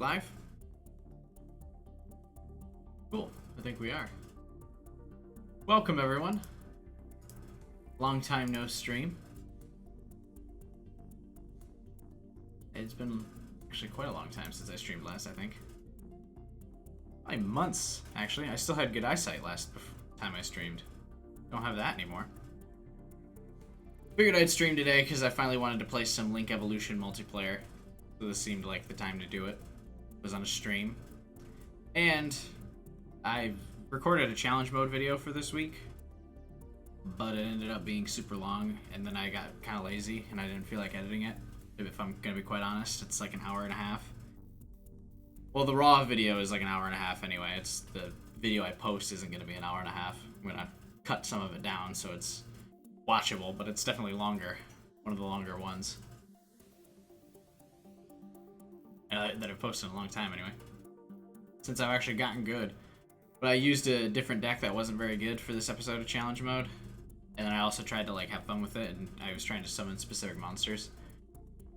live? Cool. I think we are. Welcome, everyone. Long time no stream. It's been actually quite a long time since I streamed last, I think. Probably months, actually. I still had good eyesight last time I streamed. Don't have that anymore. Figured I'd stream today because I finally wanted to play some Link Evolution multiplayer. So this seemed like the time to do it. It was on a stream. And I recorded a challenge mode video for this week, but it ended up being super long, and then I got kind of lazy and I didn't feel like editing it. If I'm gonna be quite honest, it's like an hour and a half. Well, the raw video is like an hour and a half anyway. It's the video I post isn't gonna be an hour and a half. I'm gonna cut some of it down so it's watchable, but it's definitely longer. One of the longer ones that I've posted in a long time anyway. Since I've actually gotten good. But I used a different deck that wasn't very good for this episode of challenge mode. And then I also tried to like have fun with it, and I was trying to summon specific monsters.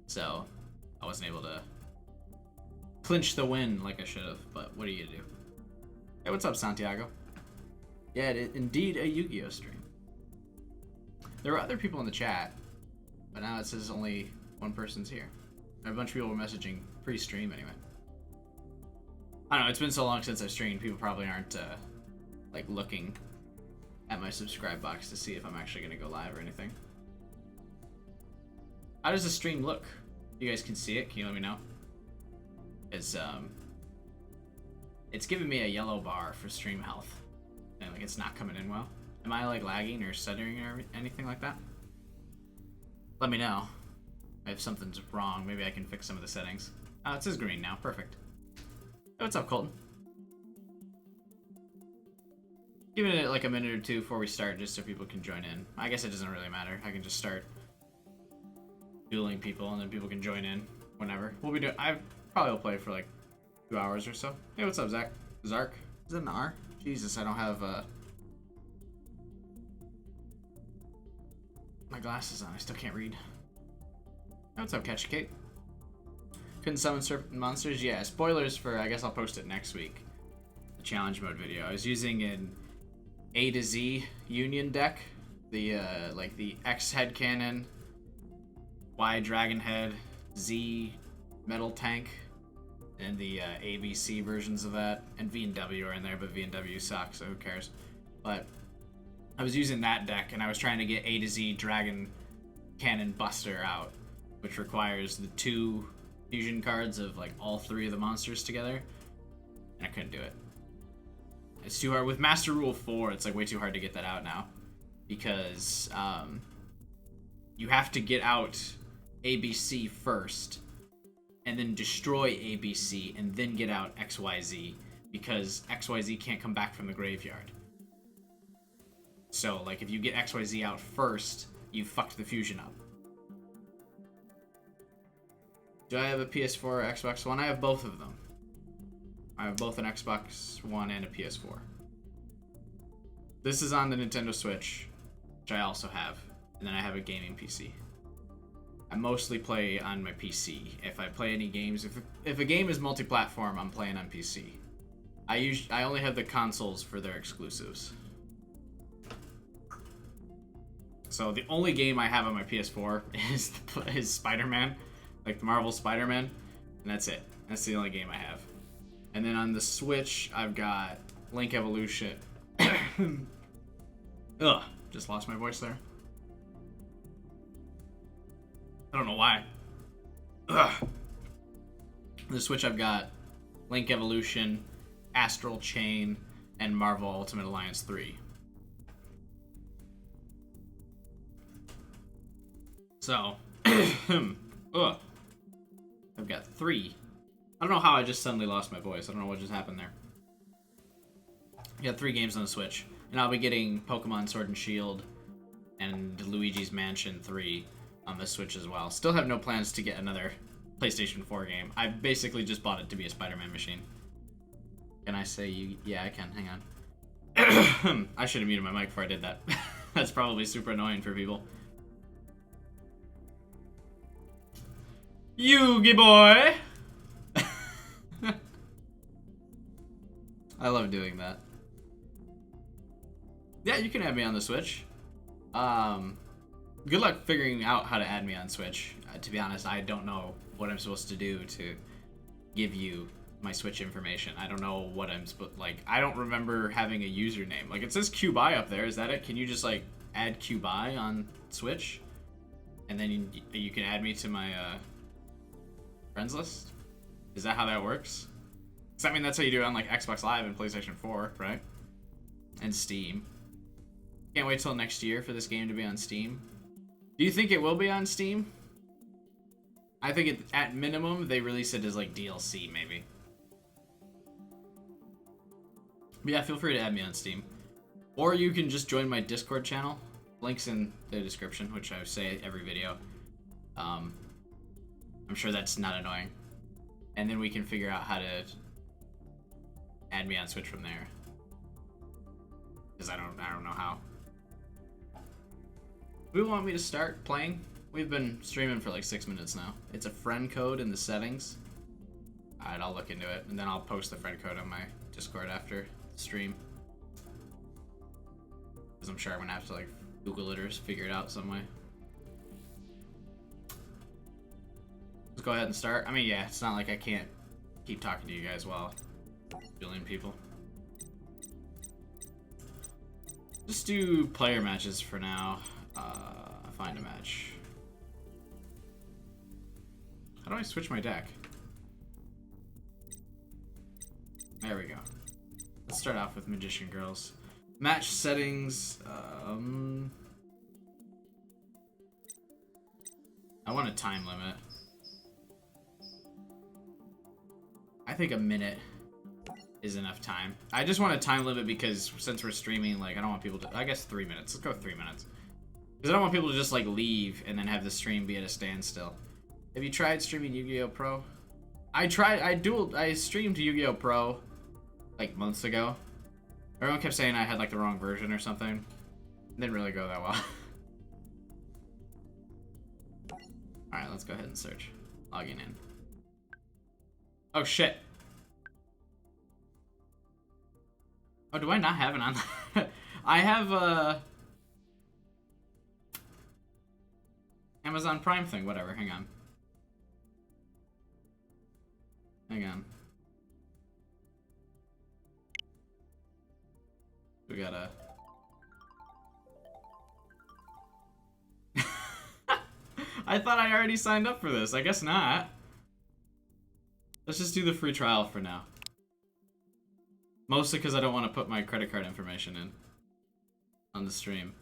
So I wasn't able to clinch the win like I should have, but what are you gonna do? Hey, what's up, Santiago? Yeah, indeed a Yu-Gi-Oh stream. There were other people in the chat, but now it says only one person's here. A bunch of people were messaging pre-stream anyway. I don't know, it's been so long since I've streamed, people probably aren't like looking at my subscribe box to see if I'm actually gonna go live or anything. How does the stream look? You guys can see it, can you let me know? It's giving me a yellow bar for stream health. And like it's not coming in well. Am I like lagging or stuttering or anything like that? Let me know if something's wrong. Maybe I can fix some of the settings. Oh, it says green now, perfect. Hey, what's up, Colton? Giving it like a minute or two before we start just so people can join in. I guess it doesn't really matter. I can just start dueling people and then people can join in whenever. I probably will play for like 2 hours or so. Hey, what's up, Zach? Zark? Is that an R? Jesus, I don't have my glasses on. I still can't read. Hey, what's up, Catch Kate? Couldn't summon certain monsters? Yeah, spoilers for, I guess I'll post it next week. The challenge mode video. I was using an A to Z Union deck. The, like the X head cannon, Y dragon head, Z metal tank, and the ABC versions of that. And V and W are in there, but V and W suck, so who cares. But I was using that deck, and I was trying to get A to Z dragon cannon buster out, which requires the 2 fusion cards of like all 3 of the monsters together, and I couldn't do it. It's too hard. With Master Rule 4, it's like way too hard to get that out now, because you have to get out ABC first, and then destroy ABC, and then get out XYZ, because XYZ can't come back from the graveyard. So like if you get XYZ out first, you fucked the fusion up. Do I have a PS4 or Xbox One? I have both of them. I have both an Xbox One and a PS4. This is on the Nintendo Switch, which I also have. And then I have a gaming PC. I mostly play on my PC. If I play any games, if a game is multi-platform, I'm playing on PC. I only have the consoles for their exclusives. So the only game I have on my PS4 is Spider-Man. Like the Marvel Spider-Man, and that's it. That's the only game I have. And then on the Switch, I've got Link Evolution. Ugh, just lost my voice there. I don't know why. Ugh. On the Switch, I've got Link Evolution, Astral Chain, and Marvel Ultimate Alliance 3. So, ugh. I've got 3. I don't know how I just suddenly lost my voice. I don't know what just happened there. I got 3 games on the Switch. And I'll be getting Pokemon Sword and Shield and Luigi's Mansion 3 on the Switch as well. Still have no plans to get another PlayStation 4 game. I basically just bought it to be a Spider-Man machine. Can I say you? Yeah, I can. Hang on. I should have muted my mic before I did that. That's probably super annoying for people. Yugi boy! I love doing that. Yeah, you can add me on the Switch. Good luck figuring out how to add me on Switch. To be honest, I don't know what I'm supposed to do to give you my Switch information. I don't know what I'm supposed, like, I don't remember having a username. Like, it says QBuy up there. Is that it? Can you just, like, add QBuy on Switch? And then you can add me to my friends list? Is that how that works? Does that mean that's how you do it on, like, Xbox Live and PlayStation 4, right? And Steam. Can't wait till next year for this game to be on Steam. Do you think it will be on Steam? I think at minimum, they release it as, like, DLC, maybe. But yeah, feel free to add me on Steam. Or you can just join my Discord channel. Link's in the description, which I say every video. I'm sure that's not annoying. And then we can figure out how to add me on Switch from there. Because I don't know how. Do you want me to start playing? We've been streaming for like 6 minutes now. It's a friend code in the settings. Alright, I'll look into it. And then I'll post the friend code on my Discord after the stream. Because I'm sure I'm going to have to like Google it or figure it out some way. Let's go ahead and start. I mean, yeah, it's not like I can't keep talking to you guys while dueling people. Just do player matches for now. Find a match. How do I switch my deck? There we go. Let's start off with Magician Girls. Match settings. I want a time limit. I think a minute is enough time. I just want a time limit because since we're streaming, like, I don't want people to... I guess 3 minutes. Let's go 3 minutes. Because I don't want people to just, like, leave and then have the stream be at a standstill. Have you tried streaming Yu-Gi-Oh! Pro? I streamed Yu-Gi-Oh! Pro, like, months ago. Everyone kept saying I had, like, the wrong version or something. It didn't really go that well. Alright, let's go ahead and search. Logging in. Oh, shit. Oh, do I not have it on? I have, Amazon Prime thing, whatever, hang on. Hang on. We gotta... I thought I already signed up for this. I guess not. Let's just do the free trial for now. Mostly because I don't want to put my credit card information in on the stream.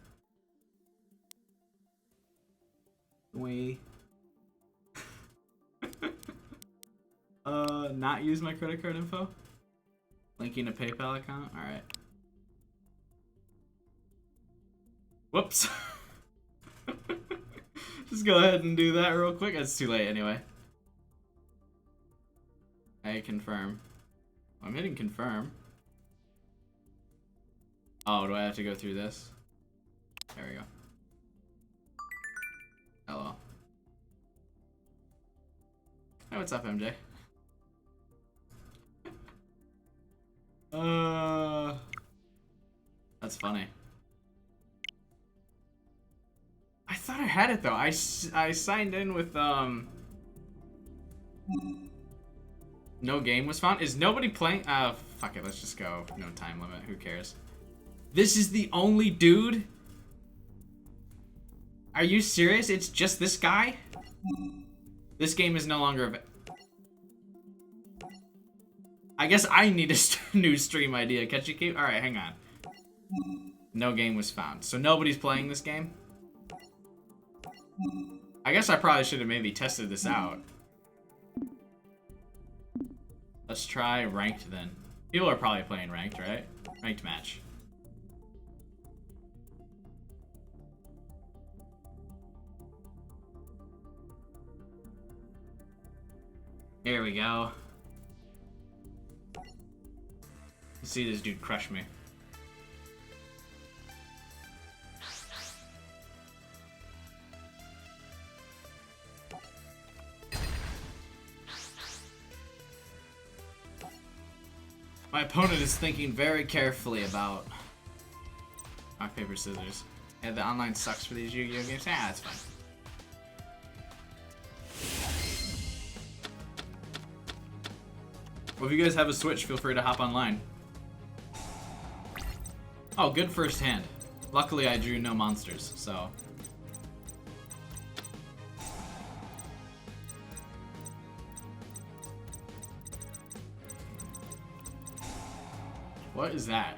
Not use my credit card info? Linking a PayPal account? Alright. Whoops. Just go ahead and do that real quick. It's too late anyway. I confirm. I'm hitting confirm. Oh, do I have to go through this? There we go. Hello. Hey, what's up, MJ? That's funny. I thought I had it though. I signed in with no game was found. Is nobody playing? Fuck it. Let's just go. No time limit. Who cares? This is the only dude? Are you serious? It's just this guy? This game is no longer I guess I need a new stream idea. Catch you keep. Alright, hang on. No game was found. So nobody's playing this game? I guess I probably should have maybe tested this out. Let's try ranked then. People are probably playing ranked, right? Ranked match. Here we go. Let's see this dude crush me. My opponent is thinking very carefully about rock, paper, scissors. Yeah, the online sucks for these Yu-Gi-Oh games. Ah, that's fine. Well, if you guys have a Switch, feel free to hop online. Oh, good first hand. Luckily, I drew no monsters, so... What is that?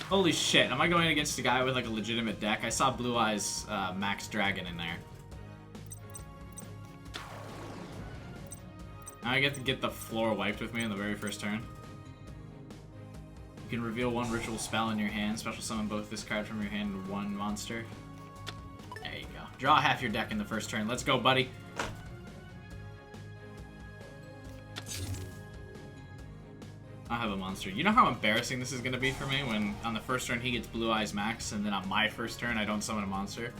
Holy shit, am I going against a guy with like a legitimate deck? I saw Blue Eyes Max Dragon in there. Now I get to get the floor wiped with me in the very first turn. You can reveal one ritual spell in your hand, special summon both this card from your hand and one monster. There you go. Draw half your deck in the first turn. Let's go, buddy. I have a monster. You know how embarrassing this is going to be for me when on the first turn he gets Blue Eyes Max and then on my first turn I don't summon a monster?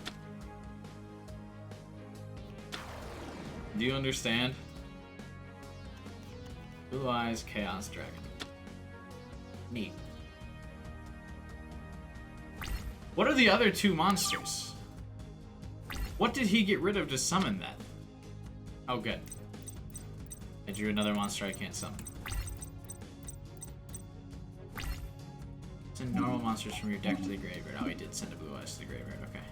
Do you understand? Blue Eyes Chaos Dragon. Neat. What are the other two monsters? What did he get rid of to summon that? Oh, good. I drew another monster I can't summon. Send normal monsters from your deck to the graveyard. Oh, he did send a Blue Eyes to the graveyard. Okay.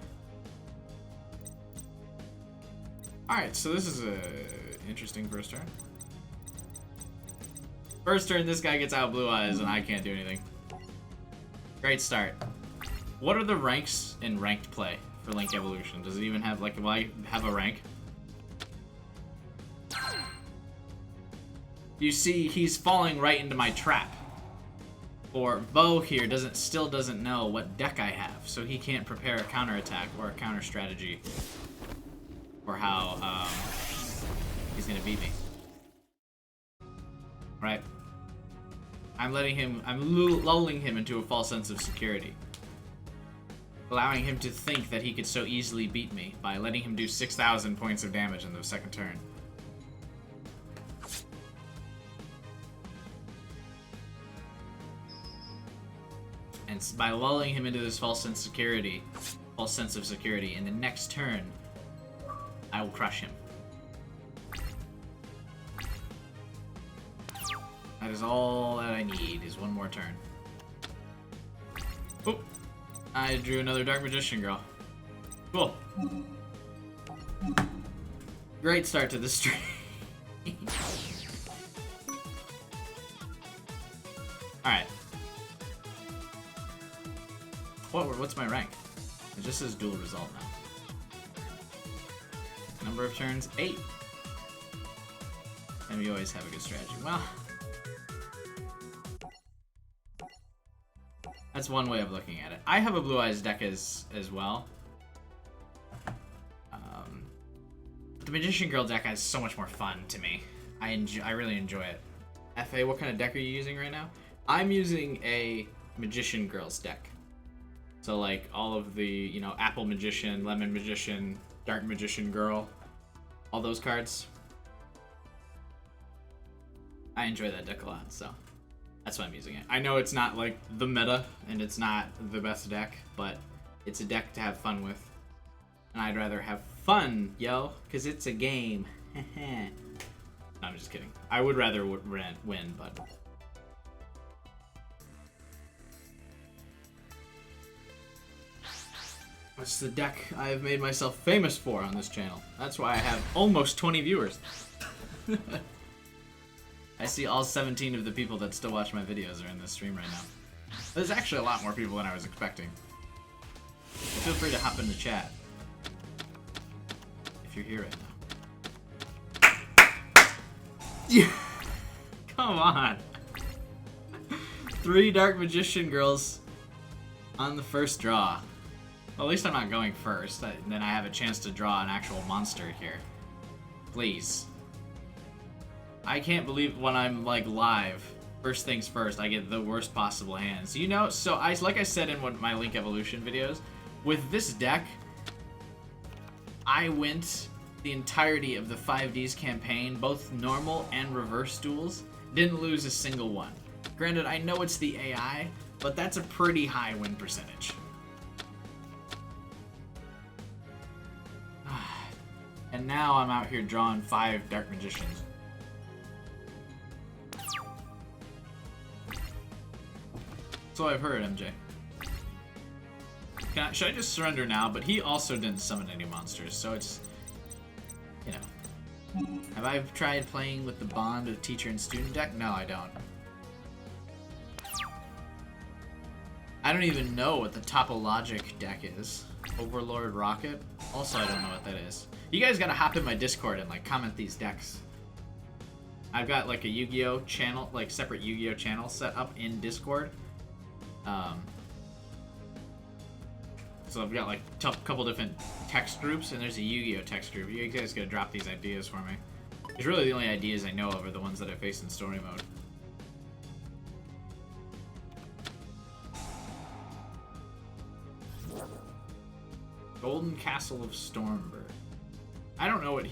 Alright, so this is a interesting first turn. First turn, this guy gets out Blue Eyes and I can't do anything. Great start. What are the ranks in ranked play for Link Evolution? Does it even have, like, will I have a rank? You see, he's falling right into my trap. Or Bo here still doesn't know what deck I have, so he can't prepare a counterattack or a counter strategy for how he's gonna beat me. Right? I'm lulling him into a false sense of security, allowing him to think that he could so easily beat me by letting him do 6,000 points of damage in the second turn. And by lulling him into this false sense of security, in the next turn, I will crush him. That is all that I need, is one more turn. Oh, I drew another Dark Magician Girl. Cool. Great start to the stream. Alright. What's my rank? It just says dual result now. Number of turns, 8. And we always have a good strategy. Well, that's one way of looking at it. I have a Blue Eyes deck as well. The Magician Girl deck has so much more fun to me. I really enjoy it. FA, what kind of deck are you using right now? I'm using a Magician Girls deck. So like all of the, you know, Apple Magician, Lemon Magician, Dark Magician Girl, all those cards. I enjoy that deck a lot, so that's why I'm using it. I know it's not like the meta and it's not the best deck, but it's a deck to have fun with. And I'd rather have fun, yo, because it's a game. No, I'm just kidding. I would rather win, but... That's the deck I have made myself famous for on this channel. That's why I have almost 20 viewers. I see all 17 of the people that still watch my videos are in this stream right now. There's actually a lot more people than I was expecting. Feel free to hop in the chat if you're here right now. Yeah. Come on. 3 Dark Magician Girls on the first draw. Well, at least I'm not going first. Then I have a chance to draw an actual monster here. Please. I can't believe when I'm like live, first things first, I get the worst possible hands. You know, so like I said in one of my Link Evolution videos, with this deck, I went the entirety of the 5Ds campaign, both normal and reverse duels, didn't lose a single one. Granted, I know it's the AI, but that's a pretty high win percentage. And now I'm out here drawing 5 Dark Magicians. So I've heard, MJ. Should I just surrender now? But he also didn't summon any monsters, so it's, you know. Have I tried playing with the bond of teacher and student deck? No, I don't. I don't even know what the topologic deck is. Overlord Rocket? Also, I don't know what that is. You guys gotta hop in my Discord and, like, comment these decks. I've got, like, a Yu-Gi-Oh channel, like, separate Yu-Gi-Oh channel set up in Discord. So I've got, like, a couple different text groups, and there's a Yu-Gi-Oh text group. You guys gotta drop these ideas for me. It's really the only ideas I know of are the ones that I face in story mode. Golden Castle of Stormbird. I don't know what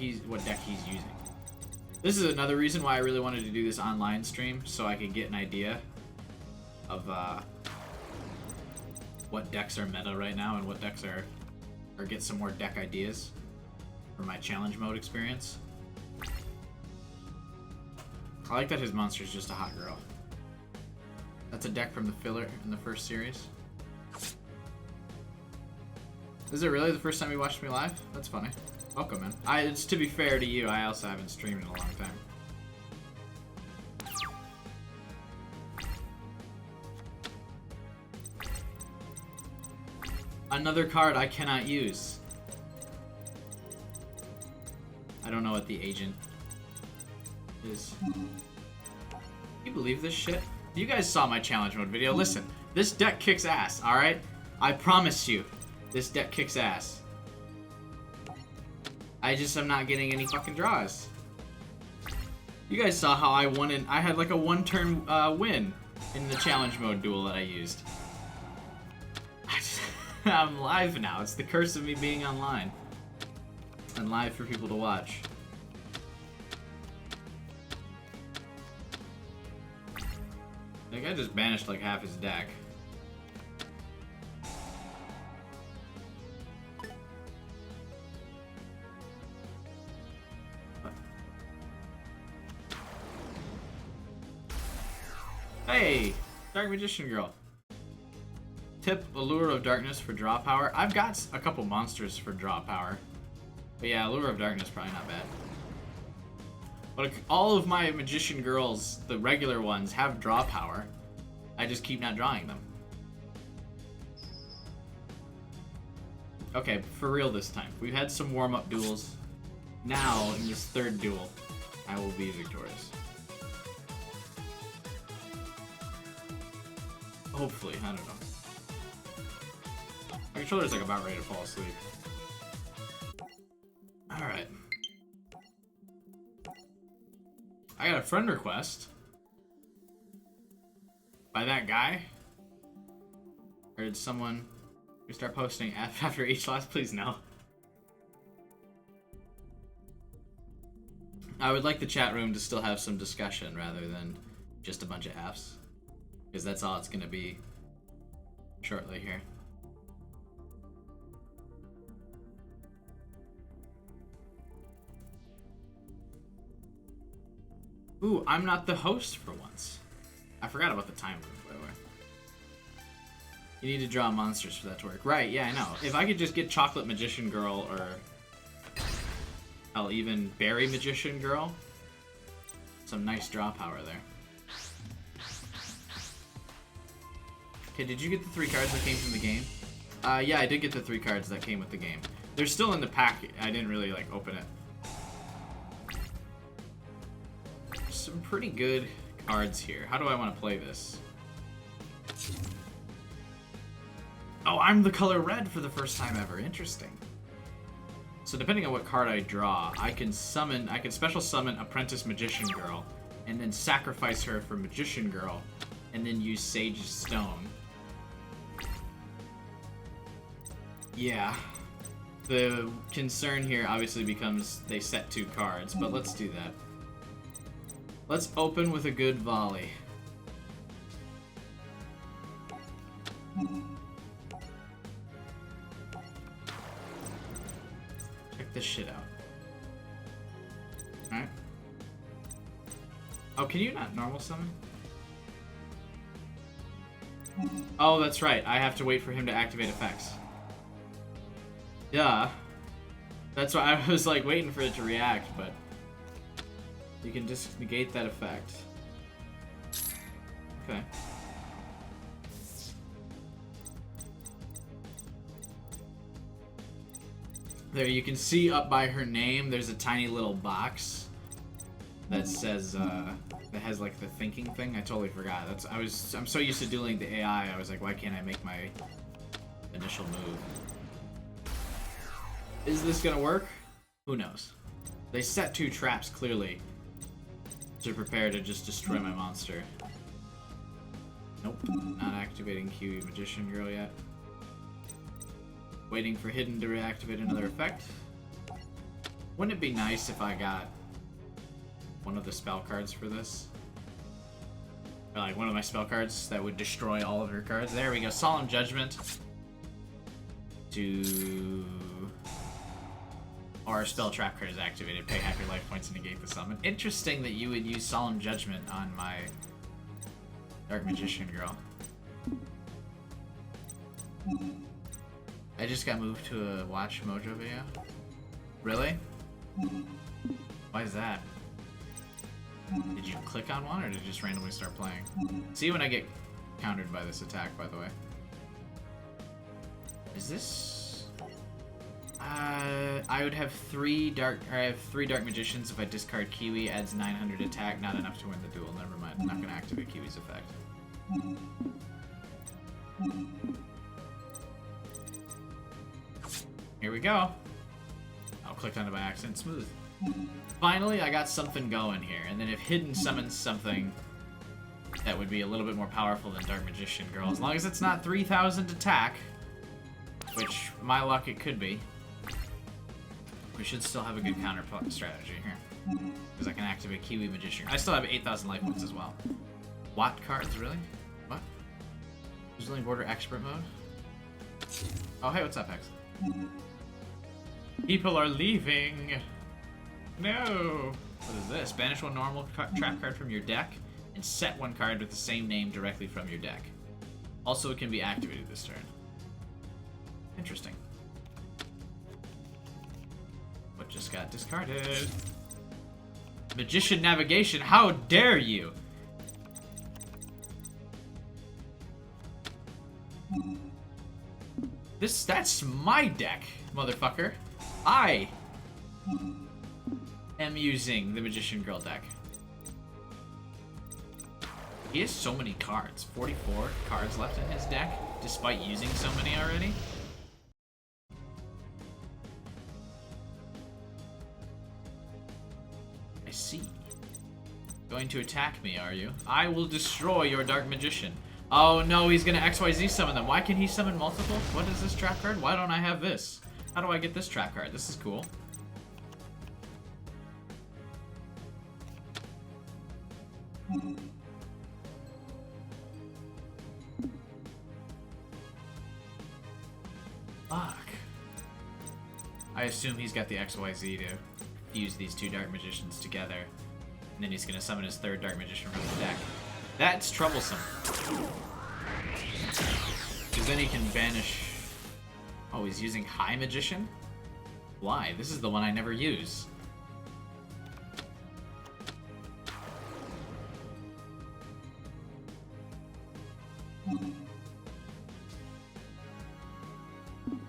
deck he's using. This is another reason why I really wanted to do this online stream, so I could get an idea of what decks are meta right now and what decks are, or get some more deck ideas for my challenge mode experience. I like that his monster is just a hot girl. That's a deck from the filler in the first series. Is it really the first time you watched me live? That's funny. Welcome, man. It's to be fair to you, I also haven't streamed in a long time. Another card I cannot use. I don't know what the agent is. Can you believe this shit? You guys saw my challenge mode video. Listen, this deck kicks ass, alright? I promise you, this deck kicks ass. I just am not getting any fucking draws. You guys saw how I won I had like a one-turn win in the challenge mode duel that I used. I'm live now. It's the curse of me being online. And live for people to watch. That guy just banished like half his deck. Hey! Dark Magician Girl. Tip Allure of Darkness for draw power. I've got a couple monsters for draw power. But yeah, Allure of Darkness probably not bad. But all of my Magician Girls, the regular ones, have draw power. I just keep not drawing them. Okay, for real this time. We've had some warm-up duels. Now, in this third duel, I will be victorious. Hopefully, I don't know. My controller's like about ready to fall asleep. Alright. I got a friend request. By that guy? Or did someone start posting after each loss? Please no. I would like the chat room to still have some discussion rather than just a bunch of Fs. Because that's all it's gonna be shortly here. Ooh, I'm not the host for once. I forgot about the time limit, by the way. You need to draw monsters for that to work. Right, yeah, I know. If I could just get Chocolate Magician Girl or... hell, even Berry Magician Girl. Some nice draw power there. Okay, did you get the 3 cards that came from the game? Yeah, I did get the 3 cards that came with the game. They're still in the pack. I didn't really, like, open it. Some pretty good cards here. How do I want to play this? Oh, I'm the color red for the first time ever. Interesting. So depending on what card I draw, I can special summon Apprentice Magician Girl, and then sacrifice her for Magician Girl, and then use Sage's Stone. Yeah. The concern here obviously becomes they set 2 cards, but let's do that. Let's open with a good volley. Check this shit out. Alright. Oh, can you not normal summon? Oh, that's right. I have to wait for him to activate effects. Yeah. That's why I was like waiting for it to react, but you can just negate that effect. Okay. There, you can see up by her name, there's a tiny little box that says, that has like the thinking thing. I totally forgot. I'm so used to dueling the AI, I was like, why can't I make my initial move? Is this gonna work? Who knows? They set 2 traps, clearly, to prepare to just destroy my monster. Nope, not activating Kiwi Magician Girl yet. Waiting for Hidden to reactivate another effect. Wouldn't it be nice if I got one of the spell cards for this? Or like one of my spell cards that would destroy all of her cards. There we go, Solemn Judgment. Or spell trap card is activated. Pay half your life points and negate the summon. Interesting that you would use Solemn Judgment on my Dark Magician Girl. I just got moved to a Watch Mojo video. Really? Why is that? Did you click on one or did it just randomly start playing? See when I get countered by this attack, by the way. Is this... I would have 3 dark... Or I have 3 Dark Magicians if I discard Kiwi, adds 900 attack, not enough to win the duel. Never mind, I'm not going to activate Kiwi's effect. Here we go. I'll click on it by accident. Smooth. Finally, I got something going here. And then if Hidden summons something that would be a little bit more powerful than Dark Magician Girl, as long as it's not 3,000 attack, which, my luck, it could be, we should still have a good counter strategy here. Because I can activate Kiwi Magician. I still have 8,000 life points as well. What cards, really? What? Dueling Border Expert mode? Oh, hey, what's up, Hex? People are leaving! No! What is this? Banish 1 normal trap card from your deck, and set 1 card with the same name directly from your deck. Also, it can be activated this turn. Interesting. What just got discarded? Magician Navigation, how dare you! That's my deck, motherfucker. I am using the Magician Girl deck. He has so many cards. 44 cards left in his deck, despite using so many already. I see. Going to attack me, are you? I will destroy your Dark Magician. Oh no, he's gonna XYZ summon them. Why can he summon multiple? What is this trap card? Why don't I have this? How do I get this trap card? This is cool. Fuck. I assume he's got the XYZ to fuse these 2 Dark Magicians together. And then he's gonna summon his 3rd Dark Magician from the deck. That's troublesome. Because then he can banish... Oh, he's using High Magician? Why? This is the one I never use.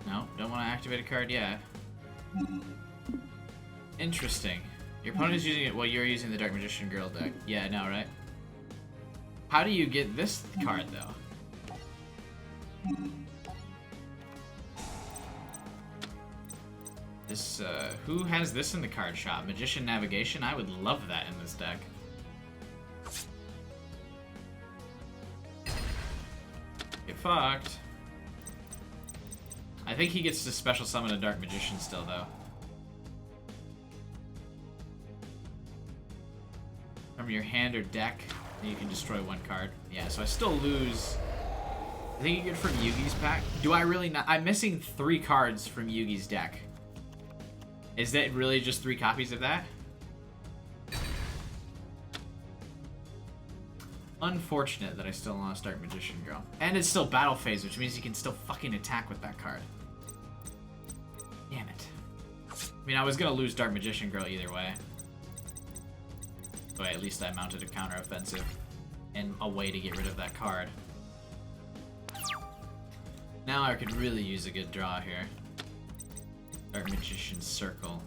No, don't want to activate a card yet. Interesting. Your opponent is using it while you're using the Dark Magician Girl deck. Yeah, I know, right? How do you get this card, though? This, who has this in the card shop? Magician Navigation? I would love that in this deck. Get fucked. I think he gets to special summon a Dark Magician still, though. From your hand or deck, you can destroy one card. Yeah, so I still lose. I think you get it from Yugi's pack. Do I really not? I'm missing 3 cards from Yugi's deck. Is that really just 3 copies of that? Unfortunate that I still lost Dark Magician Girl. And it's still battle phase, which means you can still fucking attack with that card. Damn it. I mean, I was gonna lose Dark Magician Girl either way. But at least I mounted a counter-offensive and a way to get rid of that card. Now I could really use a good draw here. Dark Magician Circle.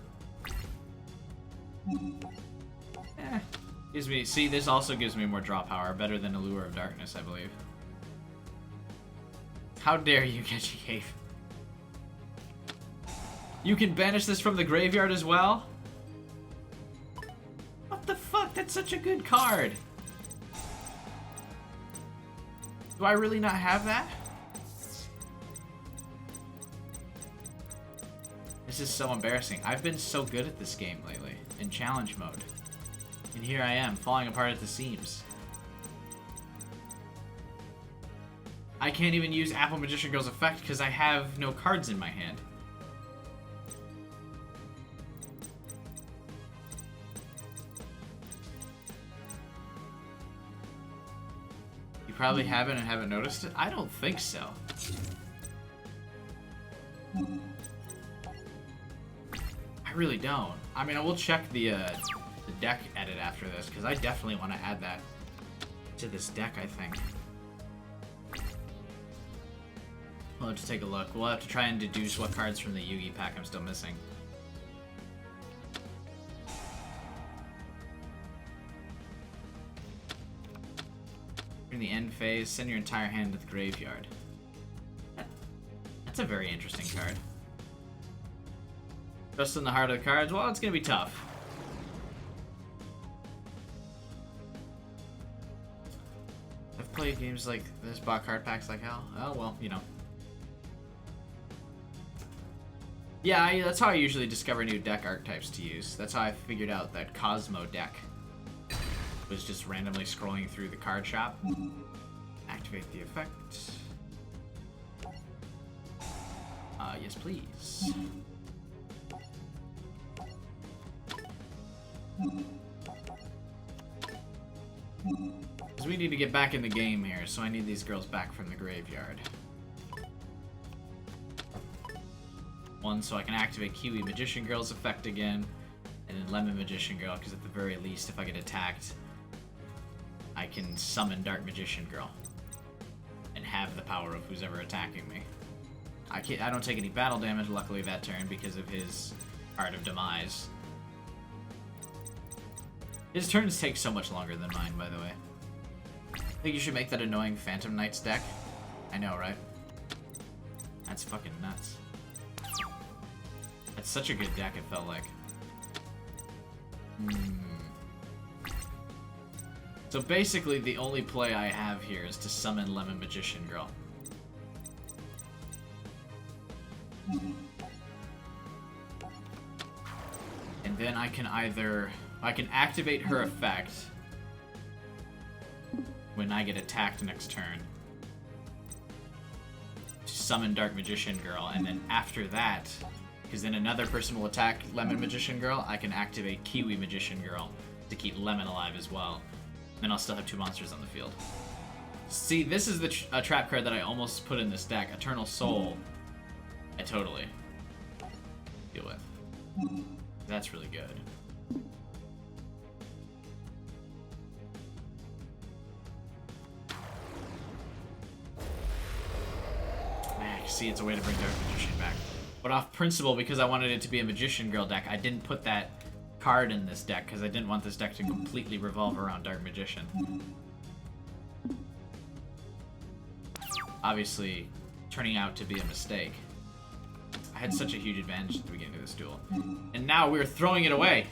Gives me, see, this also gives me more draw power, better than Allure of Darkness, I believe. How dare you, Catchy Cave? You can banish this from the graveyard as well? What the fuck? That's such a good card. Do I really not have that? This is so embarrassing. I've been so good at this game lately, in challenge mode. And here I am, falling apart at the seams. I can't even use Apple Magician Girl's effect because I have no cards in my hand. You probably haven't and haven't noticed it? I don't think so. I really don't. I mean, I will check the deck edit after this, because I definitely want to add that to this deck, I think. We'll have to take a look. We'll have to try and deduce what cards from the Yugi pack I'm still missing. In the end phase, send your entire hand to the graveyard. That's a very interesting card. Just in the heart of the cards, well, it's gonna be tough. I've played games like this, bought card packs like hell. Oh, well, you know. Yeah, that's how I usually discover new deck archetypes to use. That's how I figured out that Cosmo deck was just randomly scrolling through the card shop. Activate the effect. Yes, please. Because we need to get back in the game here, so I need these girls back from the graveyard. One, so I can activate Kiwi Magician Girl's effect again, and then Lemon Magician Girl, because at the very least, if I get attacked, I can summon Dark Magician Girl and have the power of who's ever attacking me. I don't take any battle damage, luckily, that turn because of his Art of Demise. His turns take so much longer than mine, by the way. I think you should make that annoying Phantom Knights deck. I know, right? That's fucking nuts. That's such a good deck, it felt like. So basically, the only play I have here is to summon Lemon Magician Girl. And then I can activate her effect when I get attacked next turn to summon Dark Magician Girl, and then after that, because then another person will attack Lemon Magician Girl, I can activate Kiwi Magician Girl to keep Lemon alive as well. Then I'll still have 2 monsters on the field. See, this is a trap card that I almost put in this deck. Eternal Soul. I totally deal with. That's really good. Man, see, it's a way to bring Dark Magician back. But off principle, because I wanted it to be a Magician Girl deck, I didn't put that card in this deck, because I didn't want this deck to completely revolve around Dark Magician. Obviously, turning out to be a mistake. I had such a huge advantage at the beginning of this duel. And now we're throwing it away!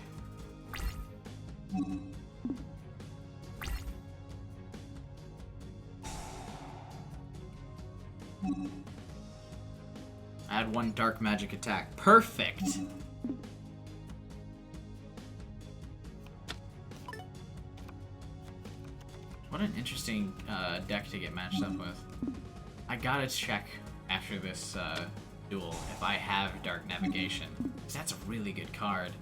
I had add 1 dark magic attack. Perfect! What an interesting deck to get matched up with. I gotta check after this duel if I have Dark Navigation, because that's a really good card.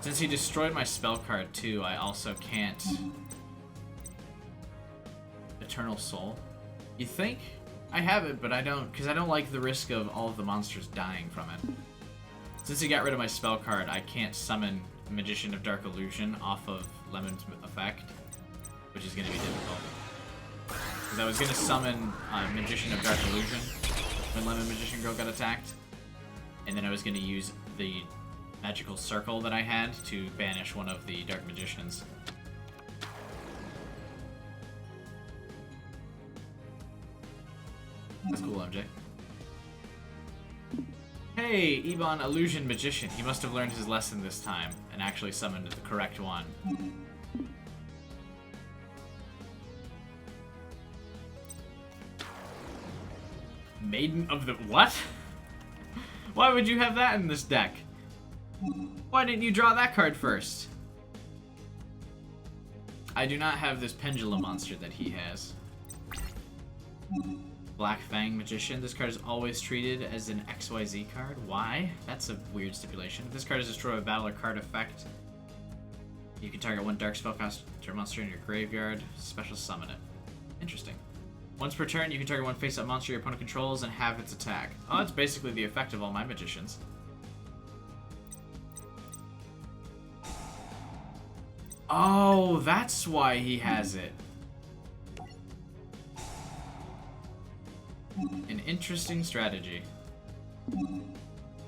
Since he destroyed my spell card too, I also can't... Eternal Soul? You think? I have it, but I don't, because I don't like the risk of all of the monsters dying from it. Since he got rid of my spell card, I can't summon Magician of Dark Illusion off of Lemon's effect, which is going to be difficult. Because I was going to summon Magician of Dark Illusion when Lemon Magician Girl got attacked, and then I was going to use the magical circle that I had to banish one of the Dark Magicians. That's cool, MJ. Hey, Ebon Illusion Magician. He must have learned his lesson this time and actually summoned the correct one. Maiden of the... What? Why would you have that in this deck? Why didn't you draw that card first? I do not have this Pendulum monster that he has. Black Fang Magician. This card is always treated as an XYZ card. Why? That's a weird stipulation. If this card is destroyed by battle or card effect, you can target 1 dark spellcaster monster in your graveyard. Special summon it. Interesting. Once per turn, you can target 1 face-up monster your opponent controls and have its attack. Oh, that's basically the effect of all my magicians. Oh, that's why he has it. An interesting strategy.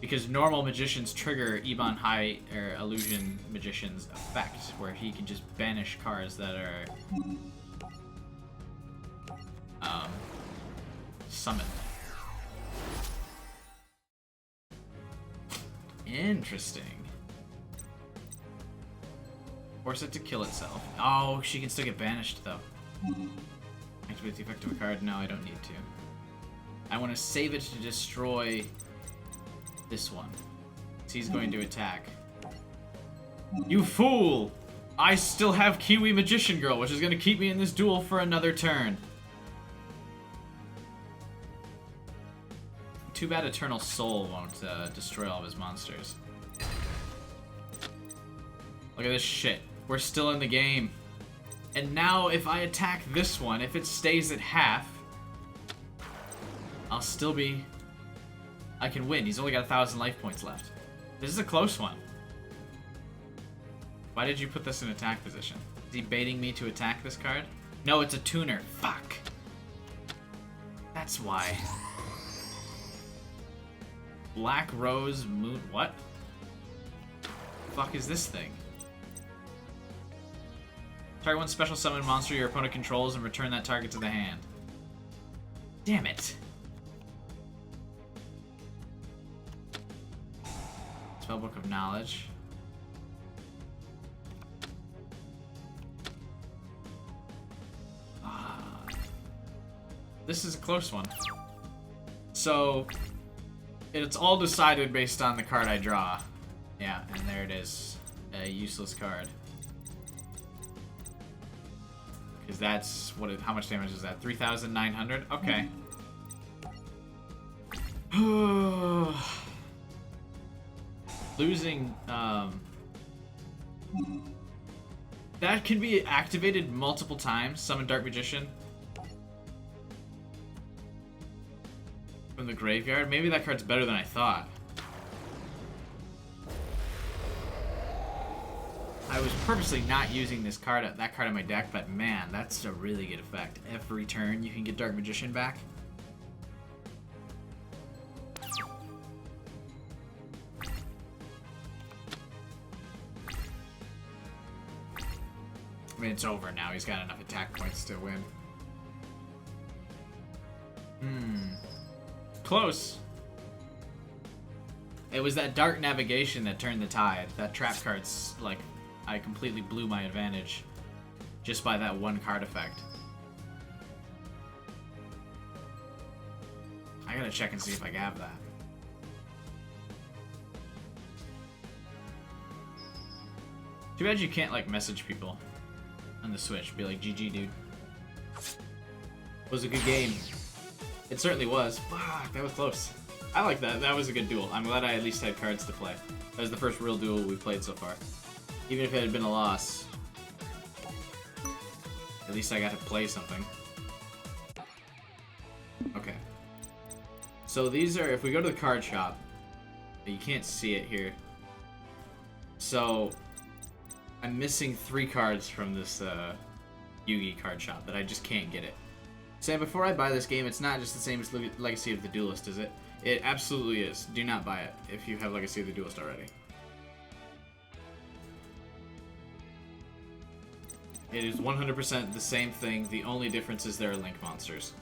Because normal magicians trigger Ebon High or Illusion Magician's effect, where he can just banish cards that are summoned. Interesting. Force it to kill itself. Oh, she can still get banished though. Activate the effect of a card. No, I don't need to. I want to save it to destroy this one. So he's going to attack. You fool! I still have Kiwi Magician Girl, which is going to keep me in this duel for another turn. Too bad Eternal Soul won't destroy all of his monsters. Look at this shit. We're still in the game. And now if I attack this one, if it stays at half, I'll still be... I can win. He's only got 1,000 life points left. This is a close one. Why did you put this in attack position? Is he baiting me to attack this card? No, it's a tuner. Fuck. That's why. Black Rose Moon... What? The fuck is this thing? Target 1 special summon monster your opponent controls and return that target to the hand. Damn it. Spellbook of Knowledge. This is a close one. So, it's all decided based on the card I draw. Yeah, and there it is. A useless card. Because that's... how much damage is that? 3,900? Okay. Losing, that can be activated multiple times. Summon Dark Magician from the graveyard. Maybe that card's better than I thought. I was purposely not using that card in my deck, but man, that's a really good effect. Every turn you can get Dark Magician back. I mean, it's over now. He's got enough attack points to win. Close. It was that Dark Navigation that turned the tide. That trap card's, like, I completely blew my advantage just by that one card effect. I gotta check and see if I have that. Too bad you can't, like, message people on the Switch. Be like, GG, dude. It was a good game. It certainly was. Fuck, that was close. I like that. That was a good duel. I'm glad I at least had cards to play. That was the first real duel we played so far. Even if it had been a loss, at least I got to play something. Okay. So these are, if we go to the card shop, you can't see it here. So I'm missing 3 cards from this Yugi card shop that I just can't get it. Sam, before I buy this game, it's not just the same as Legacy of the Duelist, is it? It absolutely is. Do not buy it if you have Legacy of the Duelist already. It is 100% the same thing. The only difference is there are Link monsters.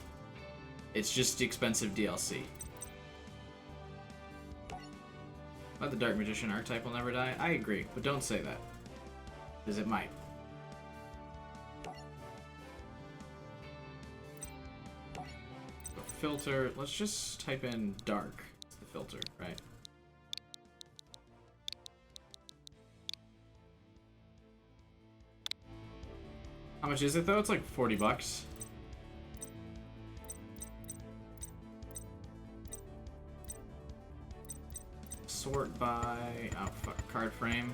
It's just expensive DLC. But the Dark Magician archetype will never die? I agree, but don't say that. Because it might. Filter, let's just type in dark. It's the filter, right? How much is it though? It's like 40 bucks. Sort by, oh fuck, card frame.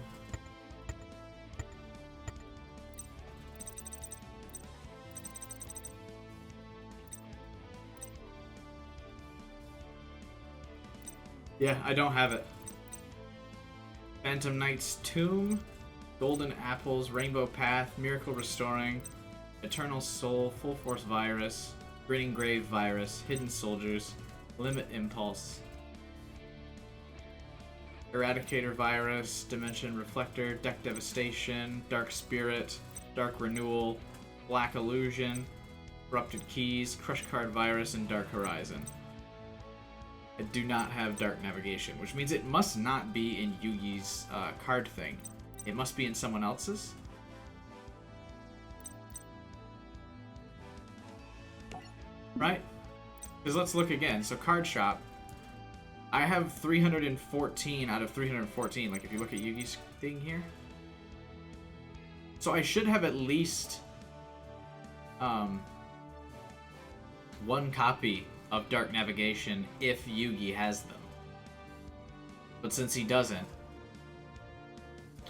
Yeah, I don't have it. Phantom Knight's Tomb, Golden Apples, Rainbow Path, Miracle Restoring, Eternal Soul, Full Force Virus, Grinning Grave Virus, Hidden Soldiers, Limit Impulse, Eradicator Virus, Dimension Reflector, Deck Devastation, Dark Spirit, Dark Renewal, Black Illusion, Corrupted Keys, Crush Card Virus, and Dark Horizon. I do not have Dark Navigation, which means it must not be in Yugi's card thing. It must be in someone else's. Right? Because let's look again. So card shop, I have 314 out of 314. Like if you look at Yugi's thing here. So I should have at least one copy of Dark Navigation if Yugi has them. But since he doesn't,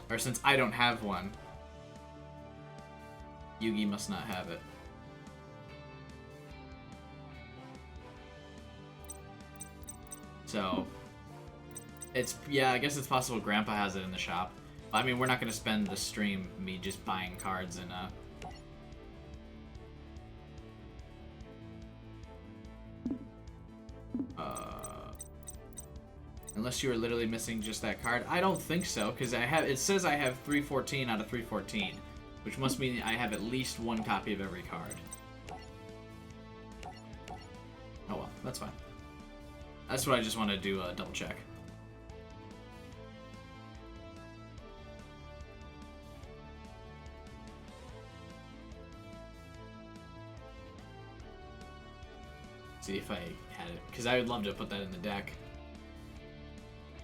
or since I don't have one, Yugi must not have it. So, it's, yeah, I guess it's possible Grandpa has it in the shop. I mean, we're not going to spend the stream me just buying cards and unless you are literally missing just that card. I don't think so, because it says I have 314 out of 314, which must mean I have at least one copy of every card. Oh well, that's fine. That's what I just want to do, double check. See if I had it, because I would love to put that in the deck.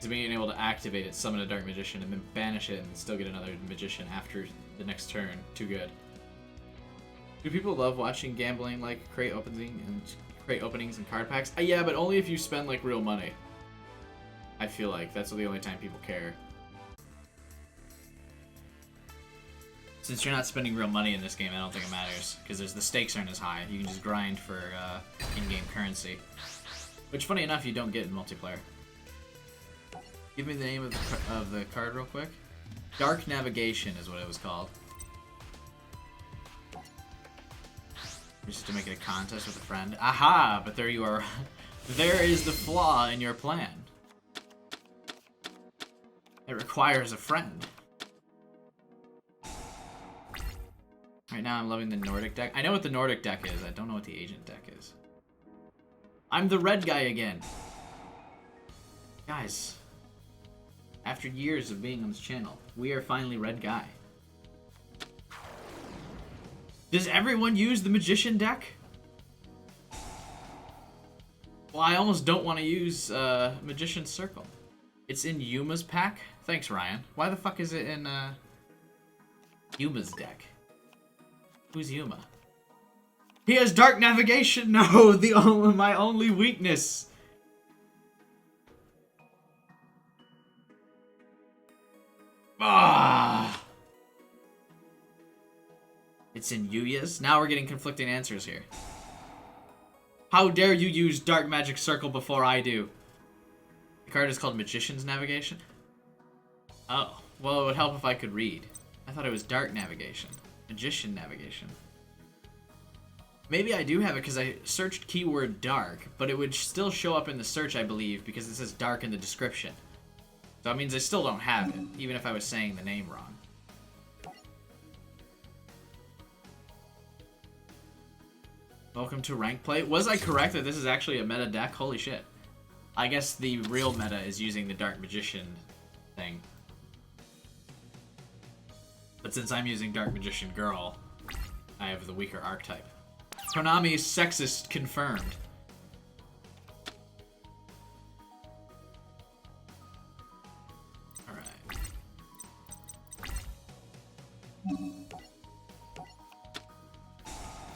To being able to activate it, summon a Dark Magician, and then banish it and still get another Magician after the next turn. Too good. Do people love watching gambling like crate openings and card packs? Yeah, but only if you spend like real money. I feel like that's the only time people care. Since you're not spending real money in this game, I don't think it matters, because the stakes aren't as high. You can just grind for in-game currency, which, funny enough, you don't get in multiplayer. Give me the name of the card real quick. Dark Navigation is what it was called. Just to make it a contest with a friend. Aha! But there you are. There is the flaw in your plan. It requires a friend. Right now I'm loving the Nordic deck. I know what the Nordic deck is. I don't know what the Agent deck is. I'm the red guy again. Guys. After years of being on this channel, we are finally red guy. Does everyone use the Magician deck? Well, I almost don't want to use Magician's Circle. It's in Yuma's pack? Thanks, Ryan. Why the fuck is it in Yuma's deck? Who's Yuma? He has Dark Navigation! No, my only weakness! Ah! It's in Yuya's? Now we're getting conflicting answers here. How dare you use Dark Magic Circle before I do? The card is called Magician's Navigation? Oh, well, it would help if I could read. I thought it was Dark Navigation. Magician Navigation. Maybe I do have it because I searched keyword dark, but it would still show up in the search, I believe, because it says dark in the description. So that means I still don't have it, even if I was saying the name wrong. Welcome to Rank Play. Was I correct that this is actually a meta deck? Holy shit. I guess the real meta is using the Dark Magician thing. But since I'm using Dark Magician Girl, I have the weaker archetype. Konami sexist confirmed.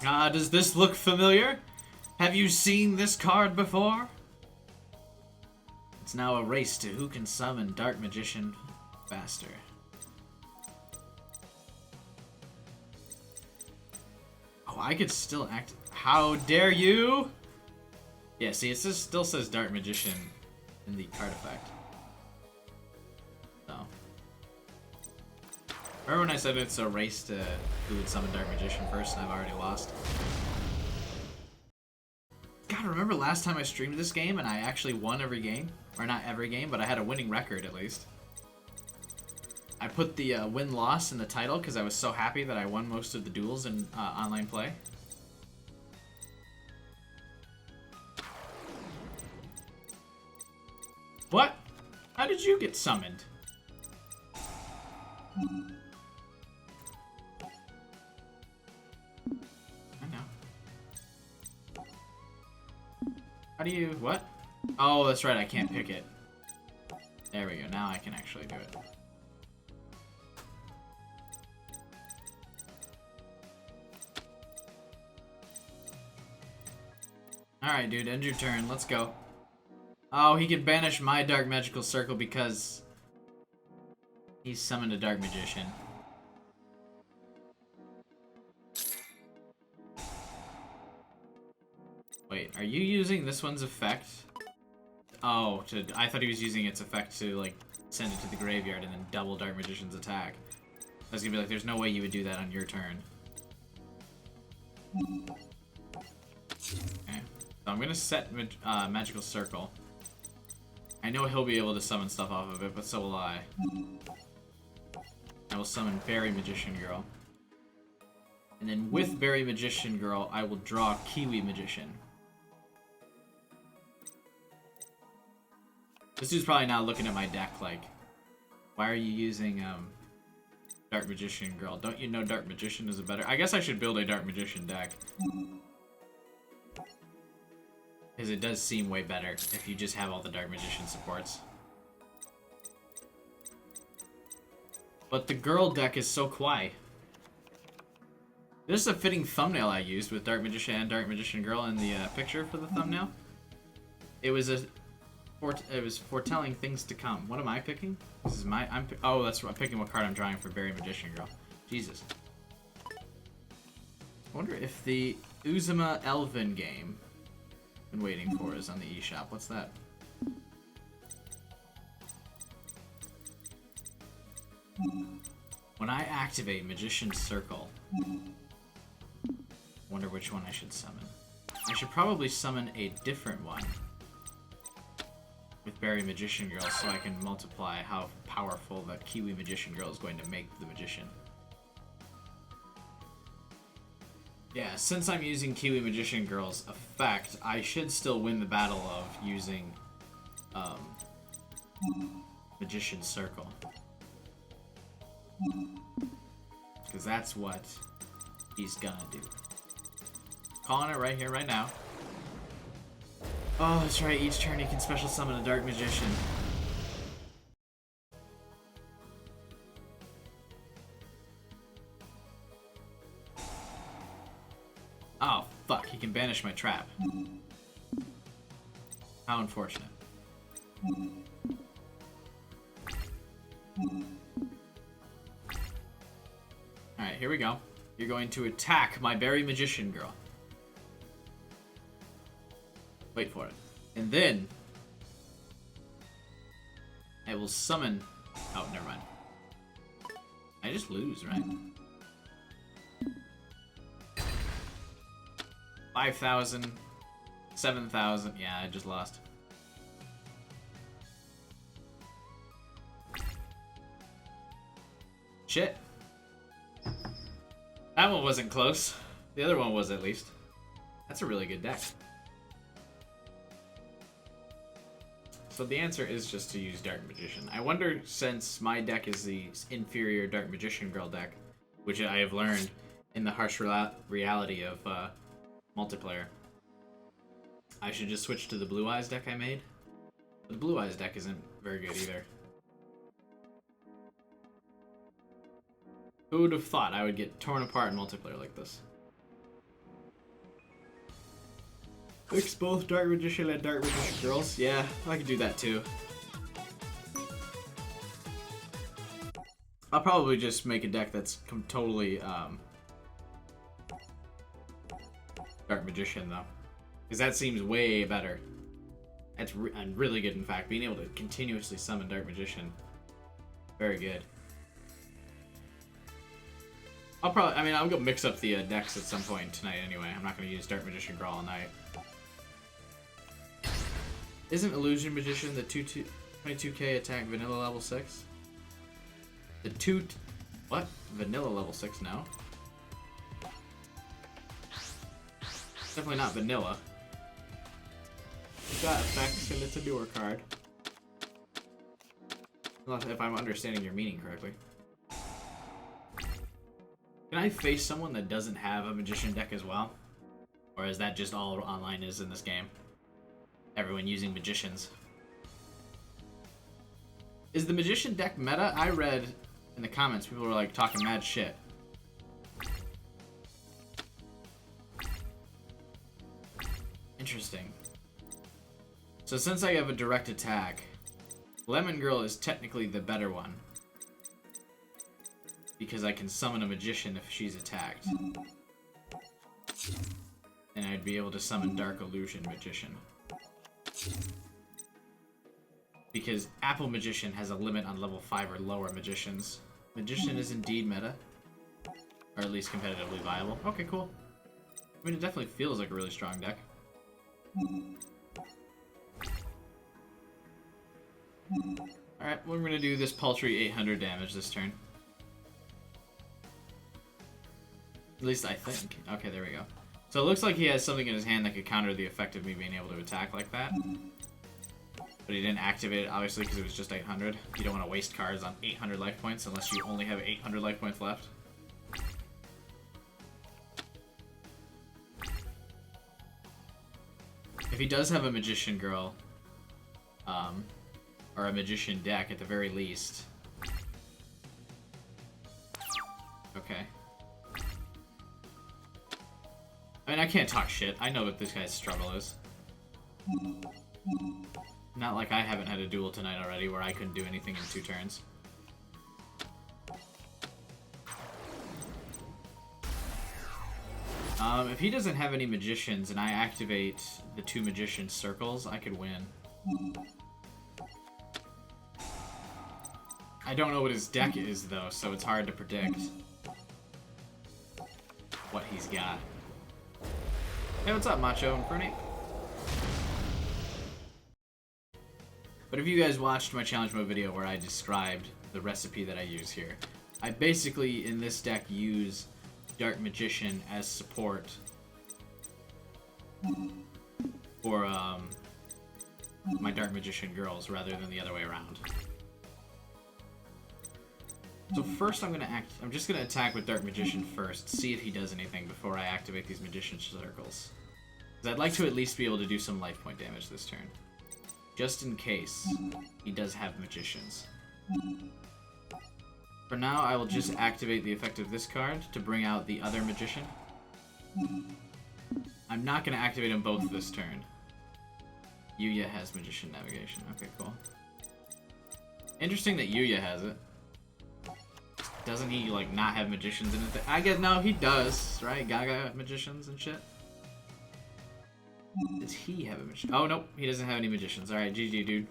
Alright. Does this look familiar? Have you seen this card before? It's now a race to who can summon Dark Magician faster. Oh, I could still act. How dare you? Yeah, see, it still says Dark Magician in the card effect. So. Remember when I said it's a race to who would summon Dark Magician first, and I've already lost? God, remember last time I streamed this game and I actually won every game? Or not every game, but I had a winning record at least. I put the win-loss in the title because I was so happy that I won most of the duels in online play. What? How did you get summoned? I know. How do you... what? Oh, that's right, I can't pick it. There we go, now I can actually do it. Alright, dude, end your turn. Let's go. Oh, he can banish my Dark Magical Circle because he's summoned a Dark Magician. Wait, are you using this one's effect? Oh, I thought he was using its effect to, like, send it to the graveyard and then double Dark Magician's attack. I was gonna be like, there's no way you would do that on your turn. Okay. So I'm gonna set Magical Circle. I know he'll be able to summon stuff off of it, but so will I. I will summon Berry Magician Girl. And then with Berry Magician Girl, I will draw Kiwi Magician. This dude's probably not looking at my deck like, why are you using Dark Magician Girl? Don't you know Dark Magician is a better... I guess I should build a Dark Magician deck. Because it does seem way better if you just have all the Dark Magician supports. But the girl deck is so kawaii. This is a fitting thumbnail I used with Dark Magician and Dark Magician Girl in the picture for the thumbnail. It was foretelling things to come. What am I picking? This is my... oh, that's I'm picking what card I'm drawing for Berry Magician Girl. Jesus. I wonder if the Uzuma Elven game been waiting for is on the eShop. What's that? When I activate Magician's Circle, wonder which one I should summon. I should probably summon a different one with Berry Magician Girl so I can multiply how powerful that Kiwi Magician Girl is going to make the Magician. Yeah, since I'm using Kiwi Magician Girl's effect, I should still win the battle of using Magician's Circle. Because that's what he's gonna do. Calling it right here, right now. Oh, that's right. Each turn he can special summon a Dark Magician. Oh, fuck. He can banish my trap. How unfortunate. Alright, here we go. You're going to attack my Berry Magician girl. Wait for it. And then I will summon... Oh, never mind. I just lose, right? 5,000, 7,000. Yeah, I just lost. Shit. That one wasn't close. The other one was, at least. That's a really good deck. So the answer is just to use Dark Magician. I wonder, since my deck is the inferior Dark Magician girl deck, which I have learned in the harsh reality of multiplayer, I should just switch to the Blue Eyes deck I made. But the Blue Eyes deck isn't very good either. Who would have thought I would get torn apart in multiplayer like this? Fix both Dark Magician and Dark Magician girls? Yeah, I could do that too. I'll probably just make a deck that's totally Dark Magician though, because that seems way better. That's really good, in fact. Being able to continuously summon Dark Magician, very good. I'm gonna mix up the decks at some point tonight anyway. I'm not gonna use Dark Magician girl all night. Isn't Illusion Magician the 22k attack vanilla level 6? What? Vanilla level 6 now? Definitely not vanilla. It's got effects and it's a newer card. If I'm understanding your meaning correctly. Can I face someone that doesn't have a Magician deck as well? Or is that just all online is in this game? Everyone using Magicians. Is the Magician deck meta? I read in the comments people were like talking mad shit. Interesting. So since I have a direct attack, Lemon Girl is technically the better one. Because I can summon a Magician if she's attacked. And I'd be able to summon Dark Illusion Magician. Because Apple Magician has a limit on level 5 or lower Magicians. Magician is indeed meta. Or at least competitively viable. Okay, cool. I mean, it definitely feels like a really strong deck. Alright, we're gonna do this paltry 800 damage this turn. At least I think. Okay, there we go. So it looks like he has something in his hand that could counter the effect of me being able to attack like that. But he didn't activate it, obviously, because it was just 800. You don't want to waste cards on 800 life points unless you only have 800 life points left. If he does have a Magician girl, or a Magician deck at the very least. Okay. I mean, I can't talk shit. I know what this guy's struggle is. Not like I haven't had a duel tonight already where I couldn't do anything in 2 turns. If he doesn't have any Magicians and I activate the 2 Magician circles, I could win. I don't know what his deck is, though, so it's hard to predict what he's got. Hey, what's up, Macho and Fernie? But if you guys watched my challenge mode video where I described the recipe that I use here, I basically, in this deck, use Dark Magician as support for my Dark Magician girls rather than the other way around. So first I'm just gonna attack with Dark Magician first, see if he does anything before I activate these Magician Circles. Because I'd like to at least be able to do some life point damage this turn. Just in case he does have Magicians. For now, I will just activate the effect of this card to bring out the other Magician. I'm not gonna activate them both this turn. Yuya has Magician Navigation. Okay, cool. Interesting that Yuya has it. Doesn't he, like, not have magicians in it? I guess, no, he does, right? Gaga magicians and shit. Does he have a magician? Oh, nope, he doesn't have any magicians. Alright, GG, dude.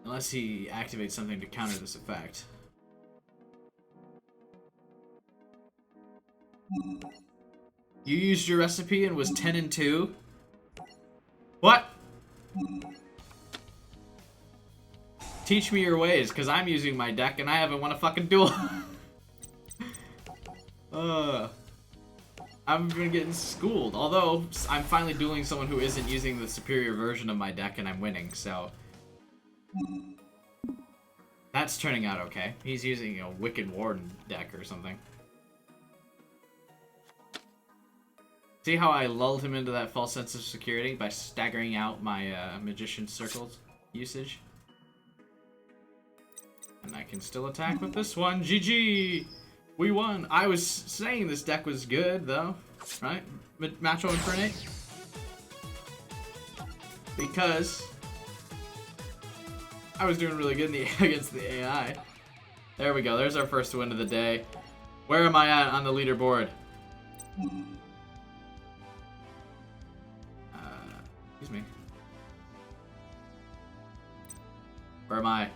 Unless he activates something to counter this effect. You used your recipe and was 10 and 2? What? Teach me your ways, because I'm using my deck and I haven't won a fucking duel. I've been getting schooled. Although, I'm finally dueling someone who isn't using the superior version of my deck and I'm winning, so... That's turning out okay. He's using a Wicked Warden deck or something. See how I lulled him into that false sense of security by staggering out my Magician Circles usage? And I can still attack with this one. GG! We won! I was saying this deck was good, though. Right? Macho Infernape? Because I was doing really good against the AI. There we go. There's our first win of the day. Where am I at on the leaderboard? Excuse me. Where am I?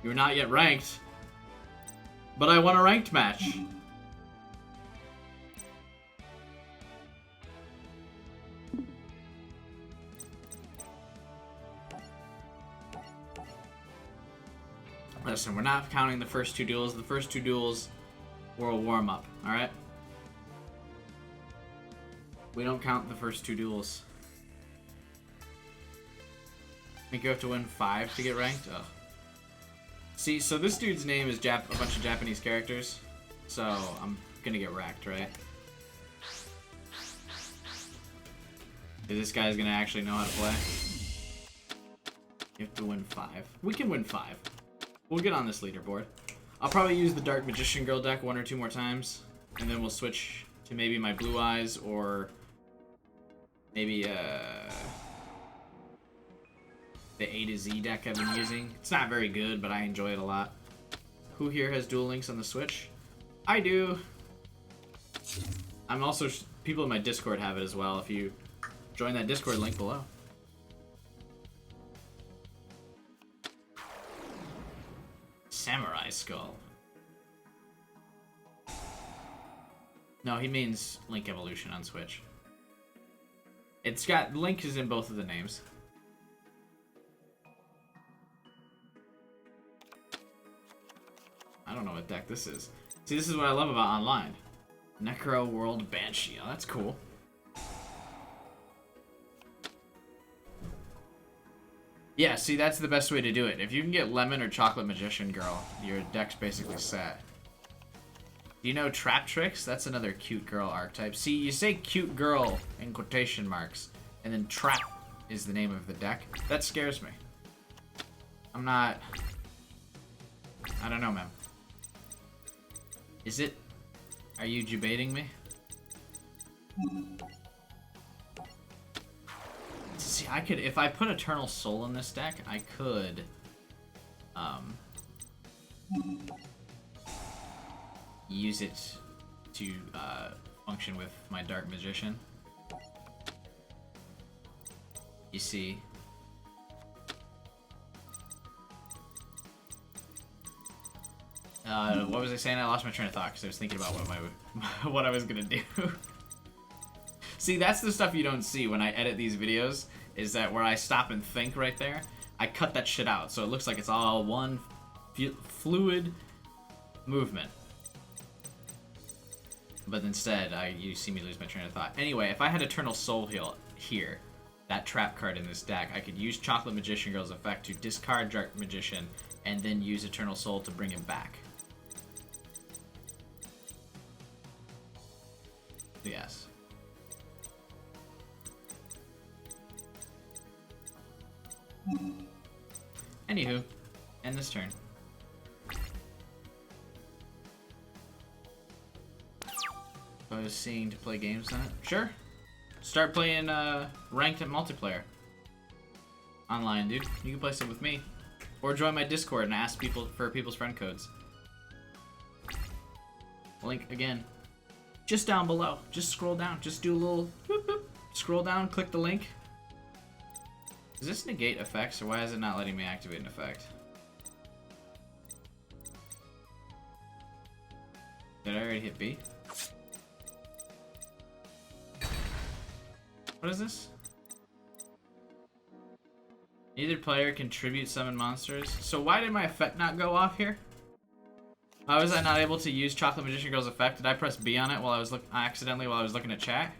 You're not yet ranked. But I won a ranked match. Listen, we're not counting the first two duels. The first two duels were a warm-up, alright? We don't count the first two duels. I think you have to win 5 to get ranked? Ugh. See, so this dude's name is a bunch of Japanese characters. So, I'm gonna get wrecked, right? This guy's gonna actually know how to play. You have to win 5. We can win 5. We'll get on this leaderboard. I'll probably use the Dark Magician Girl deck 1 or 2 more times. And then we'll switch to maybe my Blue Eyes or... maybe, the A to Z deck I've been using. It's not very good, but I enjoy it a lot. Who here has Duel Links on the Switch? I do. I'm also... people in my Discord have it as well. If you join that Discord link below. Samurai Skull. No, he means Link Evolution on Switch. It's got... Link is in both of the names. I don't know what deck this is. See, this is what I love about online. Necro World Banshee. Oh, that's cool. Yeah, see, that's the best way to do it. If you can get Lemon or Chocolate Magician Girl, your deck's basically set. Do you know Trap Tricks? That's another cute girl archetype. See, you say cute girl in quotation marks, and then Trap is the name of the deck. That scares me. I'm not... I don't know, man. Is it? Are you debating me? See, I could, if I put Eternal Soul in this deck, I could, use it to, function with my Dark Magician. You see. What was I saying? I lost my train of thought because I was thinking about what I was gonna do. See, that's the stuff you don't see when I edit these videos, is that where I stop and think right there, I cut that shit out, so it looks like it's all one fluid movement. But instead, you see me lose my train of thought. Anyway, if I had Eternal Soul Heal here, that trap card in this deck, I could use Chocolate Magician Girl's effect to discard Dark Magician and then use Eternal Soul to bring him back. Yes. Anywho, end this turn. I was seeing to play games on it. Sure. Start playing ranked and multiplayer. Online, dude. You can play some with me. Or join my Discord and ask people for people's friend codes. Link again. Just down below. Just scroll down. Just do a little whoop, whoop. Scroll down, click the link. Does this negate effects, or why is it not letting me activate an effect? Did I already hit B? What is this? Neither player can tribute summon monsters. So why did my effect not go off here? Why was I not able to use Chocolate Magician Girl's effect? Did I press B on it while I was accidentally while I was looking at chat?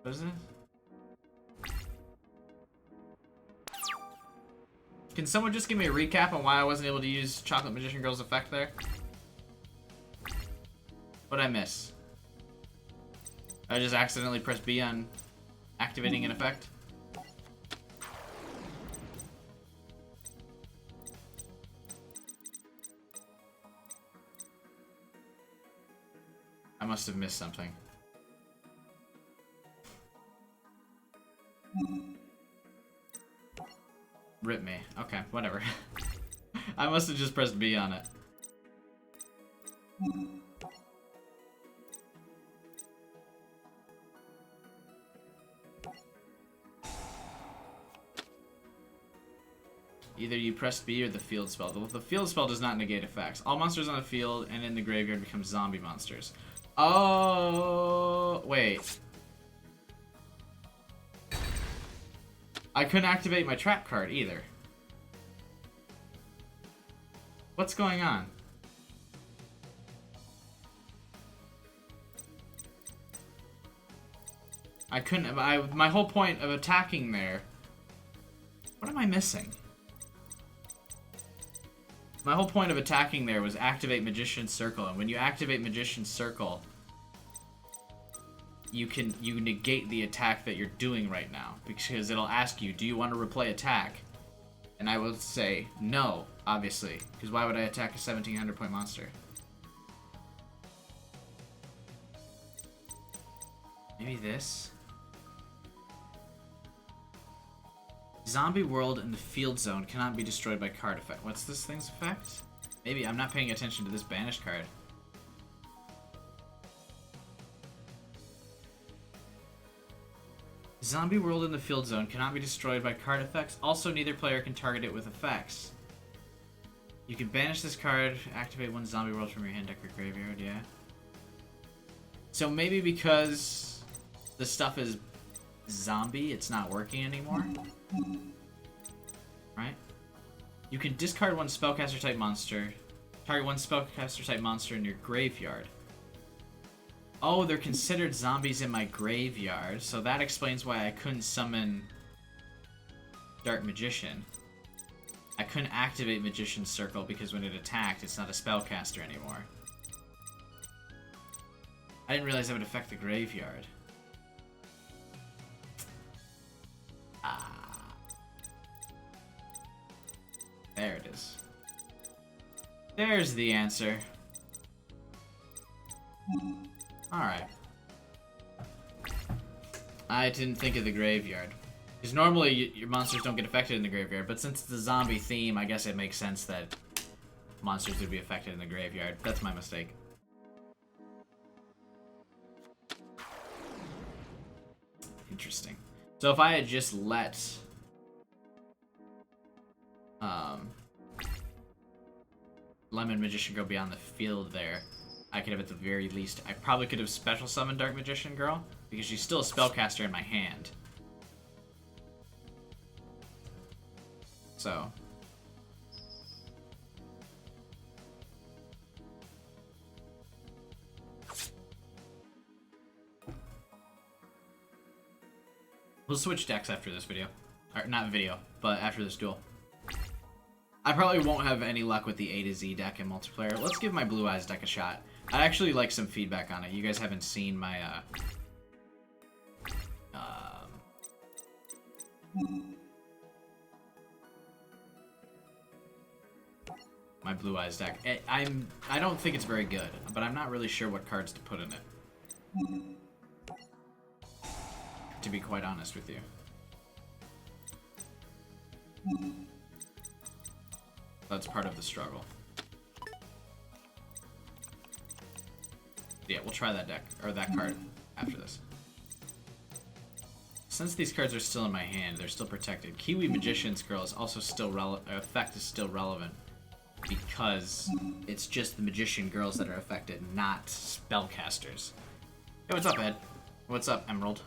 What is this? Can someone just give me a recap on why I wasn't able to use Chocolate Magician Girl's effect there? What'd I miss? I just accidentally pressed B on activating an effect. I must have missed something. Rip me. Okay, whatever. I must have just pressed B on it. Either you press B or the field spell. The field spell does not negate effects. All monsters on the field and in the graveyard become zombie monsters. Oh, wait. I couldn't activate my trap card either. What's going on? I couldn't. My whole point of attacking there. What am I missing? My whole point of attacking there was activate Magician's Circle, and when you activate Magician's Circle, you negate the attack that you're doing right now, because it'll ask you, do you want to replay attack? And I will say no, obviously, because why would I attack a 1700 point monster? Maybe this? Zombie world in the field zone cannot be destroyed by card effect. What's this thing's effect? Maybe I'm not paying attention to this banished card. Zombie world in the field zone cannot be destroyed by card effects. Also, neither player can target it with effects. You can banish this card, activate one zombie world from your hand, deck, or graveyard, yeah. So maybe because the stuff is zombie, it's not working anymore? Right? You can discard one spellcaster type monster, target one spellcaster type monster in your graveyard. Oh, they're considered zombies in my graveyard, so that explains why I couldn't summon Dark Magician. I couldn't activate Magician's Circle because when it attacked, it's not a spellcaster anymore. I didn't realize that would affect the graveyard. There it is. There's the answer. Alright. I didn't think of the graveyard. Because normally your monsters don't get affected in the graveyard, but since it's a zombie theme, I guess it makes sense that monsters would be affected in the graveyard. That's my mistake. Interesting. So if I had just let Lemon Magician Girl be on the field there, I could have at the very least, I probably could have special summoned Dark Magician Girl, because she's still a spellcaster in my hand. So. We'll switch decks after this video. Or, not video, but after this duel. I probably won't have any luck with the A to Z deck in multiplayer. Let's give my Blue Eyes deck a shot. I'd actually like some feedback on it. You guys haven't seen my, my Blue Eyes deck. I don't think it's very good, but I'm not really sure what cards to put in it. To be quite honest with you. That's part of the struggle. Yeah, we'll try that deck, or that card, after this. Since these cards are still in my hand, they're still protected. Kiwi Magician's Girl is also still effect is still relevant because it's just the Magician Girls that are affected, not spellcasters. Hey, what's up, Ed? What's up, Emerald?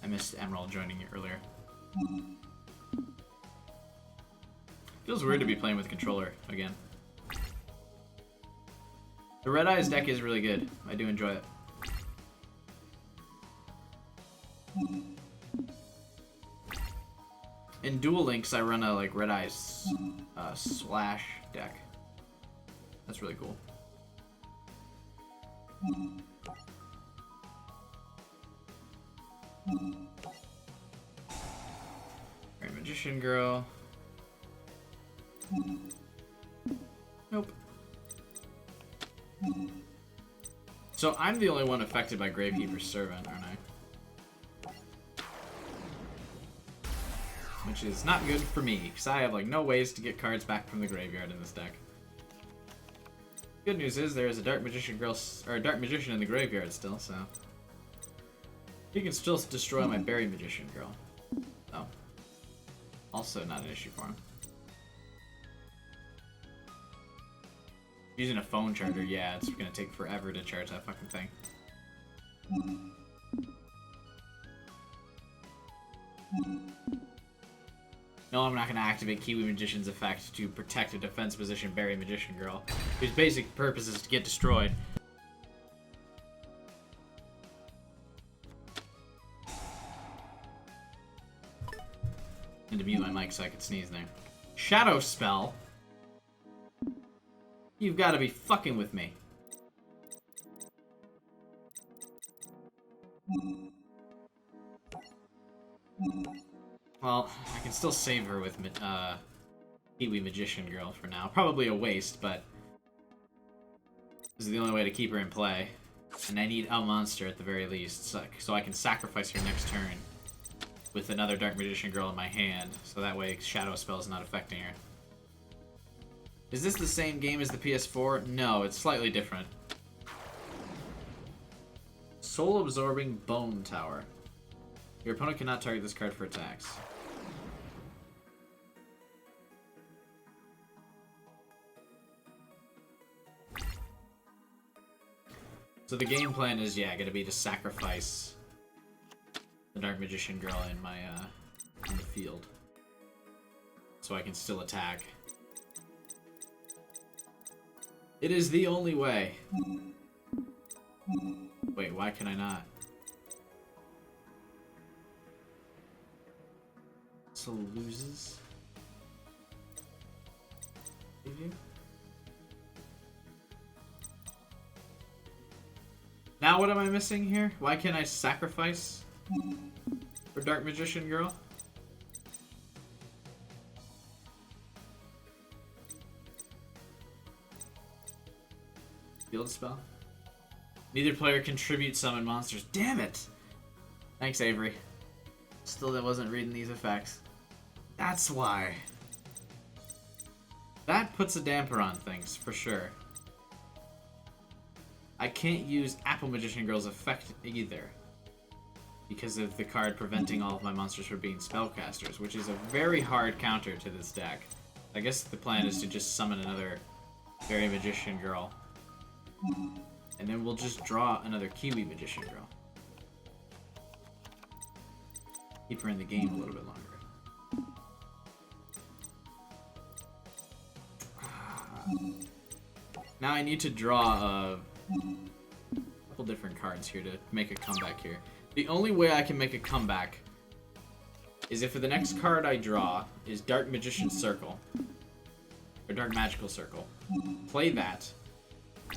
I missed Emerald joining you earlier. Feels weird to be playing with a controller again. The Red Eyes deck is really good. I do enjoy it. In Duel Links, I run a like Red Eyes slash deck. That's really cool. Alright, Magician Girl. Nope. So I'm the only one affected by Gravekeeper's Servant, aren't I? Which is not good for me, because I have like no ways to get cards back from the graveyard in this deck. Good news is there is a Dark Magician Girl, or a Dark Magician in the graveyard still, so he can still destroy my Berry Magician Girl. Oh, also not an issue for him. Using a phone charger, yeah, it's gonna take forever to charge that fucking thing. No, I'm not gonna activate Kiwi Magician's effect to protect a defense position Berry Magician Girl, whose basic purpose is to get destroyed. And to mute my mic so I could sneeze there. Shadow Spell? You've got to be fucking with me. Well, I can still save her with Kiwi Magician Girl for now. Probably a waste, but this is the only way to keep her in play. And I need a monster at the very least, so I can sacrifice her next turn with another Dark Magician Girl in my hand, so that way Shadow Spell is not affecting her. Is this the same game as the PS4? No, it's slightly different. Soul Absorbing Bone Tower. Your opponent cannot target this card for attacks. So the game plan is, yeah, gonna be to sacrifice the Dark Magician Girl in my, in the field. So I can still attack. It is the only way. Wait, why can I not? So loses. Now what am I missing here? Why can't I sacrifice for Dark Magician Girl? Field spell. Neither player contributes summon monsters. Damn it! Thanks, Avery. Still, that wasn't reading these effects. That's why. That puts a damper on things, for sure. I can't use Apple Magician Girl's effect either, because of the card preventing all of my monsters from being spellcasters, which is a very hard counter to this deck. I guess the plan is to just summon another Berry Magician Girl. And then we'll just draw another Kiwi Magician Girl. Keep her in the game a little bit longer. Now I need to draw a couple different cards here to make a comeback here. The only way I can make a comeback is if the next card I draw is Dark Magician Circle. Or Dark Magical Circle. Play that.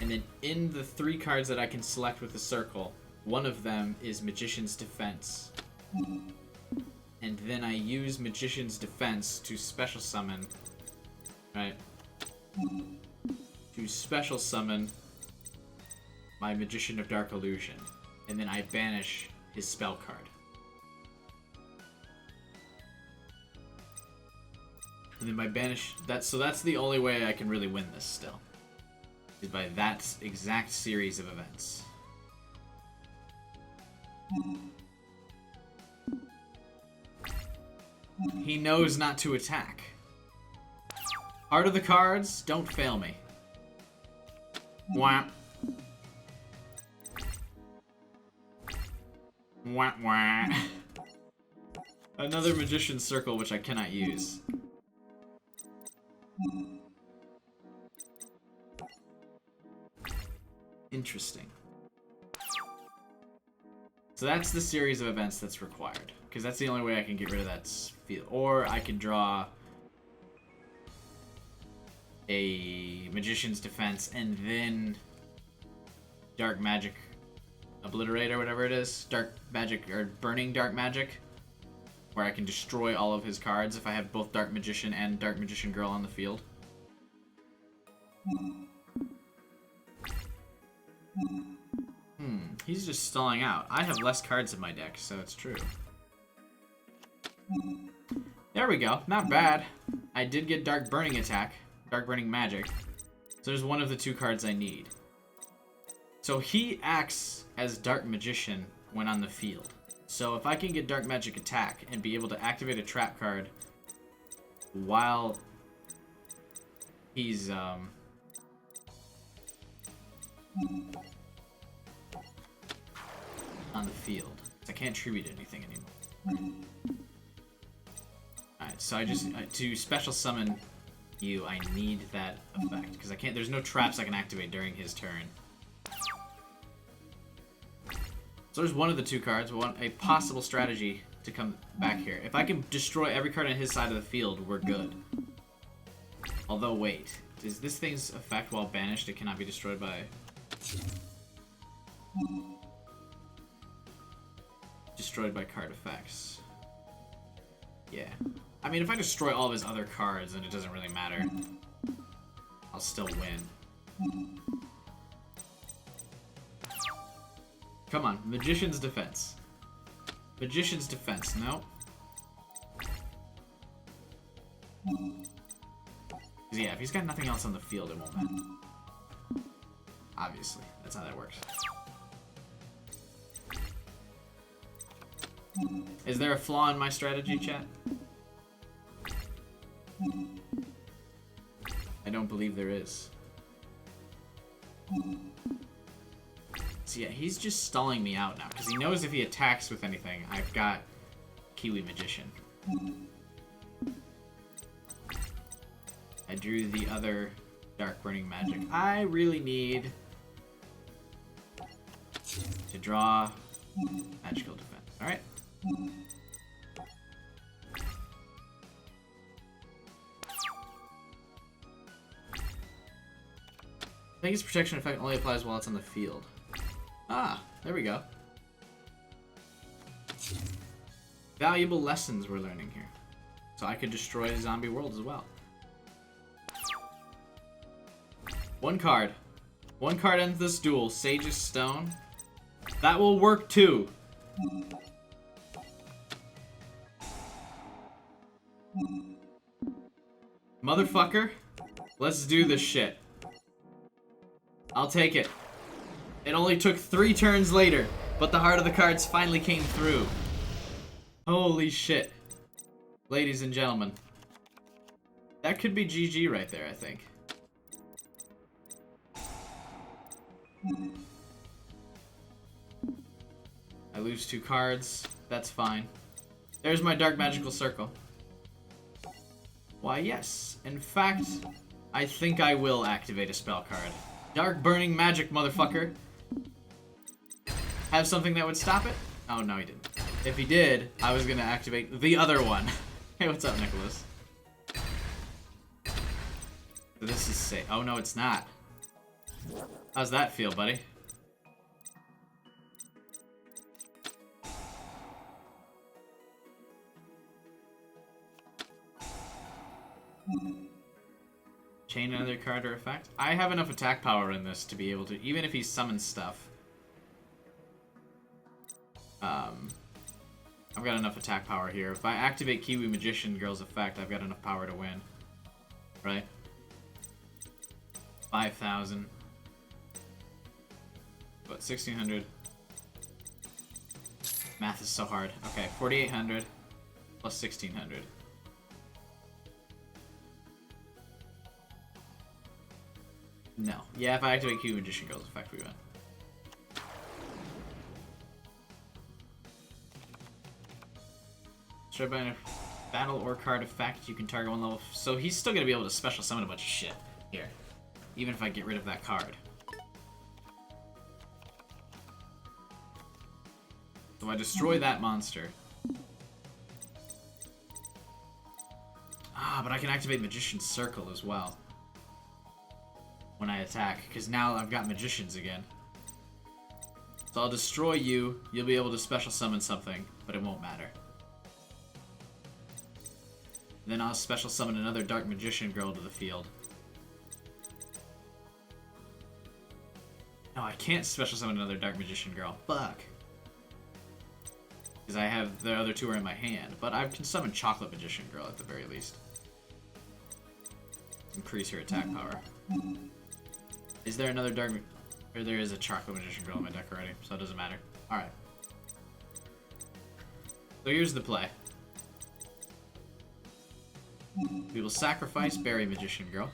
And then in the 3 cards that I can select with the circle, one of them is Magician's Defense. And then I use Magician's Defense to special summon, right? To special summon my Magician of Dark Illusion. And then I banish his spell card. And then by banish that, so that's the only way I can really win this still. Is by that exact series of events. He knows not to attack. Heart of the cards, don't fail me. Wah. Wah wah. Another Magician's Circle, which I cannot use. Interesting. So that's the series of events that's required. Because that's the only way I can get rid of that field. Or I can draw a Magician's Defense and then Dark Magic Obliterate or whatever it is. Dark Magic, or Burning Dark Magic. Where I can destroy all of his cards if I have both Dark Magician and Dark Magician Girl on the field. He's just stalling out. I have less cards in my deck, so it's true. There we go. Not bad. I did get Dark Burning attack. Dark Burning Magic. So there's one of the 2 cards I need. So he acts as Dark Magician when on the field. So if I can get Dark Magic attack and be able to activate a trap card while he's on the field. I can't tribute anything anymore. Alright, so I just, to special summon you, I need that effect. Because I can't, there's no traps I can activate during his turn. So there's one of the 2 cards, a possible strategy to come back here. If I can destroy every card on his side of the field, we're good. Although, wait. Does this thing's effect while banished, it cannot be destroyed by... Destroyed by card effects. Yeah. I mean, if I destroy all of his other cards, then it doesn't really matter. I'll still win. Come on, Magician's Defense. Magician's Defense, no. Yeah, if he's got nothing else on the field, it won't matter. Obviously, that's how that works. Is there a flaw in my strategy, chat? I don't believe there is. So yeah, he's just stalling me out now, because he knows if he attacks with anything, I've got Kiwi Magician. I drew the other Dark Burning Magic. I really need to draw Magical Defense. Alright. I think its protection effect only applies while it's on the field. Ah, there we go. Valuable lessons we're learning here. So I could destroy zombie worlds as well. One card. One card ends this duel. Sage's Stone. That will work too. Motherfucker. Let's do this shit. I'll take it. It only took 3 turns later, but the heart of the cards finally came through. Holy shit. Ladies and gentlemen. That could be GG right there, I think. I lose 2 cards. That's fine. There's my Dark Magical Circle. Why, yes. In fact, I think I will activate a spell card. Dark Burning Magic, motherfucker. Have something that would stop it? Oh, no, he didn't. If he did, I was gonna activate the other one. Hey, what's up, Nicholas? So this is safe. Oh, no, it's not. How's that feel, buddy? Chain another card or effect? I have enough attack power in this to be able to, even if he summons stuff. I've got enough attack power here. If I activate Kiwi Magician Girl's effect, I've got enough power to win. Right? 5,000. What, 1,600? Math is so hard. Okay, 4,800 plus 1,600. No. Yeah, if I activate Kiwi Magician Girl's effect, we win. Destroyed by a battle or card effect, you can target one level. So he's still going to be able to special summon a bunch of shit here. Even if I get rid of that card. So I destroy that monster. Ah, but I can activate Magician's Circle as well. When I attack, because now I've got Magicians again. So I'll destroy you, you'll be able to special summon something, but it won't matter. Then I'll special summon another Dark Magician Girl to the field. No, I can't special summon another Dark Magician Girl. Fuck. Because I have the other two are in my hand. But I can summon Chocolate Magician Girl at the very least. Increase her attack power. Is there another Dark... Or there is a Chocolate Magician Girl in my deck already, so it doesn't matter. Alright. So here's the play. We will sacrifice Berry Magician Girl.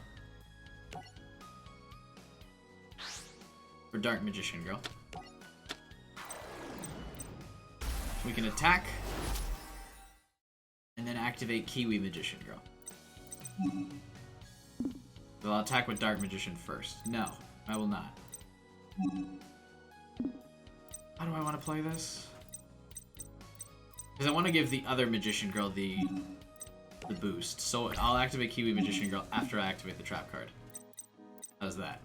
For Dark Magician Girl. We can attack. And then activate Kiwi Magician Girl. So I'll attack with Dark Magician first. No, I will not. How do I want to play this? Because I want to give the other Magician Girl the boost. So I'll activate Kiwi Magician Girl after I activate the trap card. How's that?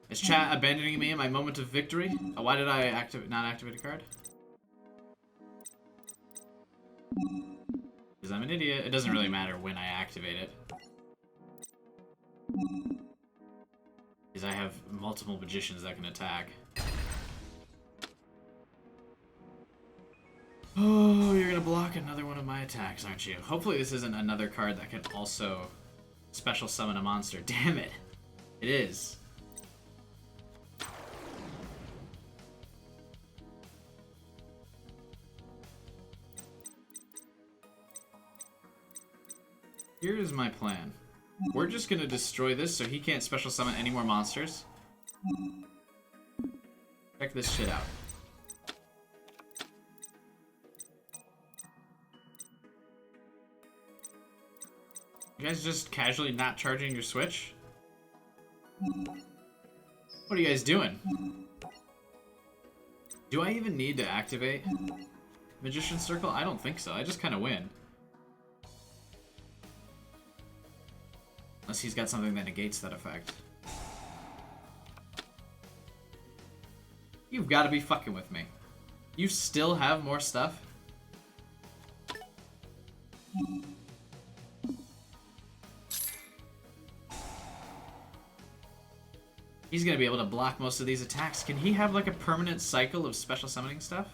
Is chat abandoning me in my moment of victory? Why did I not activate a card? Because I'm an idiot. It doesn't really matter when I activate it. Because I have multiple magicians that can attack. Oh, you're gonna block another one of my attacks, aren't you? Hopefully this isn't another card that can also special summon a monster. Damn it! It is. Here's my plan. We're just gonna destroy this so he can't special summon any more monsters. Check this shit out. You guys just casually not charging your switch? What are you guys doing? Do I even need to activate Magician's Circle? I don't think so. I just kind of win. Unless he's got something that negates that effect. You've got to be fucking with me. You still have more stuff? He's gonna be able to block most of these attacks. Can he have like a permanent cycle of special summoning stuff?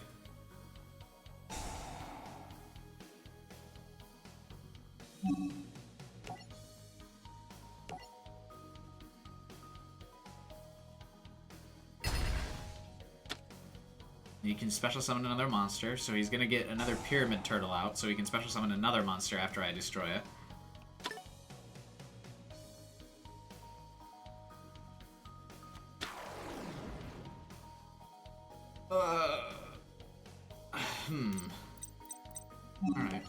He can special summon another monster, so he's gonna get another Pyramid Turtle out, so he can special summon another monster after I destroy it. Alright.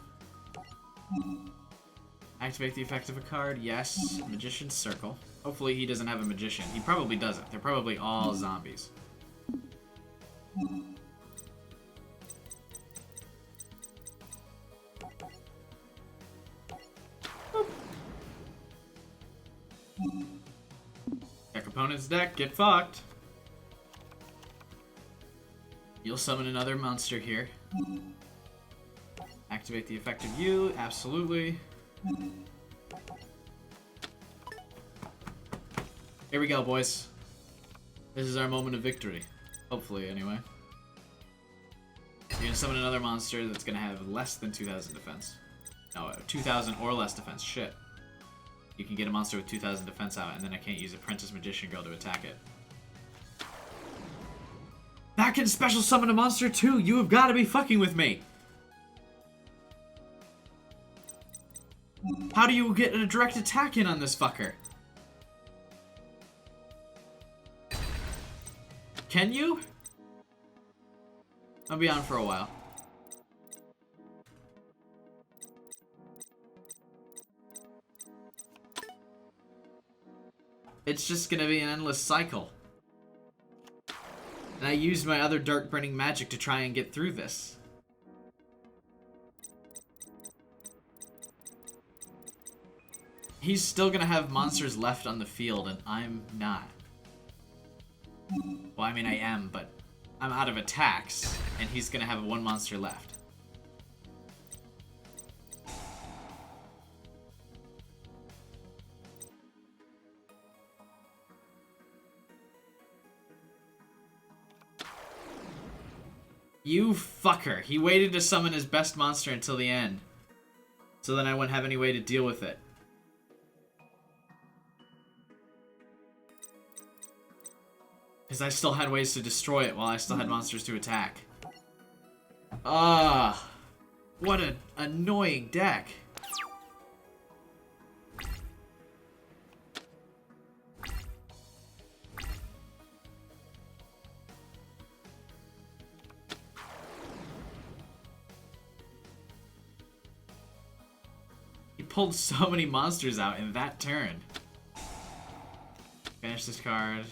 Activate the effect of a card, yes. Magician's Circle. Hopefully he doesn't have a magician. He probably doesn't. They're probably all zombies. Opponent's deck, get fucked. You'll summon another monster here. Activate the effect of you, absolutely. Here we go, boys. This is our moment of victory. Hopefully, anyway. You're gonna summon another monster that's gonna have less than 2,000 defense. No, 2,000 or less defense. Shit. You can get a monster with 2,000 defense out, and then I can't use Apprentice Magician Girl to attack it. That can special summon a monster too! You have got to be fucking with me! How do you get a direct attack in on this fucker? Can you? I'll be on for a while. It's just gonna be an endless cycle. And I used my other Dark Burning Magic to try and get through this. He's still gonna have monsters left on the field, and I'm not. Well, I mean, I am, but I'm out of attacks, and he's gonna have one monster left. You fucker. He waited to summon his best monster until the end. So then I wouldn't have any way to deal with it. Because I still had ways to destroy it while I still had monsters to attack. Ah, what an annoying deck. He pulled so many monsters out in that turn. Finish this card.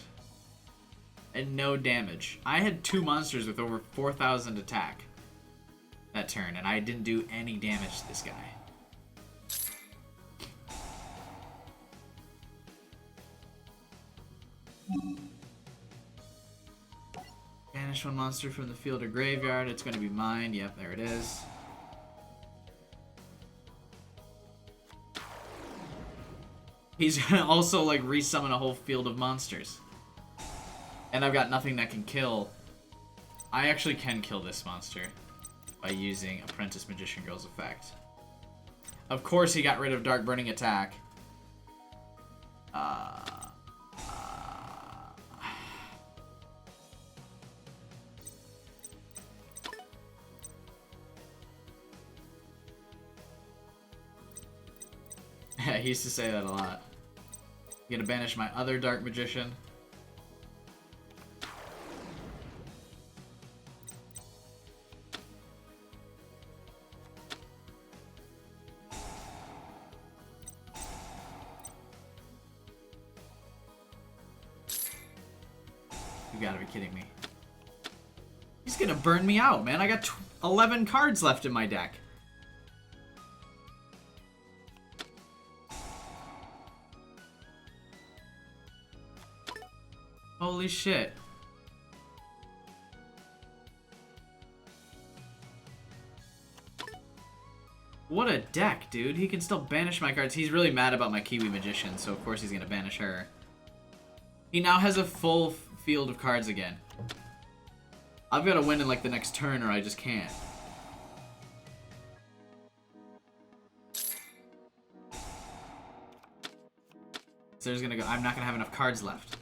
And no damage. I had 2 monsters with over 4,000 attack that turn, and I didn't do any damage to this guy. Banish one monster from the field or graveyard. It's going to be mine. Yep, there it is. He's going to also, like, resummon a whole field of monsters. And I've got nothing that can kill. I actually can kill this monster by using Apprentice Magician Girl's effect. Of course he got rid of Dark Burning Attack. Yeah, he used to say that a lot. I'm gonna banish my other Dark Magician. You gotta be kidding me. He's gonna burn me out, man. I got 11 cards left in my deck. Holy shit. What a deck, dude. He can still banish my cards. He's really mad about my Kiwi Magician, so of course he's gonna banish her. He now has a full field of cards again. I've got to win in like the next turn or I just can't. So there's gonna go. I'm not gonna have enough cards left.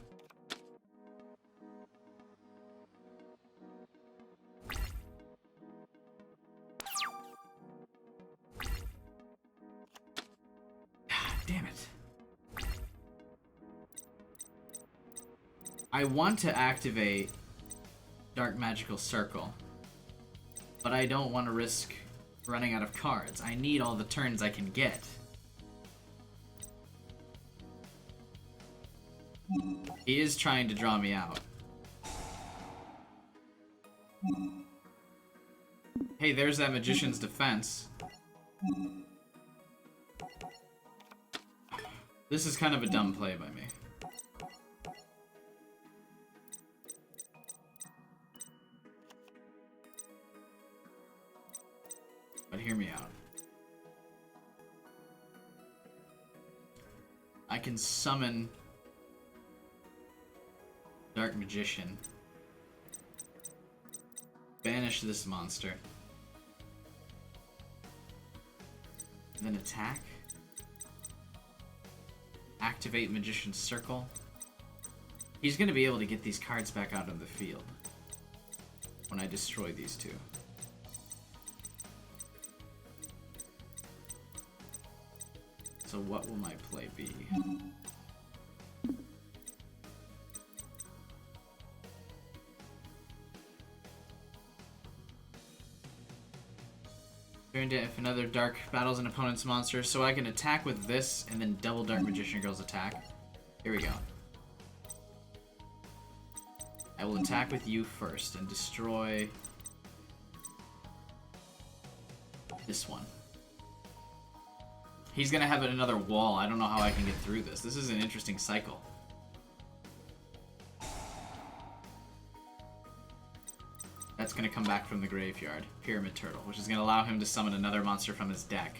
Damn it. I want to activate Dark Magical Circle, but I don't want to risk running out of cards. I need all the turns I can get. He is trying to draw me out. Hey, there's that Magician's Defense. This is kind of a dumb play by me. I can summon Dark Magician. Banish this monster. And then attack. Activate Magician's Circle. He's going to be able to get these cards back out of the field when I destroy these two. So what will my play be? If another Dark battles an opponent's monster, so I can attack with this and then double Dark Magician Girl's attack. Here we go. I will attack with you first and destroy this one. He's gonna have another wall. I don't know how I can get through this. This is an interesting cycle. That's going to come back from the graveyard. Pyramid Turtle, which is going to allow him to summon another monster from his deck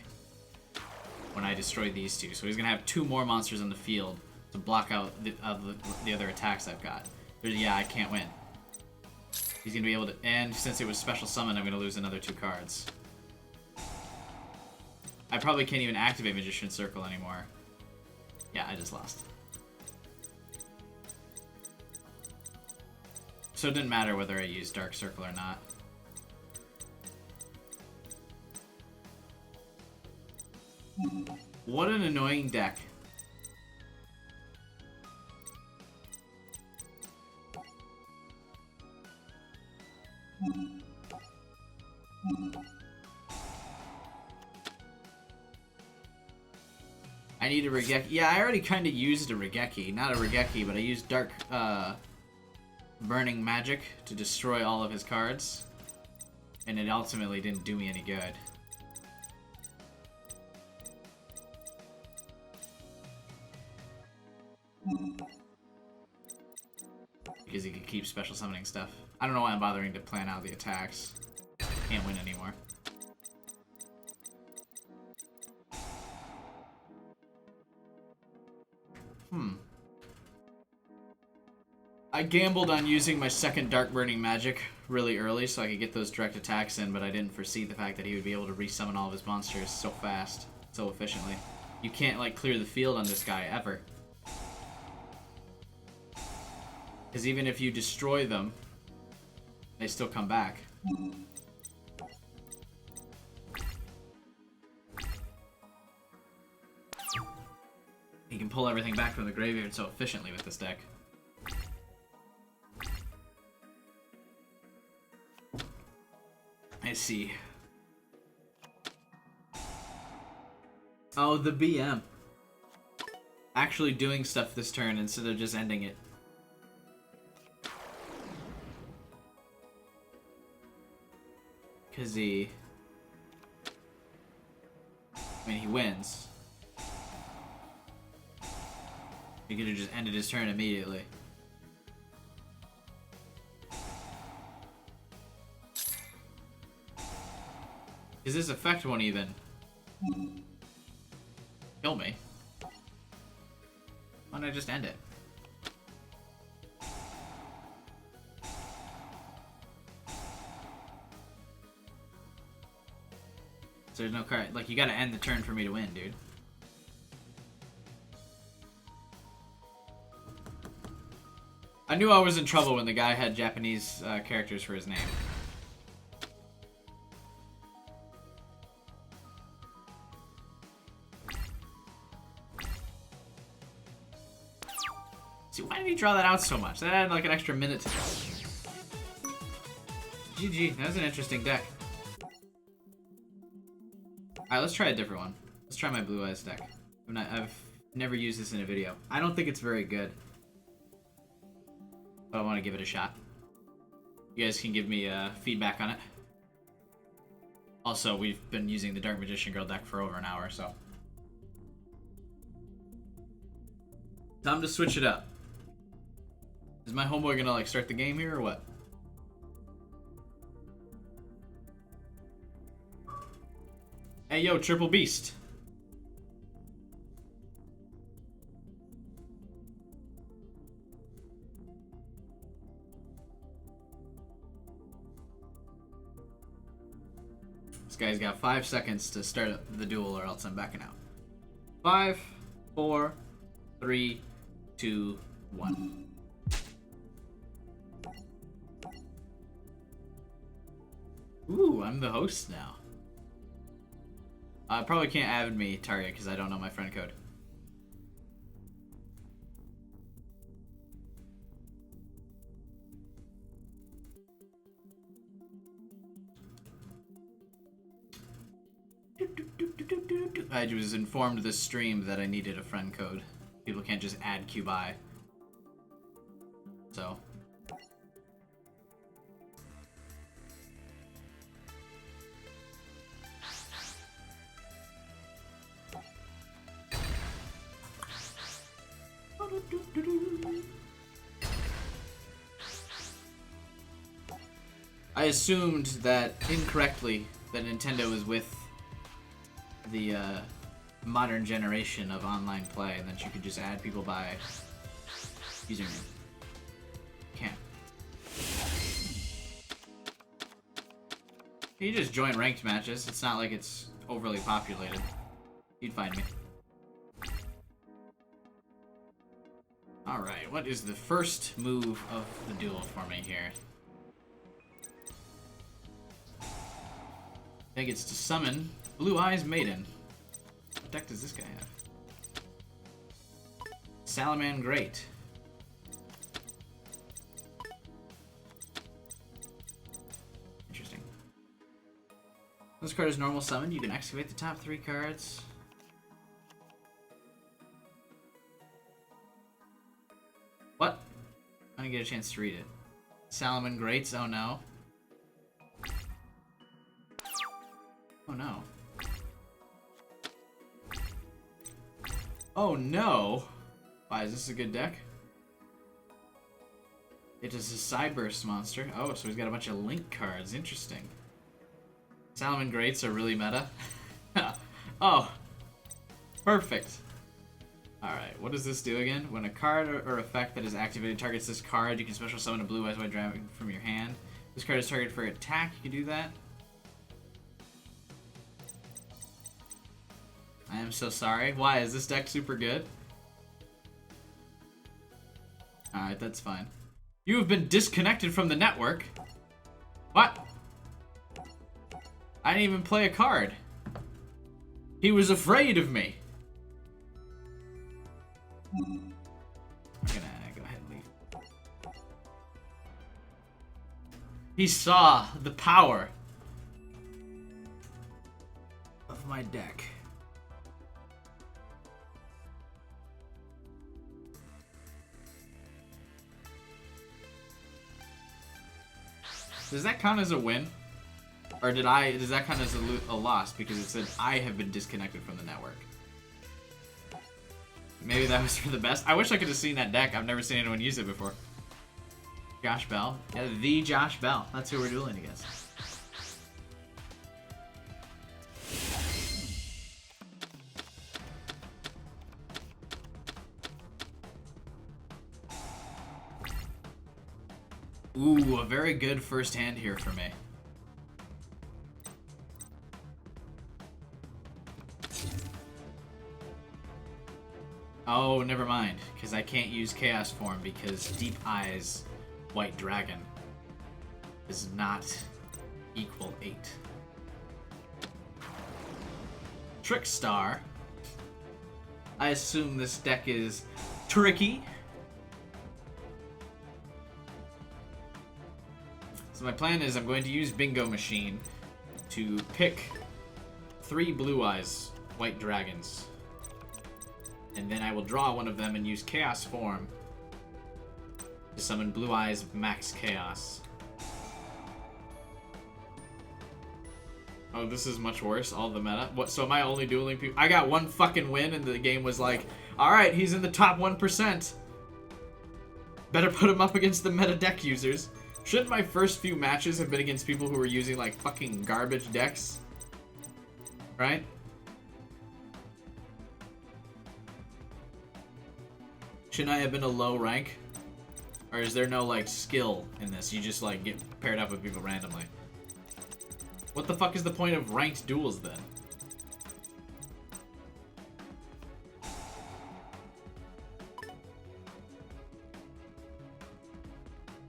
when I destroy these two. So he's going to have two more monsters on the field to block out the other attacks I've got. But yeah, I can't win. He's going to be able to... And since it was special summon, I'm going to lose another 2 cards. I probably can't even activate Magician's Circle anymore. Yeah, I just lost. So it didn't matter whether I used Dark Circle or not. What an annoying deck. I need a Regeki. Yeah, I already kind of used a Regeki. Not a Regeki, but I used Dark... Burning Magic to destroy all of his cards, and it ultimately didn't do me any good. Because he could keep special summoning stuff. I don't know why I'm bothering to plan out the attacks. Can't win anymore. I gambled on using my second Dark Burning Magic really early so I could get those direct attacks in, but I didn't foresee the fact that he would be able to resummon all of his monsters so fast, so efficiently. You can't, like, clear the field on this guy, ever. Because even if you destroy them, they still come back. He can pull everything back from the graveyard so efficiently with this deck. I see. Oh, the BM. Actually doing stuff this turn instead of just ending it. Because he wins. He could have just ended his turn immediately. Because this effect won't even kill me. Why don't I just end it? So there's no card. Like, you gotta end the turn for me to win, dude. I knew I was in trouble when the guy had Japanese characters for his name. See, why did he draw that out so much? That had like an extra minute to go. GG, that was an interesting deck. Alright, let's try a different one. Let's try my Blue Eyes deck. I've never used this in a video. I don't think it's very good, but I want to give it a shot. You guys can give me feedback on it. Also, we've been using the Dark Magician Girl deck for over an hour, so. Time to switch it up. Is my homeboy gonna like start the game here or what? Hey yo, Triple Beast. This guy's got 5 seconds to start the duel or else I'm backing out. 5, 4, 3, 2, 1. Ooh, I'm the host now. I probably can't add me target because I don't know my friend code. I was informed this stream that I needed a friend code. People can't just add QBI. So. I assumed that incorrectly that Nintendo was with the modern generation of online play, and that you could just add people by username. Can't. You just join ranked matches. It's not like it's overly populated. You'd find me. Alright, what is the first move of the duel for me here? I think it's to summon Blue Eyes Maiden. What deck does this guy have? Salaman Great. Interesting. This card is normal summon. You can excavate the top 3 cards. What? I didn't get a chance to read it. Salaman Greats, oh no. Oh no. Oh no! Why, is this a good deck? It is a Cyburst monster. Oh, so he's got a bunch of Link cards. Interesting. Salaman Greats are really meta. Oh! Perfect! Alright, what does this do again? When a card or effect that is activated targets this card, you can special summon a Blue Eyes White Dragon from your hand. This card is targeted for attack, you can do that. I am so sorry. Why? Is this deck super good? Alright, that's fine. You have been disconnected from the network. What? I didn't even play a card. He was afraid of me. I'm gonna go ahead and leave. He saw the power of my deck. Does that count as a win? Or does that count as a loss because it said I have been disconnected from the network? Maybe that was for the best. I wish I could have seen that deck. I've never seen anyone use it before. Josh Bell. Yeah, the Josh Bell. That's who we're dueling against. Ooh, a very good first hand here for me. Oh, never mind, because I can't use Chaos Form because Deep Eyes White Dragon does not equal 8. Trickstar. I assume this deck is tricky. So my plan is I'm going to use Bingo Machine to pick 3 Blue Eyes White Dragons. And then I will draw one of them and use Chaos Form to summon Blue Eyes Max Chaos. Oh, this is much worse, all the meta. What, so am I only dueling people? I got 1 fucking win and the game was like, alright, he's in the top 1%. Better put him up against the meta deck users. Shouldn't my first few matches have been against people who were using like fucking garbage decks? Right? Shouldn't I have been a low rank? Or is there no like skill in this? You just like get paired up with people randomly. What the fuck is the point of ranked duels then?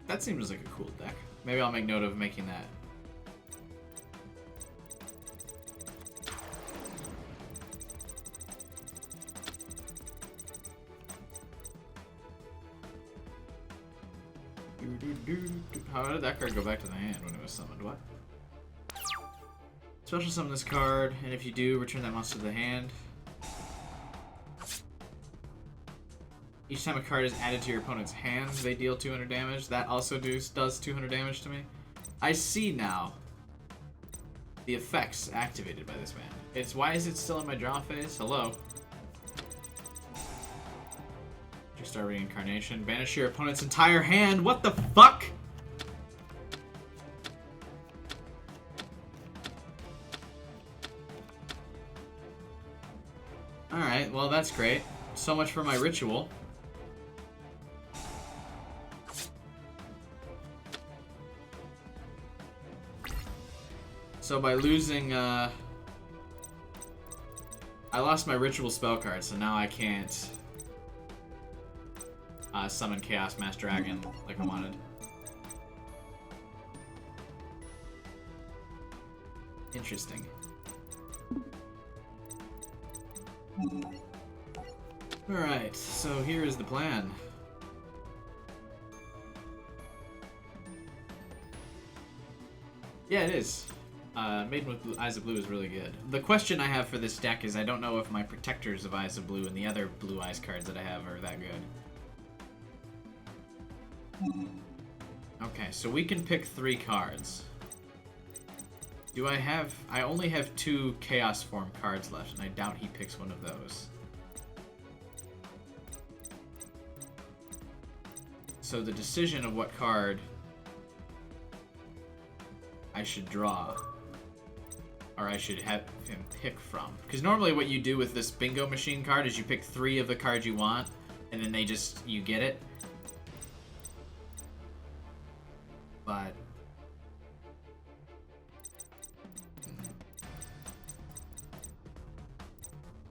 That seems like a cool deck. Maybe I'll make note of making that. How did that card go back to the hand when it was summoned? What? Special summon this card, and if you do, return that monster to the hand. Each time a card is added to your opponent's hand, they deal 200 damage. That also does 200 damage to me. I see now the effects activated by this man. Why is it still in my draw phase? Hello. Star Reincarnation. Banish your opponent's entire hand. What the fuck? Alright, well that's great. So much for my ritual. So by losing, I lost my ritual spell card, so now I can't summon Chaos Mass Dragon like I wanted. Interesting. Alright, so here is the plan. Yeah, it is. Maiden with Eyes of Blue is really good. The question I have for this deck is I don't know if my Protectors of Eyes of Blue and the other Blue Eyes cards that I have are that good. Okay, so we can pick 3 cards. Do I have... I only have 2 Chaos Form cards left, and I doubt he picks one of those. So the decision of what card I should draw, or I should have him pick from. Because normally what you do with this bingo machine card is you pick 3 of the cards you want, and then they just... you get it. But...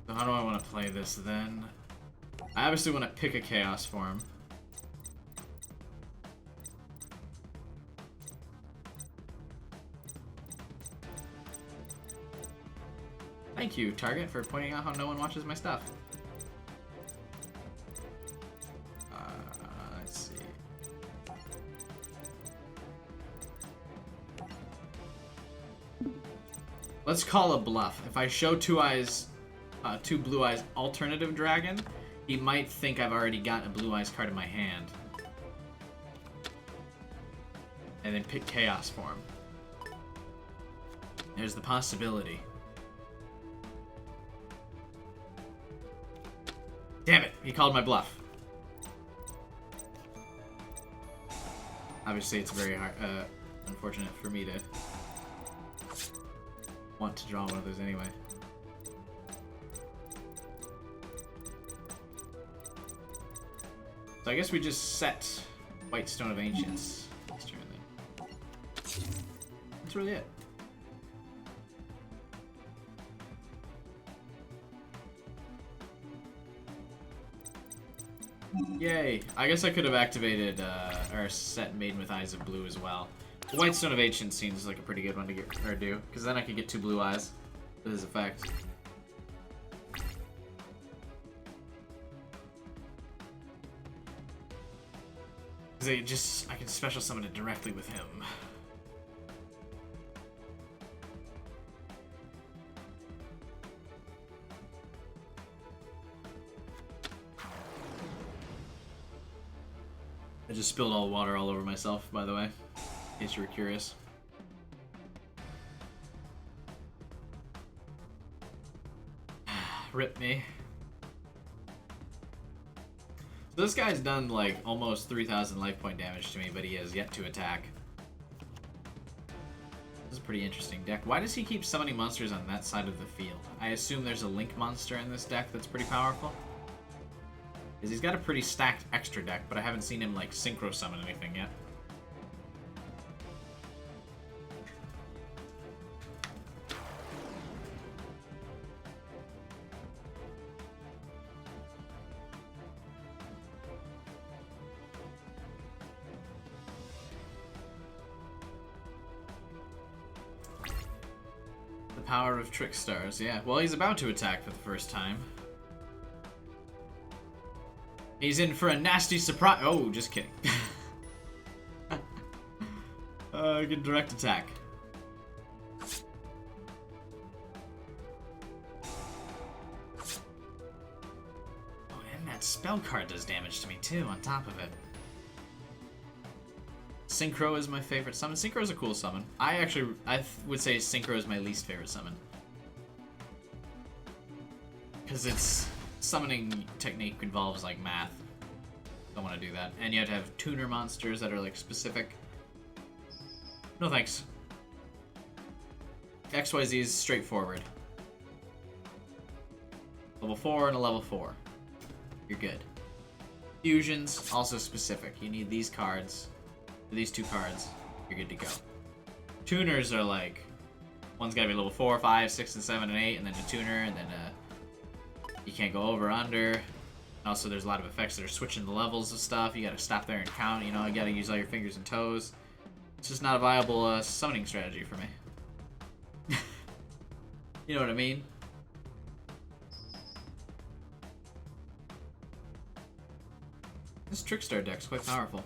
so how do I want to play this then? I obviously want to pick a Chaos Form. Thank you, Target, for pointing out how no one watches my stuff. Let's see. Let's call a bluff. If I show 2 Blue Eyes alternative dragon, he might think I've already got a Blue Eyes card in my hand. And then pick Chaos Form. There's the possibility. Damn it! He called my bluff. Obviously, it's very hard, unfortunate for me to want to draw one of those anyway. So I guess we just set White Stone of Ancients this turn then. That's really it. Yay! I guess I could have activated or set Maiden with Eyes of Blue as well. The White Stone of Ancients seems like a pretty good one to get or do, because then I could get 2 Blue Eyes with his effect. I can special summon it directly with him. I just spilled all water all over myself, by the way, in case you were curious. Rip me. So this guy's done like almost 3,000 life point damage to me, but he has yet to attack. This is a pretty interesting deck. Why does he keep summoning monsters on that side of the field? I assume there's a Link monster in this deck that's pretty powerful. Because he's got a pretty stacked extra deck, but I haven't seen him like synchro summon anything yet. power of trick stars. Yeah, well, he's about to attack for the first time. He's in for a nasty surprise. Oh, just kidding. Good direct attack. Oh, and that spell card does damage to me too, on top of it. Synchro is my favorite summon. Synchro is a cool summon. I would say Synchro is my least favorite summon. Because its summoning technique involves, like, math. Don't want to do that. And you have to have tuner monsters that are, like, specific. No thanks. XYZ is straightforward. Level 4 and a level 4. You're good. Fusions, also specific. You need these cards. These two cards, you're good to go. Tuners are like, one's gotta be level 4, 5, 6, and 7, and 8, and then a tuner, and then you can't go over, under. Also, there's a lot of effects that are switching the levels of stuff. You gotta stop there and count, you know, you gotta use all your fingers and toes. It's just not a viable summoning strategy for me. You know what I mean? This Trickstar deck's quite powerful.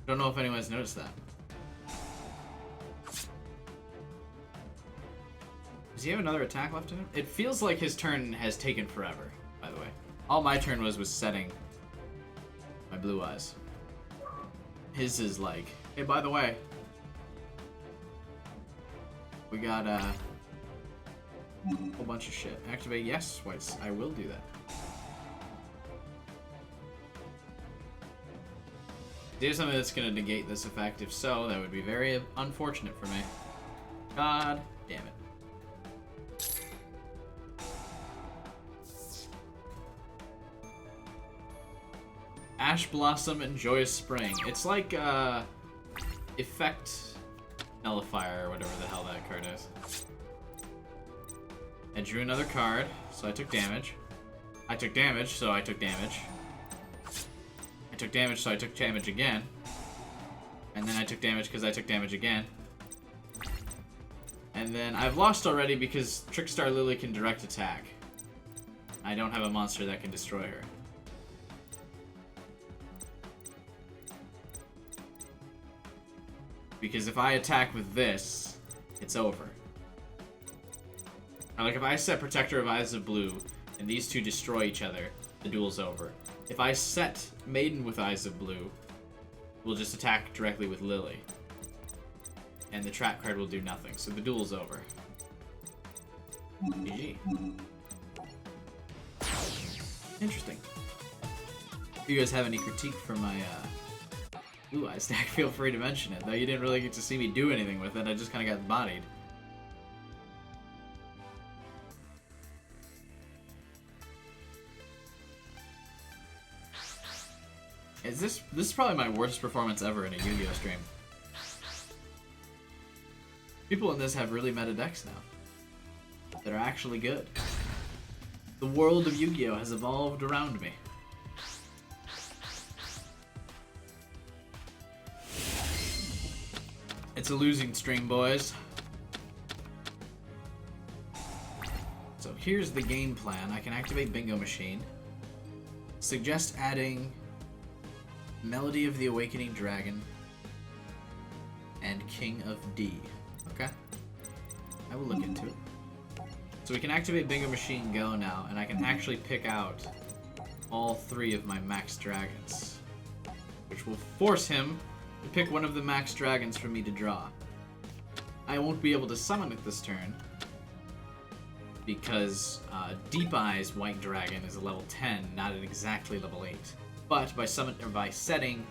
Don't know if anyone's noticed that. Does he have another attack left in him? It feels like his turn has taken forever, by the way. All my turn was setting my blue eyes. His is like, hey, by the way, we got a whole bunch of shit. Activate, yes, whites. I will do that. Do something that's going to negate this effect. If so, that would be very unfortunate for me. God damn it. Ash Blossom and Joyous Spring. It's like Effect Nullifier or whatever the hell that card is. I drew another card, so I took damage. I took damage, so I took damage. I took damage, so I took damage again. And then I took damage because I took damage again. And then I've lost already because Trickstar Lily can direct attack. I don't have a monster that can destroy her. Because if I attack with this, it's over. Like if I set Protector of Eyes of Blue and these two destroy each other, the duel's over. If I set Maiden with Eyes of Blue, we'll just attack directly with Lily. And the trap card will do nothing, so the duel's over. GG. Interesting. If you guys have any critique for my Blue Eyes deck, feel free to mention it. Though you didn't really get to see me do anything with it, I just kind of got bodied. This is probably my worst performance ever in a Yu-Gi-Oh stream. People in this have really meta decks now that are actually good. The world of Yu-Gi-Oh has evolved around me. It's a losing stream, boys. So here's the game plan. I can activate Bingo Machine. Suggest adding Melody of the Awakening Dragon and King of D. Okay? I will look into it. So we can activate Bingo Machine Go now, and I can actually pick out all three of my max dragons, which will force him to pick one of the max dragons for me to draw. I won't be able to summon it this turn because Deep Eyes White Dragon is a level 10, not an exactly level 8. But by setting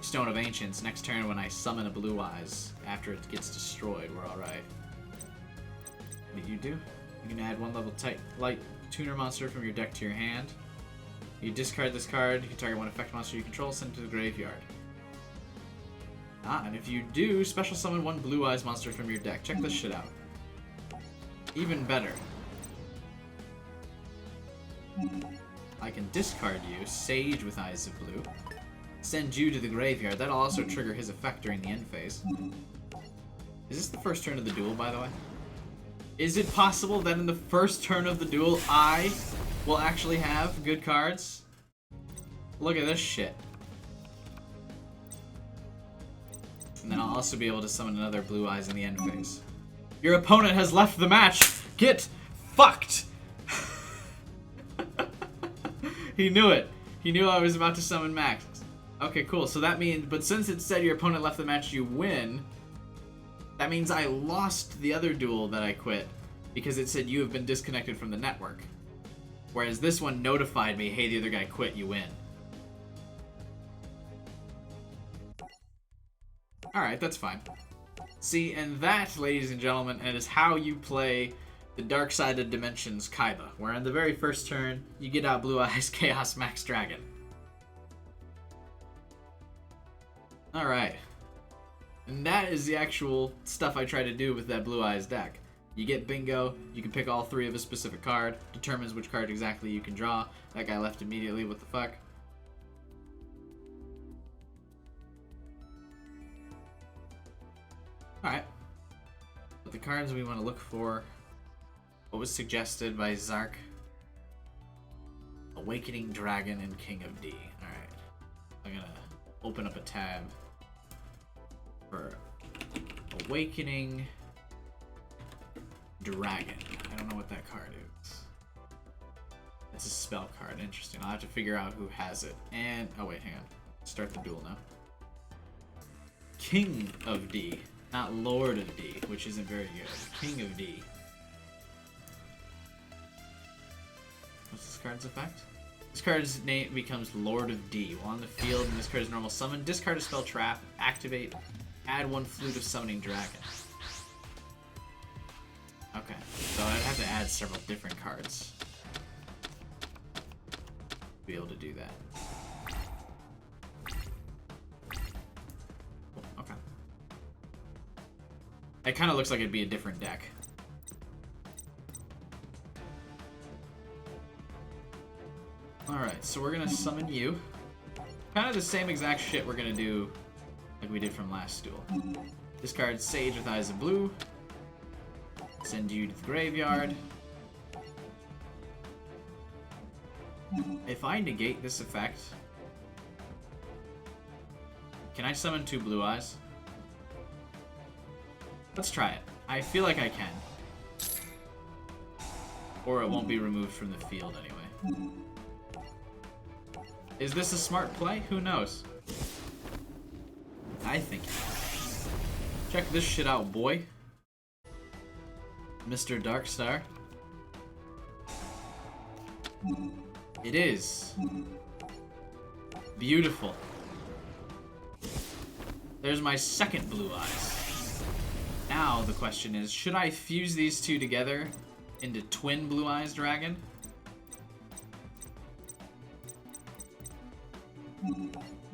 Stone of Ancients, next turn when I summon a Blue Eyes, after it gets destroyed, we're alright. What do? You can add one level light tuner monster from your deck to your hand. You discard this card, you can target one effect monster you control, send it to the graveyard. And if you do, special summon one Blue Eyes monster from your deck. Check this shit out. Even better. I can discard you, Sage with Eyes of Blue, send you to the graveyard. That'll also trigger his effect during the end phase. Is this the first turn of the duel, by the way? Is it possible that in the first turn of the duel, I will actually have good cards? Look at this shit. And then I'll also be able to summon another Blue Eyes in the end phase. Your opponent has left the match. Get fucked. He knew it. He knew I was about to summon Max. Okay, cool. So that means, but since it said your opponent left the match, you win. That means I lost the other duel that I quit because it said you have been disconnected from the network. Whereas this one notified me, hey, the other guy quit, you win. Alright, that's fine. See, and that, ladies and gentlemen, is how you play the Dark Side of Dimensions Kaiba, where on the very first turn, you get out Blue Eyes Chaos Max Dragon. Alright. And that is the actual stuff I try to do with that Blue Eyes deck. You get bingo, you can pick all three of a specific card, determines which card exactly you can draw. That guy left immediately, what the fuck? Alright. But the cards we want to look for, what was suggested by Zark? Awakening Dragon and King of D. Alright. I'm gonna open up a tab for Awakening Dragon. I don't know what that card is. It's a spell card. Interesting. I'll have to figure out who has it. And, oh wait, hang on. Start the duel now. King of D. Not Lord of D, which isn't very good. King of D. What's this card's effect? This card's name becomes Lord of D. While on the field, and this card's normal summon, discard a spell trap, activate, add one Flute of Summoning Dragon. Okay, so I'd have to add several different cards to be able to do that. Okay. It kind of looks like it'd be a different deck. Alright, so we're gonna summon you. Kind of the same exact shit we're gonna do like we did from last duel. Discard Sage with Eyes of Blue. Send you to the graveyard. If I negate this effect, can I summon 2 Blue Eyes? Let's try it. I feel like I can. Or it won't be removed from the field anyway. Is this a smart play? Who knows? I think it is. Check this shit out, boy. Mr. Darkstar. It is. Beautiful. There's my second Blue Eyes. Now the question is, should I fuse these two together into twin Blue Eyes Dragon?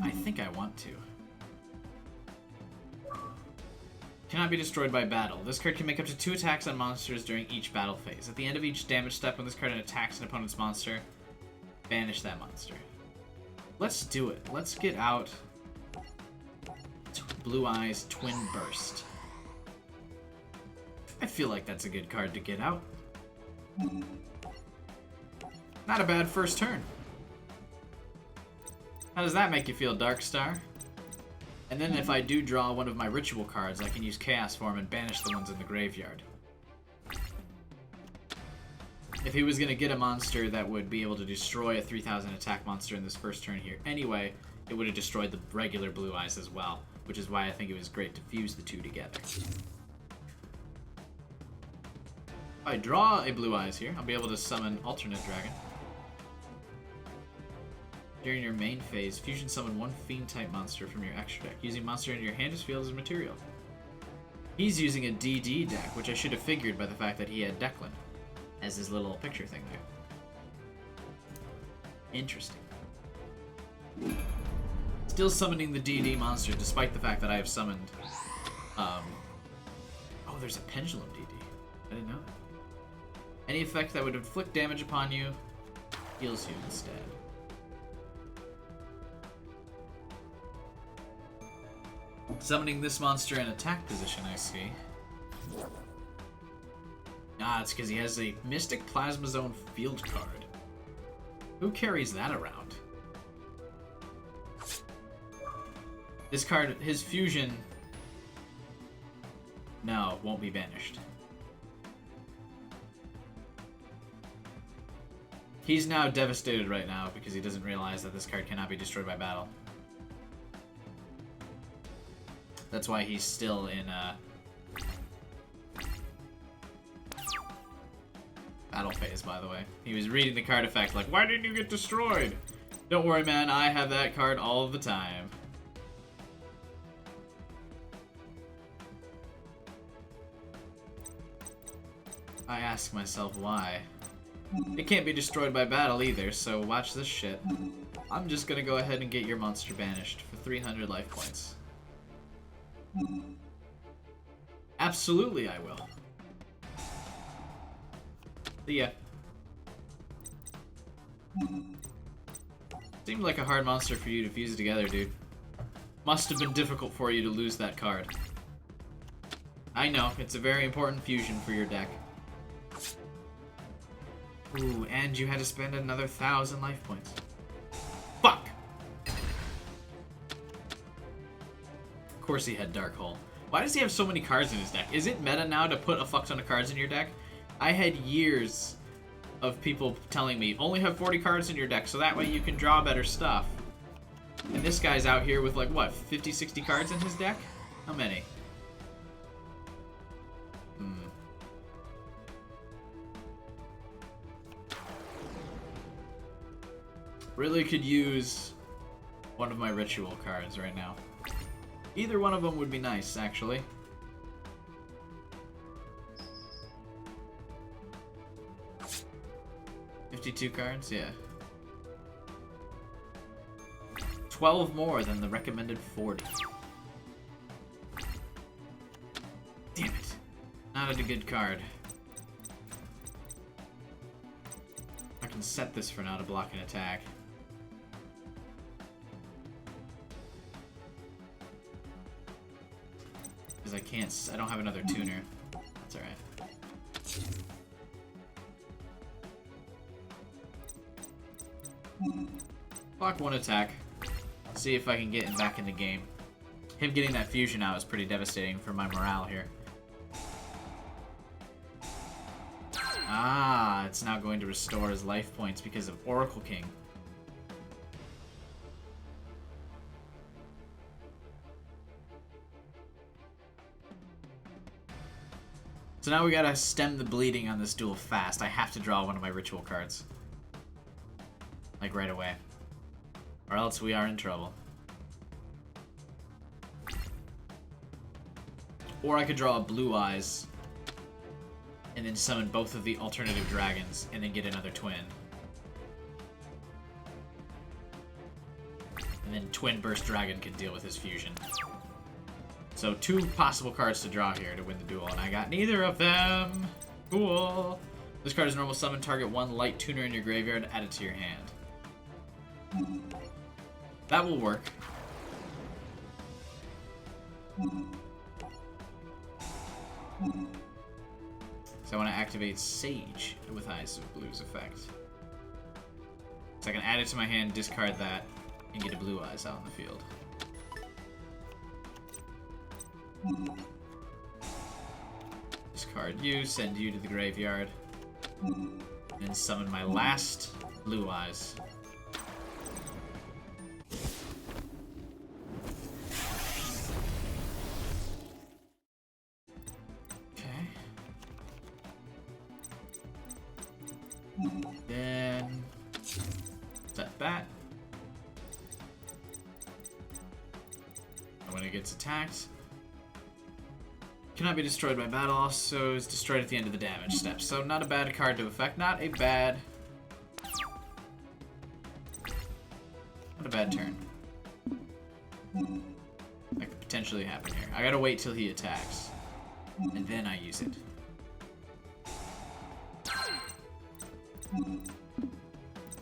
I think I want to. Cannot be destroyed by battle. This card can make up to 2 attacks on monsters during each battle phase. At the end of each damage step, when this card attacks an opponent's monster, banish that monster. Let's do it. Let's get out Blue Eyes Twin Burst. I feel like that's a good card to get out. Not a bad first turn. How does that make you feel, Darkstar? And then if I do draw one of my ritual cards, I can use Chaos Form and banish the ones in the graveyard. If he was going to get a monster that would be able to destroy a 3000 attack monster in this first turn here anyway, it would have destroyed the regular Blue Eyes as well, which is why I think it was great to fuse the two together. If I draw a Blue Eyes here, I'll be able to summon Alternate Dragon. During your main phase, fusion summon 1 Fiend-type monster from your extra deck, using monster in your hand as field as material. He's using a DD deck, which I should have figured by the fact that he had Declan as his little picture thing there. Interesting. Still summoning the DD monster, despite the fact that I have summoned... Oh, there's a Pendulum DD. I didn't know that. Any effect that would inflict damage upon you, heals you instead. Summoning this monster in attack position, I see. Ah, it's because he has a Mystic Plasma Zone field card. Who carries that around? This card, his fusion... No, won't be banished. He's now devastated right now because he doesn't realize that this card cannot be destroyed by battle. That's why he's still in battle phase, by the way. He was reading the card effect like, why didn't you get destroyed? Don't worry, man, I have that card all of the time. I ask myself why. It can't be destroyed by battle either, so watch this shit. I'm just gonna go ahead and get your monster banished for 300 life points. Absolutely I will. See ya. Seemed like a hard monster for you to fuse together, dude. Must have been difficult for you to lose that card. I know, it's a very important fusion for your deck. Ooh, and you had to spend another 1,000 life points. Fuck! Of course he had Dark Hole. Why does he have so many cards in his deck? Is it meta now to put a fuck ton of cards in your deck? I had years of people telling me, only have 40 cards in your deck so that way you can draw better stuff. And this guy's out here with like, what, 50, 60 cards in his deck? How many? Really could use one of my ritual cards right now. Either one of them would be nice, actually. $52 cards? Yeah. 12 more than the recommended 40. Damn it. Not a good card. I can set this for now to block an attack. Because I don't have another tuner. That's alright. Block one attack. See if I can get him back in the game. Him getting that fusion out is pretty devastating for my morale here. Ah, it's now going to restore his life points because of Oracle King. So now we gotta stem the bleeding on this duel fast. I have to draw one of my ritual cards. Like right away. Or else we are in trouble. Or I could draw a Blue Eyes and then summon both of the alternative dragons and then get another twin. And then Twin Burst Dragon can deal with his fusion. So 2 possible cards to draw here to win the duel, and I got neither of them. Cool. This card is normal summon. Target 1 light tuner in your graveyard. Add it to your hand. That will work. So I want to activate Sage with Eyes of Blue's effect. So I can add it to my hand, discard that, and get a Blue Eyes out in the field. Discard you, send you to the graveyard, and then summon my last Blue Eyes. Okay. Then set that. And when it gets attacked, cannot be destroyed by battle, also is destroyed at the end of the damage step. So not a bad card to affect, not a bad turn. That could potentially happen here. I gotta wait till he attacks, and then I use it.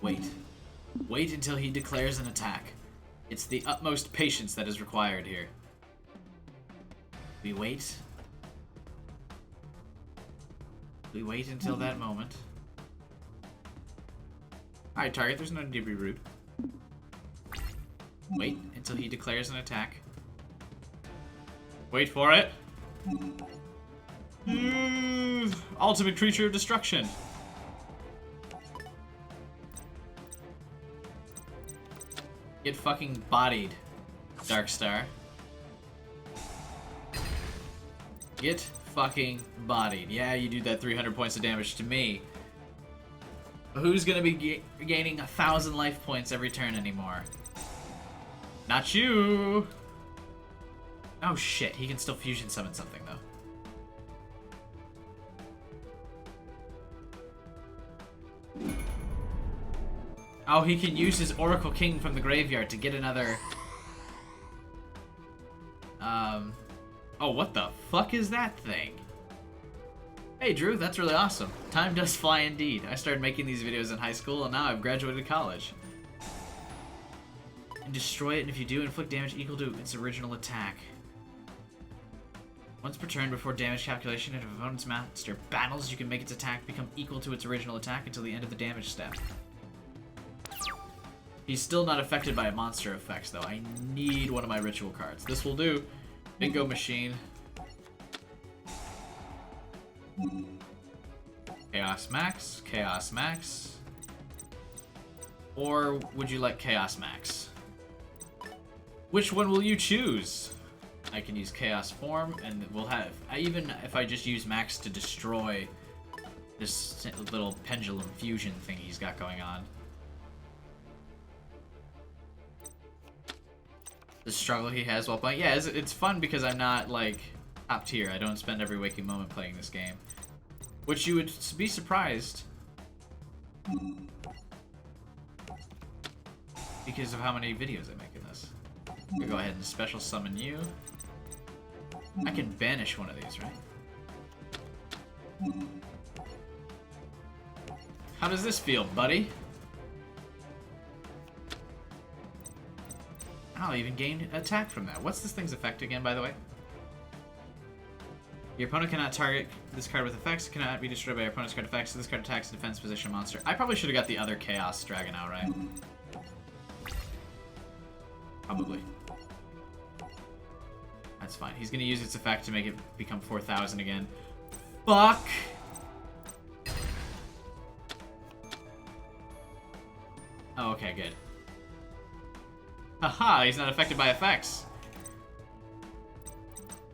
Wait until he declares an attack. It's the utmost patience that is required here. We wait. We wait until that moment. Alright, target, there's no need to be rude. Wait until he declares an attack. Wait for it. Ultimate creature of destruction. Get fucking bodied, Darkstar. Get fucking bodied. Yeah, you do that 300 points of damage to me. Who's gonna be gaining 1,000 life points every turn anymore? Not you! Oh shit, he can still fusion summon something though. Oh, he can use his Oracle King from the graveyard to get another... Oh, what the fuck is that thing? Hey, Drew, that's really awesome. Time does fly indeed. I started making these videos in high school, and now I've graduated college. And destroy it, and if you do, inflict damage equal to its original attack. Once per turn before damage calculation, if an opponent's monster battles, you can make its attack become equal to its original attack until the end of the damage step. He's still not affected by monster effects, though. I need one of my ritual cards. This will do. Bingo machine. Chaos Max, Chaos Max. Or would you like Chaos Max? Which one will you choose? I can use Chaos Form, and we'll have... even if I just use Max to destroy this little pendulum fusion thing he's got going on. The struggle he has while playing. Yeah, it's fun because I'm not, like, top tier. I don't spend every waking moment playing this game. Which you would be surprised. Because of how many videos I make in this. I'm gonna go ahead and special summon you. I can banish one of these, right? How does this feel, buddy? I'll even gain attack from that. What's this thing's effect again, by the way? Your opponent cannot target this card with effects. It cannot be destroyed by your opponent's card effects. So this card attacks a defense position monster. I probably should have got the other Chaos Dragon out, right? Probably. That's fine. He's going to use its effect to make it become 4,000 again. Fuck! Oh, okay, good. Haha, he's not affected by effects.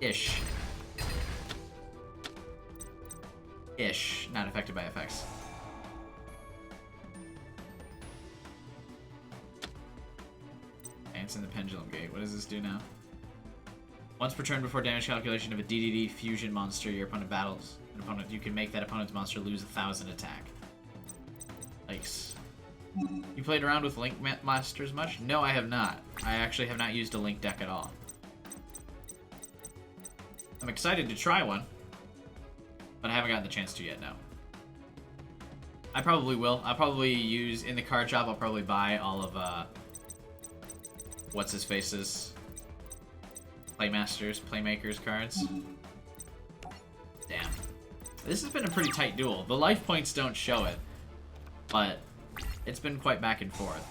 Ish. Ish. Not affected by effects. Okay, it's in the Pendulum Gate. What does this do now? Once per turn before damage calculation of a DDD fusion monster your opponent battles, an opponent, you can make that opponent's monster lose 1,000 attack. Nice. You played around with Link Masters much? No, I have not. I actually have not used a Link deck at all. I'm excited to try one, but I haven't gotten the chance to yet, no. I probably will. I'll probably use, in the card shop, I'll probably buy all of, what's-his-face's Playmakers cards. Damn. This has been a pretty tight duel. The life points don't show it, but it's been quite back and forth.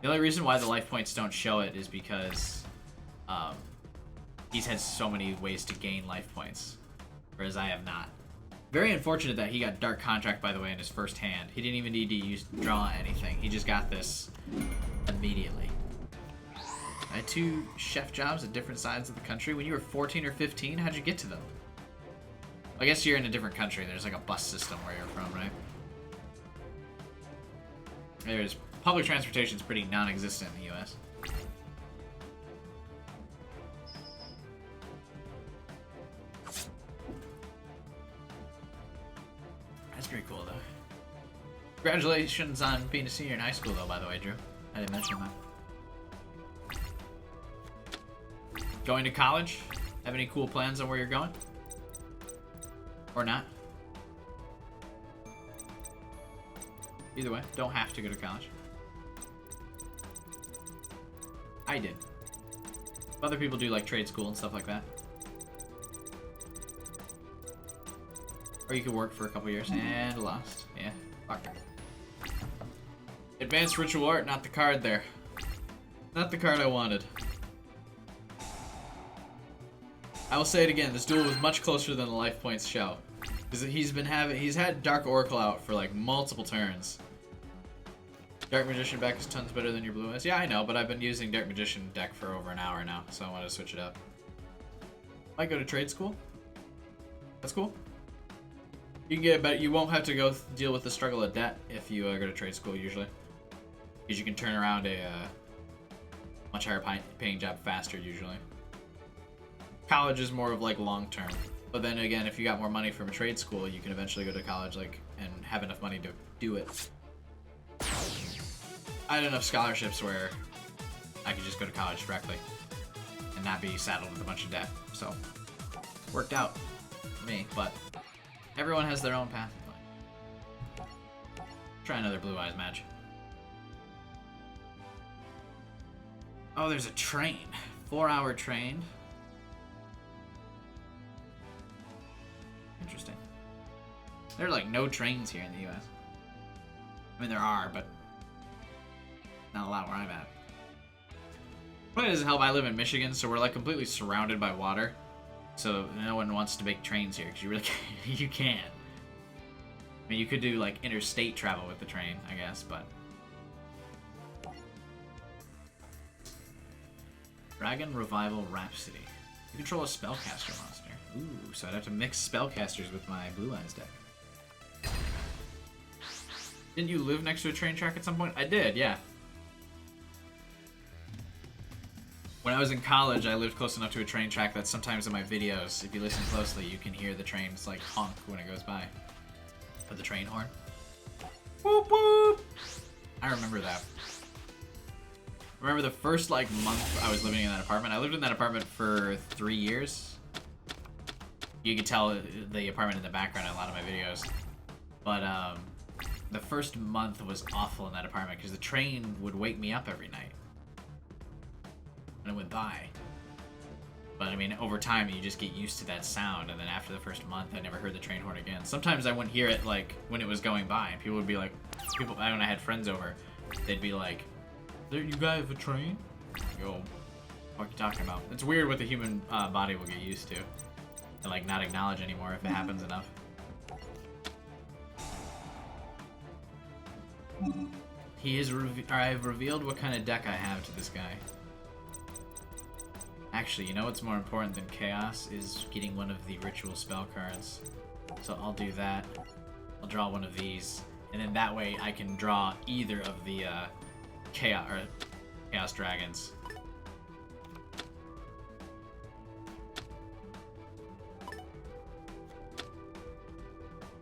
The only reason why the life points don't show it is because he's had so many ways to gain life points, whereas I have not. Very unfortunate that he got Dark Contract, by the way, in his first hand. He didn't even need to draw anything. He just got this immediately. I had 2 chef jobs at different sides of the country. When you were 14 or 15, how'd you get to them? I guess you're in a different country. There's like a bus system where you're from, right? There's public transportation is pretty non-existent in the U.S. That's pretty cool, though. Congratulations on being a senior in high school, though, by the way, Drew. I didn't mention that. Going to college? Have any cool plans on where you're going? Or not? Either way, don't have to go to college. I did. Other people do like trade school and stuff like that. Or you could work for a couple years and lost. Yeah, fuck. Advanced Ritual Art, not the card there. Not the card I wanted. I will say it again, this duel was much closer than the life points show. Because he's had Dark Oracle out for like multiple turns. Dark Magician deck is tons better than your Blue Eyes. Yeah, I know, but I've been using Dark Magician deck for over an hour now, so I wanted to switch it up. Might go to trade school. That's cool. You can get better. You won't have to go deal with the struggle of debt if you go to trade school usually, because you can turn around a much higher paying job faster usually. College is more of like long term, but then again, if you got more money from a trade school, you can eventually go to college like and have enough money to do it. I had enough scholarships where I could just go to college directly and not be saddled with a bunch of debt, so worked out for me. But everyone has their own path in life. Try another Blue Eyes match. Oh, there's a train. 4-hour train. Interesting. There are like no trains here in the US. I mean, there are, but not a lot where I'm at. But it doesn't help. I live in Michigan, so we're like completely surrounded by water. So no one wants to make trains here because you really can't. You can. I mean, you could do like interstate travel with the train, I guess, but. Dragon Revival Rhapsody. You control a spellcaster monster. Ooh, so I'd have to mix spellcasters with my Blue Eyes deck. Didn't you live next to a train track at some point? I did, yeah. When I was in college, I lived close enough to a train track that sometimes in my videos, if you listen closely, you can hear the trains like honk when it goes by. Or the train horn. Whoop whoop! I remember that. I remember the first like month I was living in that apartment. I lived in that apartment for 3 years. You can tell the apartment in the background in a lot of my videos. But the first month was awful in that apartment because the train would wake me up every night. And it went by. But I mean, over time, you just get used to that sound, and then after the first month, I never heard the train horn again. Sometimes I wouldn't hear it, like, when it was going by, and people would be like, when I had friends over, they'd be like, "There, you guys have a train?" I go, what are you talking about? It's weird what the human body will get used to, and, like, not acknowledge anymore if it happens enough. I've revealed what kind of deck I have to this guy. Actually, you know what's more important than chaos is getting one of the ritual spell cards. So I'll do that. I'll draw one of these, and then that way I can draw either of the chaos dragons.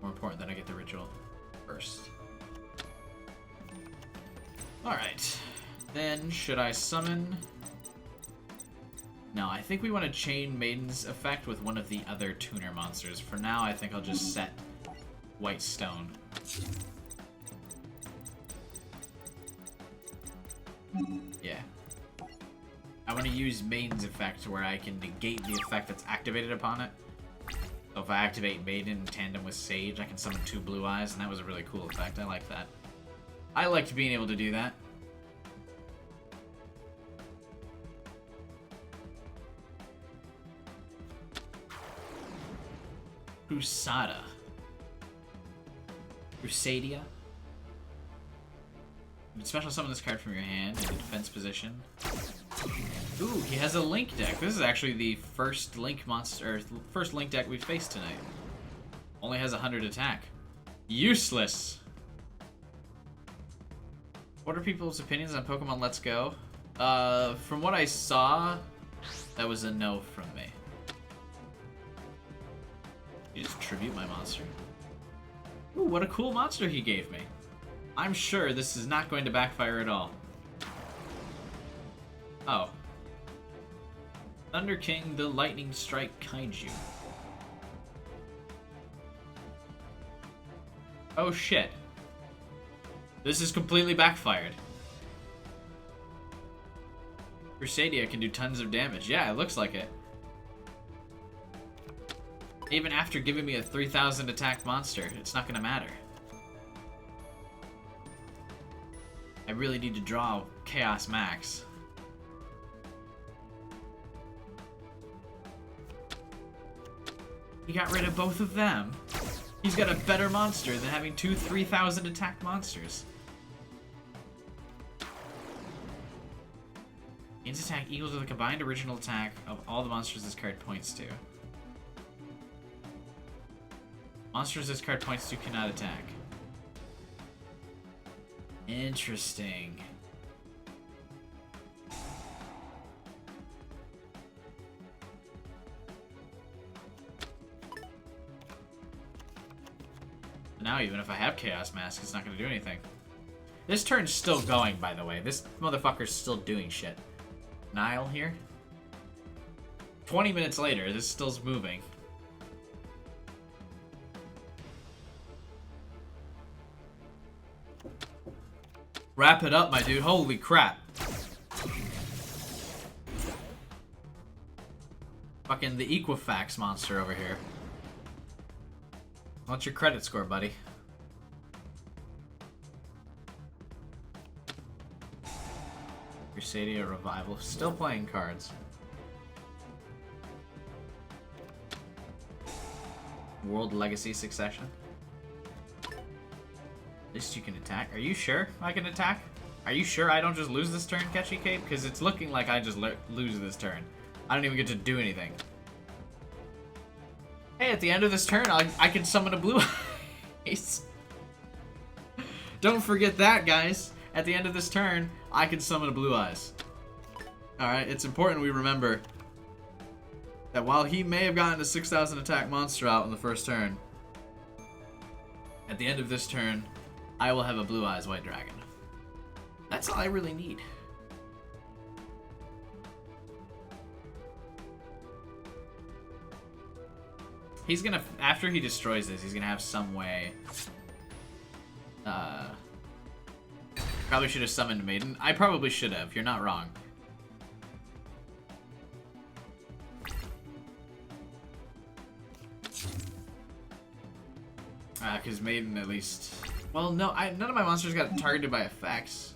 More important that I get the ritual first. Alright. Then, should I summon? No, I think we want to chain Maiden's effect with one of the other tuner monsters. For now, I think I'll just set White Stone. Yeah. I want to use Maiden's effect where I can negate the effect that's activated upon it. So if I activate Maiden in tandem with Sage, I can summon 2 Blue Eyes, and that was a really cool effect. I like that. I liked being able to do that. Crusadia. You can special summon this card from your hand in the defense position. Ooh, he has a Link deck. This is actually the first Link monster, or first Link deck we've faced tonight. Only has 100 attack. Useless. What are people's opinions on Pokemon Let's Go? From what I saw, that was a no from me. You just tribute my monster. Ooh, what a cool monster he gave me. I'm sure this is not going to backfire at all. Oh. Thunder King, the Lightning Strike Kaiju. Oh shit. This is completely backfired. Crusadia can do tons of damage. Yeah, it looks like it. Even after giving me a 3,000 attack monster, it's not gonna matter. I really need to draw Chaos Max. He got rid of both of them. He's got a better monster than having two 3,000 attack monsters. Gains attack equal to the combined original attack of all the monsters this card points to. Monsters this card points to cannot attack. Interesting. Now even if I have Chaos Mask, it's not going to do anything. This turn's still going, by the way. This motherfucker's still doing shit. Nile here. 20 minutes later, this still's moving. Wrap it up, my dude. Holy crap. Fucking the Equifax monster over here. What's your credit score, buddy? Crusadia Revival. Still playing cards. World Legacy Succession. At least you can attack. Are you sure I can attack? Are you sure I don't just lose this turn, Catchy Cape? Because it's looking like I just lose this turn. I don't even get to do anything. Hey, at the end of this turn, I can summon a blue eyes. Don't forget that, guys. At the end of this turn, I can summon a blue eyes. Alright, it's important we remember that while he may have gotten a 6,000 attack monster out in the first turn, at the end of this turn, I will have a blue eyes white dragon. That's all I really need. He's gonna, after he destroys this, he's gonna have some way. Probably should have summoned Maiden. I probably should have. You're not wrong. Because Maiden at least. Well, no, none of my monsters got targeted by effects.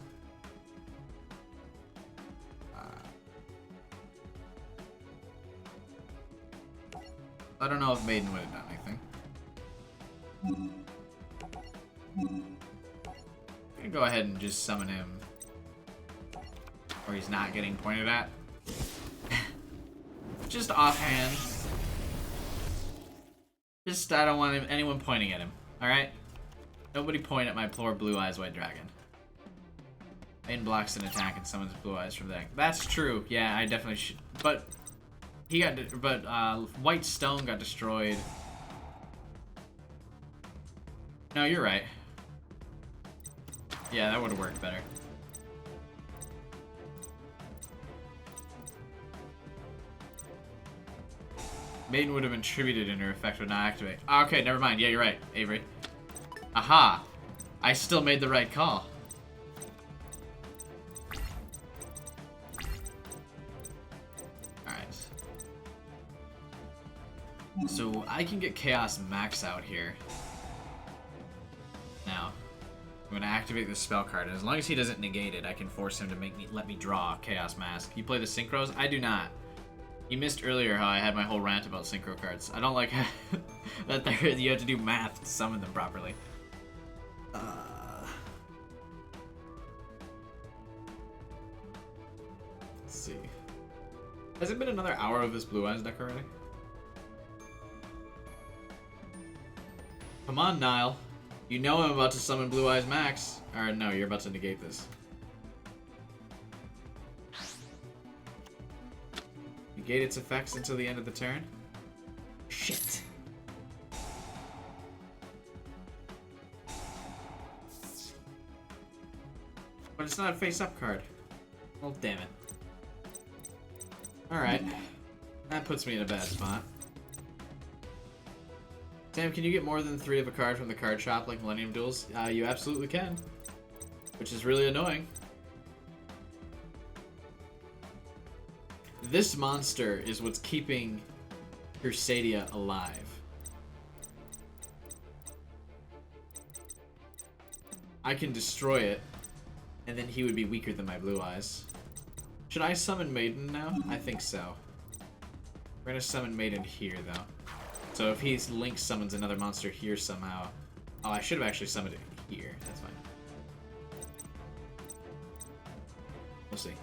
I don't know if Maiden would have done anything. I'm gonna go ahead and just summon him where he's not getting pointed at. Just offhand. Just, I don't want anyone pointing at him. Alright? Nobody point at my poor blue eyes white dragon. Maiden blocks an attack and summons blue eyes from the deck. That's true. Yeah, I definitely should. But he got, White Stone got destroyed. No, you're right. Yeah, that would have worked better. Maiden would have been tributed and her effect would not activate. Okay, never mind. Yeah, you're right, Avery. Aha! I still made the right call. Alright. So I can get Chaos Max out here. Now. I'm gonna activate this spell card, and as long as he doesn't negate it, I can force him to let me draw Chaos Mask. You play the Synchros? I do not. You missed earlier how I had my whole rant about Synchro cards. I don't like that you have to do math to summon them properly. Let's see. Has it been another hour of this Blue Eyes deck already? Come on, Nile. You know I'm about to summon Blue Eyes Max. Or no, you're about to negate this. Negate its effects until the end of the turn. Shit. But it's not a face-up card. Well, damn it. Alright. That puts me in a bad spot. Sam, can you get more than 3 of a card from the card shop like Millennium Duels? You absolutely can. Which is really annoying. This monster is what's keeping Crusadia alive. I can destroy it, and then he would be weaker than my Blue Eyes. Should I summon Maiden now? I think so. We're gonna summon Maiden here, though. So if he Link summons another monster here somehow... Oh, I should have actually summoned it here. That's fine. We'll see.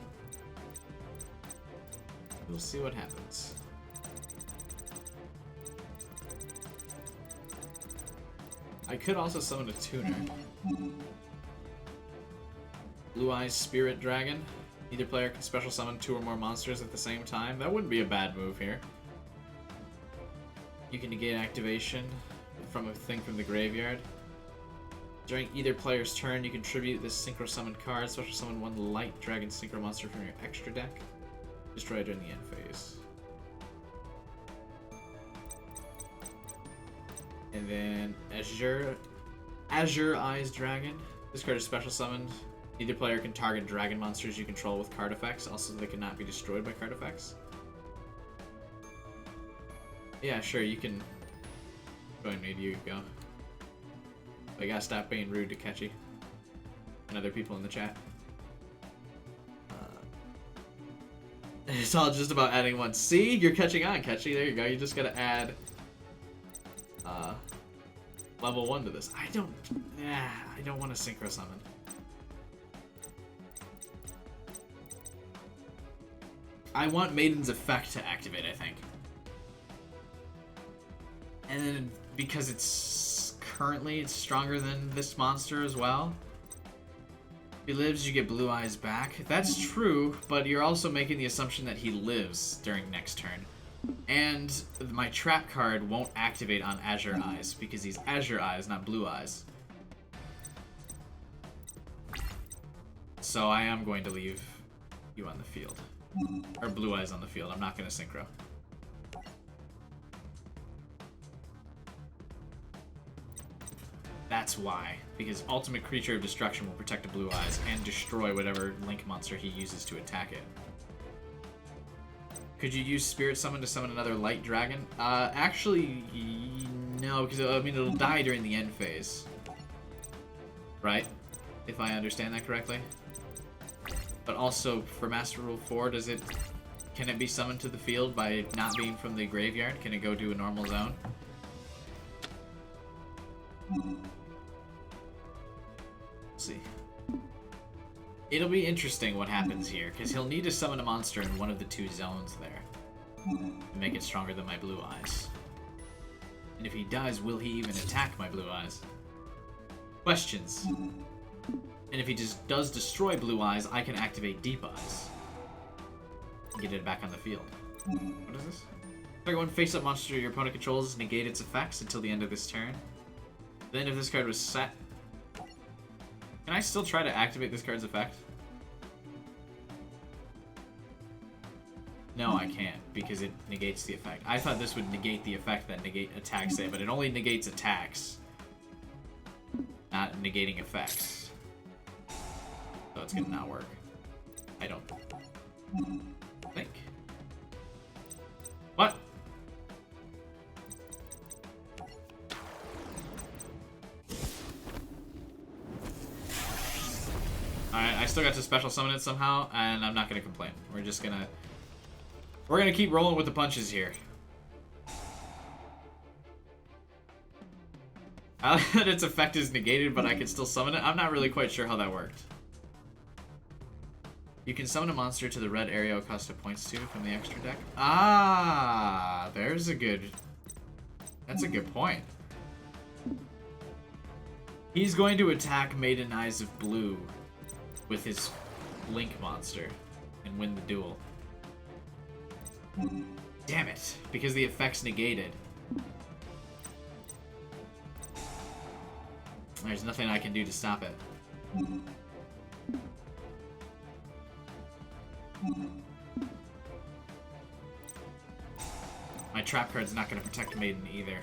We'll see what happens. I could also summon a tuner. Blue Eyes Spirit Dragon. Either player can special summon 2 or more monsters at the same time. That wouldn't be a bad move here. You can negate activation from a thing from the graveyard. During either player's turn, you can tribute this synchro summoned card. Special summon 1 light dragon synchro monster from your extra deck. Destroy it during the end phase. And then Azure Eyes Dragon. This card is special summoned. Either player can target dragon monsters you control with card effects. Also, they cannot be destroyed by card effects. Yeah, sure, you can join me. You go. I gotta stop being rude to Ketchy and other people in the chat. It's all just about adding one. See? You're catching on, Ketchy. There you go. You just gotta add level 1 to this. I don't want to synchro summon. I want Maiden's Effect to activate, I think. And then, because it's stronger than this monster as well. If he lives, you get Blue Eyes back. That's true, but you're also making the assumption that he lives during next turn. And my trap card won't activate on Azure Eyes, because he's Azure Eyes, not Blue Eyes. So I am going to leave you on the field. Or Blue Eyes on the field. I'm not going to synchro. That's why. Because Ultimate Creature of Destruction will protect the Blue Eyes and destroy whatever Link monster he uses to attack it. Could you use Spirit Summon to summon another Light Dragon? Actually, no, because I mean it'll die during the end phase. Right? If I understand that correctly. But also, for Master Rule 4, can it be summoned to the field by not being from the graveyard? Can it go to a normal zone? Let's see. It'll be interesting what happens here, because he'll need to summon a monster in one of the 2 zones there to make it stronger than my Blue Eyes. And if he does, will he even attack my Blue Eyes? Questions. And if he just does destroy Blue Eyes, I can activate Deep Eyes. And get it back on the field. What is this? Target 1 face-up monster your opponent controls negate its effects until the end of this turn. Then if this card was set... Can I still try to activate this card's effect? No, I can't, because it negates the effect. I thought this would negate the effect that negate attacks say, but it only negates attacks. Not negating effects. So it's gonna not work. I don't think. What? Alright, I still got to special summon it somehow, and I'm not gonna complain. We're gonna keep rolling with the punches here. I like that its effect is negated, but I can still summon it. I'm not really quite sure how that worked. You can summon a monster to the red area it costs 2 points to from the extra deck. Ah, that's a good point. He's going to attack Maiden Eyes of Blue with his Link monster and win the duel. Damn it, because the effect's negated. There's nothing I can do to stop it. My trap card's not going to protect Maiden either.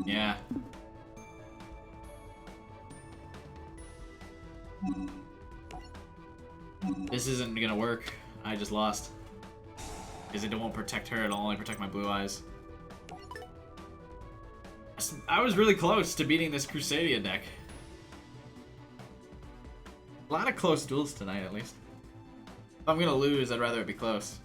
Yeah. This isn't gonna work. I just lost. because it won't protect her, it'll only protect my blue eyes. I was really close to beating this Crusadia deck. A lot of close duels tonight, at least. If I'm gonna lose, I'd rather it be close.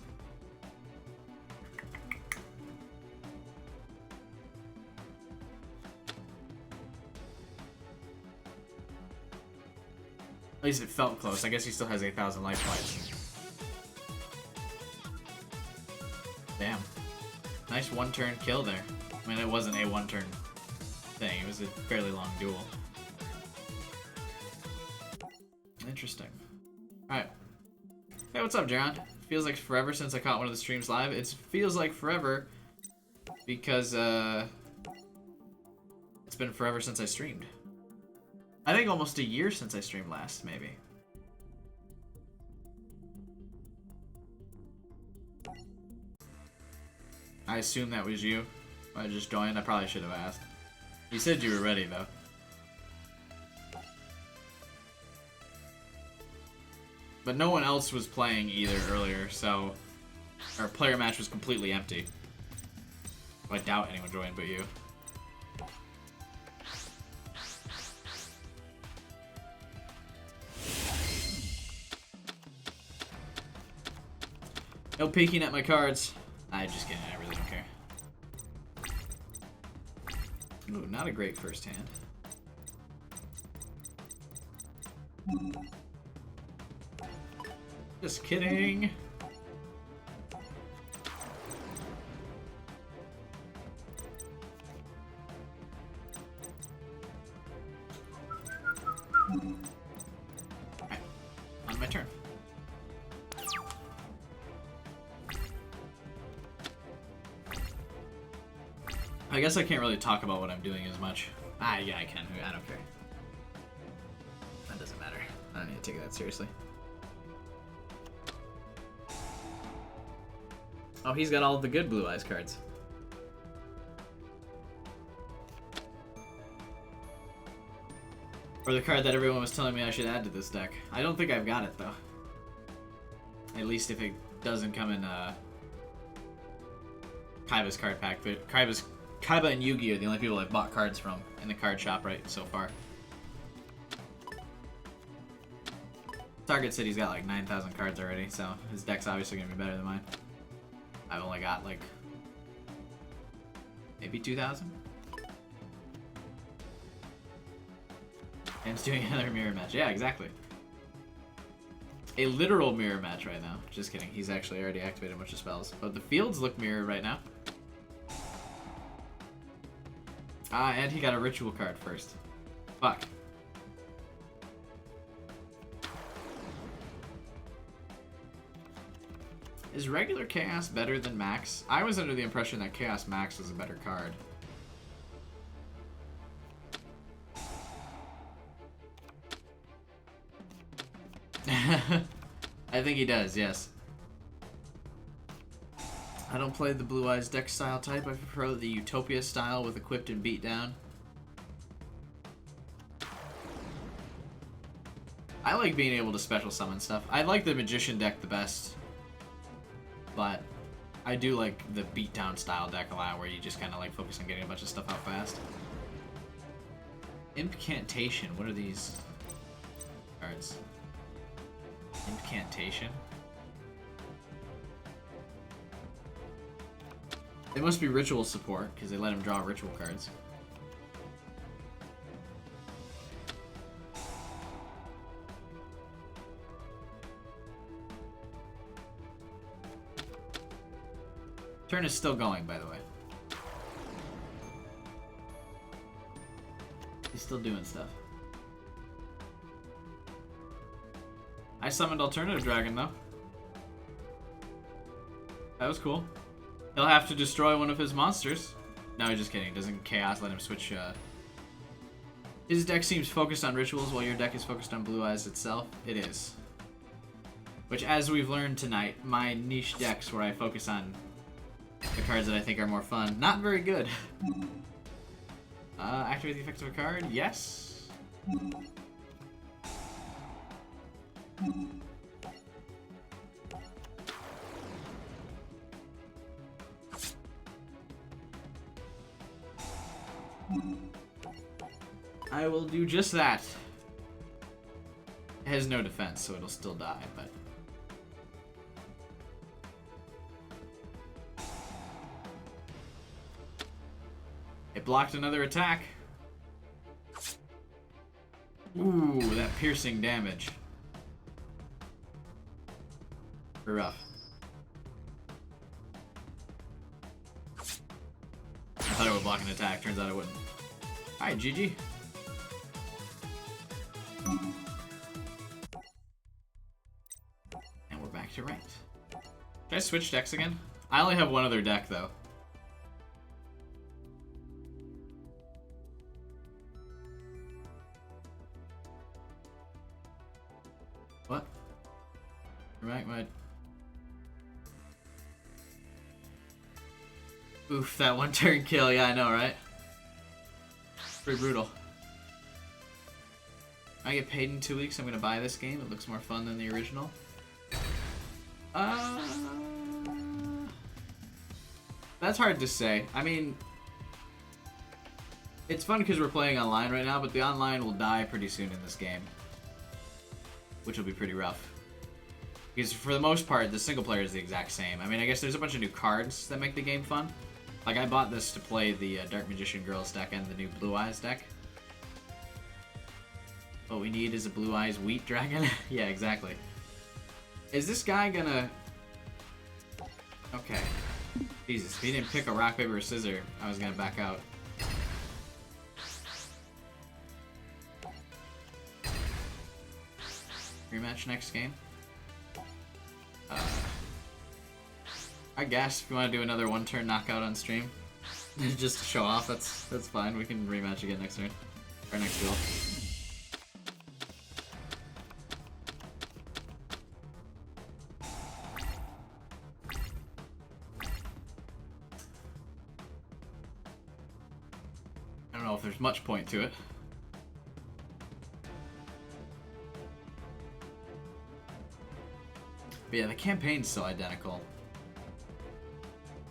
At least it felt close. I guess he still has 8,000 life points. Damn. Nice one-turn kill there. I mean, it wasn't a one-turn thing. It was a fairly long duel. Interesting. Alright. Hey, what's up, Jaron? Feels like forever since I caught one of the streams live. It feels like forever because, it's been forever since I streamed. I think almost a year since I streamed last, maybe. I assume that was you. I just joined. I probably should have asked. You said you were ready, though. But no one else was playing either earlier, so our player match was completely empty. I doubt anyone joined but you. No peeking at my cards. I'm just kidding, I really don't care. Ooh, not a great first hand. Just kidding. Alright, on my turn. I guess I can't really talk about what I'm doing as much. Ah, yeah, I can. I don't care. That doesn't matter. I don't need to take that seriously. Oh, he's got all of the good Blue Eyes cards. Or the card that everyone was telling me I should add to this deck. I don't think I've got it, though. At least if it doesn't come in, Kaiba's card pack. But Kaiba and Yugi are the only people I've bought cards from in the card shop right so far. Target said he's got like 9,000 cards already, so his deck's obviously going to be better than mine. I've only got like maybe 2,000. And it's doing another mirror match. Yeah, exactly. A literal mirror match right now. Just kidding. He's actually already activated a bunch of spells. But the fields look mirrored right now. Ah, and he got a ritual card first. Fuck. Is regular Chaos better than Max? I was under the impression that Chaos Max was a better card. I think he does, yes. I don't play the Blue Eyes deck style type. I prefer the Utopia style with Equipped and Beatdown. I like being able to special summon stuff. I like the Magician deck the best. But I do like the Beatdown style deck a lot where you just kind of like focus on getting a bunch of stuff out fast. Incantation. What are these cards? Incantation? They must be ritual support, because they let him draw ritual cards. Turn is still going, by the way. He's still doing stuff. I summoned Alternative Dragon, though. That was cool. He'll have to destroy one of his monsters. No, he's just kidding. Doesn't Chaos let him switch? His deck seems focused on rituals while your deck is focused on Blue Eyes itself. It is. Which, as we've learned tonight, my niche decks where I focus on the cards that I think are more fun, not very good. Activate the effect of a card? Yes. I will do just that. It has no defense, so it'll still die, but... It blocked another attack. Ooh, that piercing damage. Pretty rough. I thought it would block an attack, turns out it wouldn't. Alright, GG. And we're back to ranked. Should I switch decks again? I only have one other deck, though. What? Right, what? Oof, that one turn kill, yeah, I know, right? Pretty brutal. I get paid in 2 weeks, I'm gonna buy this game. It looks more fun than the original. That's hard to say. I mean, it's fun because we're playing online right now, but the online will die pretty soon in this game. Which will be pretty rough. Because for the most part, the single player is the exact same. I mean, I guess there's a bunch of new cards that make the game fun. Like, I bought this to play the Dark Magician Girls deck and the new Blue Eyes deck. What we need is a Blue Eyes Wheat Dragon. Yeah, exactly. Is this guy gonna... Okay. Jesus, if he didn't pick a rock, paper, or scissors, I was gonna back out. Rematch next game? I guess if you want to do another one-turn knockout on stream, just to show off, that's fine. We can rematch again next turn, or next duel. I don't know if there's much point to it. But yeah, the campaign's still identical.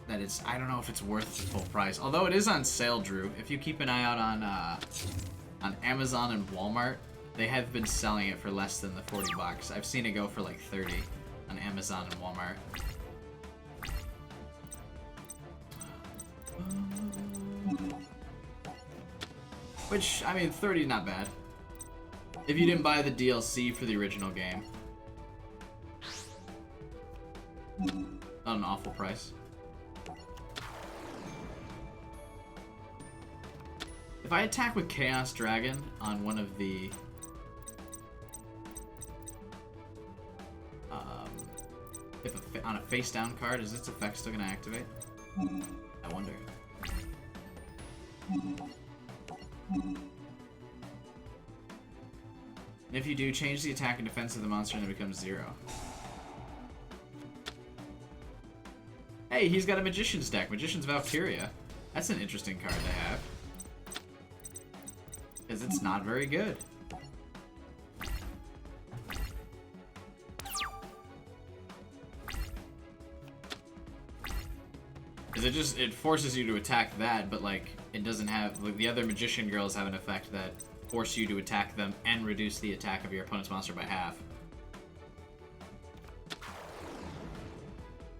That it's, I don't know if it's worth full price. Although it is on sale, Drew. If you keep an eye out on Amazon and Walmart, they have been selling it for less than the 40 bucks. I've seen it go for like 30 on Amazon and Walmart. Which, I mean, 30 not bad. If you didn't buy the DLC for the original game. Not an awful price. If I attack with Chaos Dragon on one of the... on a face-down card, is its effect still going to activate? I wonder. And if you do, change the attack and defense of the monster and it becomes 0. Hey, he's got a Magician's deck. Magician's Valkyria. That's an interesting card to have. Because it's not very good. Because it forces you to attack that, but like, it doesn't have, like, the other Magician girls have an effect that force you to attack them and reduce the attack of your opponent's monster by half.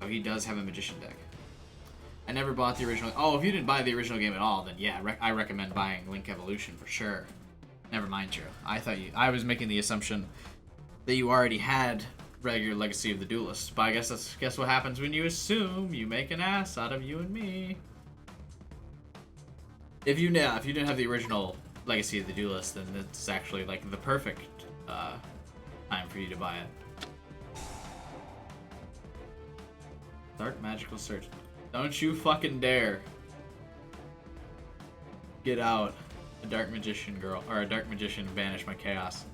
Oh, he does have a Magician deck. I never bought the original... Oh, if you didn't buy the original game at all, then yeah, I recommend buying Link Evolution for sure. Never mind, Drew. I was making the assumption that you already had regular Legacy of the Duelist. But I guess what happens when you assume you make an ass out of you and me. If you didn't have the original Legacy of the Duelist, then it's actually like the perfect time for you to buy it. Dark Magical Search. Don't you fucking dare get out a Dark Magician girl, or a Dark Magician and banish my chaos.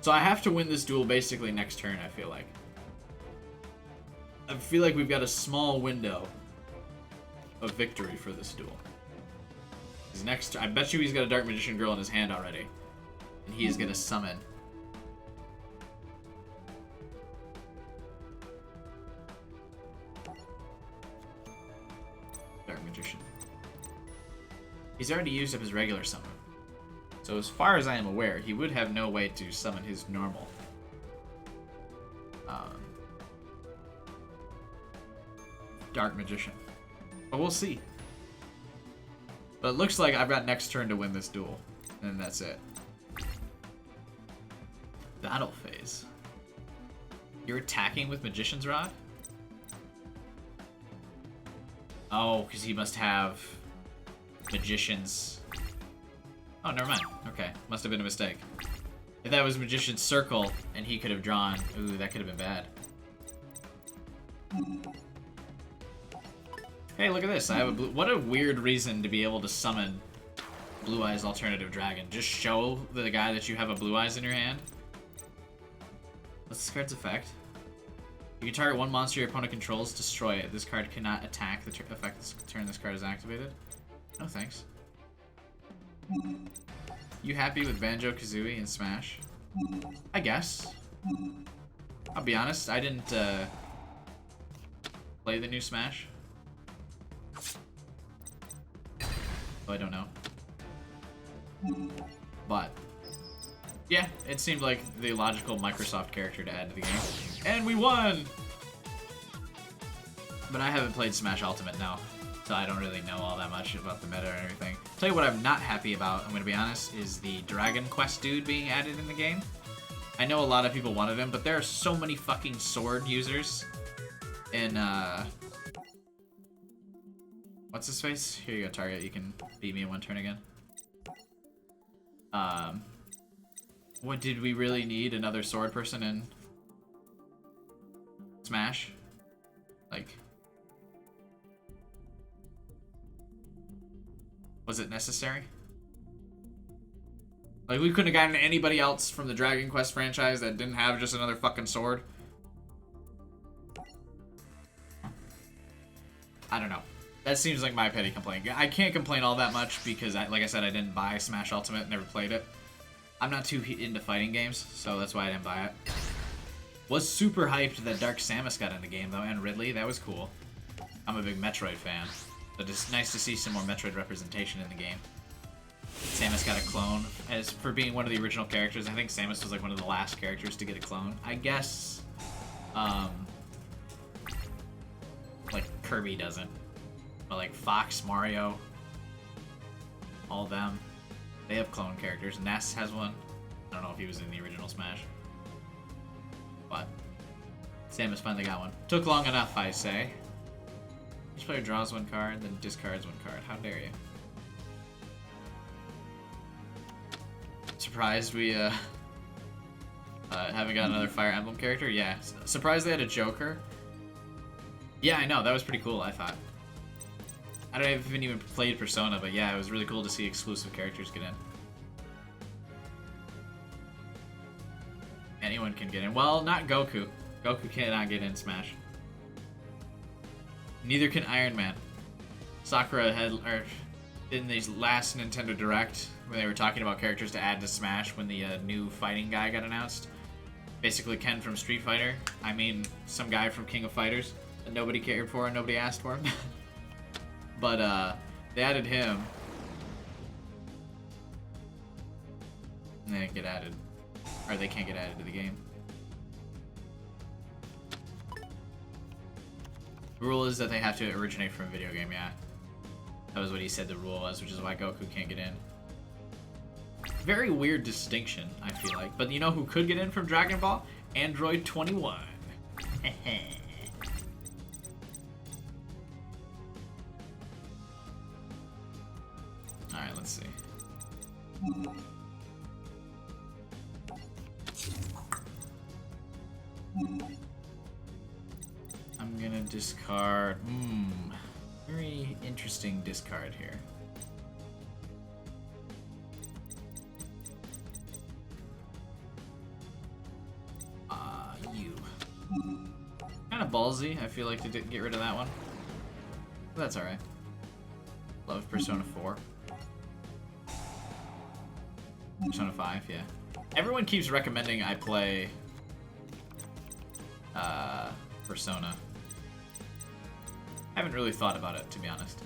So I have to win this duel basically next turn, I feel like. I feel like we've got a small window of victory for this duel. I bet you he's got a Dark Magician girl in his hand already. And he is gonna summon. Dark Magician. He's already used up his regular summon. So as far as I am aware, he would have no way to summon his normal. Dark Magician. But we'll see. But it looks like I've got next turn to win this duel. And that's it. Battle phase. You're attacking with Magician's Rod? Oh, because he must have Magician's... Oh, never mind. Okay, must have been a mistake. If that was Magician's Circle, and he could have drawn... Ooh, that could have been bad. Hey, look at this. I have a blue... What a weird reason to be able to summon Blue Eyes Alternative Dragon. Just show the guy that you have a Blue Eyes in your hand. What's this card's effect? You can target one monster your opponent controls, destroy it. This card cannot attack the effect this turn this card is activated. No thanks. You happy with Banjo-Kazooie and Smash? I guess. I'll be honest, I didn't play the new Smash. So I don't know. But yeah, it seemed like the logical Microsoft character to add to the game. And we won! But I haven't played Smash Ultimate now, so I don't really know all that much about the meta or anything. Tell you what I'm not happy about, I'm gonna be honest, is the Dragon Quest dude being added in the game. I know a lot of people wanted him, but there are so many fucking sword users in, what's his face? Here you go, Target, you can beat me in one turn again. What, did we really need another sword person in Smash? Like, was it necessary? Like, we couldn't have gotten anybody else from the Dragon Quest franchise that didn't have just another fucking sword? I don't know. That seems like my petty complaint. I can't complain all that much because, like I said, I didn't buy Smash Ultimate, never played it. I'm not too into fighting games, so that's why I didn't buy it. Was super hyped that Dark Samus got in the game, though, and Ridley. That was cool. I'm a big Metroid fan, but it's nice to see some more Metroid representation in the game. Samus got a clone. As for being one of the original characters, I think Samus was like one of the last characters to get a clone. I guess, like Kirby doesn't. But like Fox, Mario, all them, they have clone characters. Ness has one. I don't know if he was in the original Smash. But Samus finally got one. Took long enough, I say. Each player draws one card, then discards one card. How dare you? Surprised we haven't got another Fire Emblem character? Yeah. Surprised they had a Joker? Yeah, I know. That was pretty cool, I thought. I haven't even played Persona, but yeah, it was really cool to see exclusive characters get in. Anyone can get in. Well, not Goku. Goku cannot get in Smash. Neither can Iron Man. Sakura had, or in the last Nintendo Direct, when they were talking about characters to add to Smash when the new fighting guy got announced. Basically Ken from Street Fighter. I mean, some guy from King of Fighters that nobody cared for and nobody asked for him. But they added him. And they didn't get added. Or they can't get added to the game. The rule is that they have to originate from a video game, yeah. That was what he said the rule was, which is why Goku can't get in. Very weird distinction, I feel like. But you know who could get in from Dragon Ball? Android 21. Alright, let's see. I'm gonna discard... very interesting discard here. You. Kind of ballsy, I feel like, to get rid of that one. But that's alright. Love Persona 4. Persona 5, yeah. Everyone keeps recommending I play Persona. I haven't really thought about it, to be honest.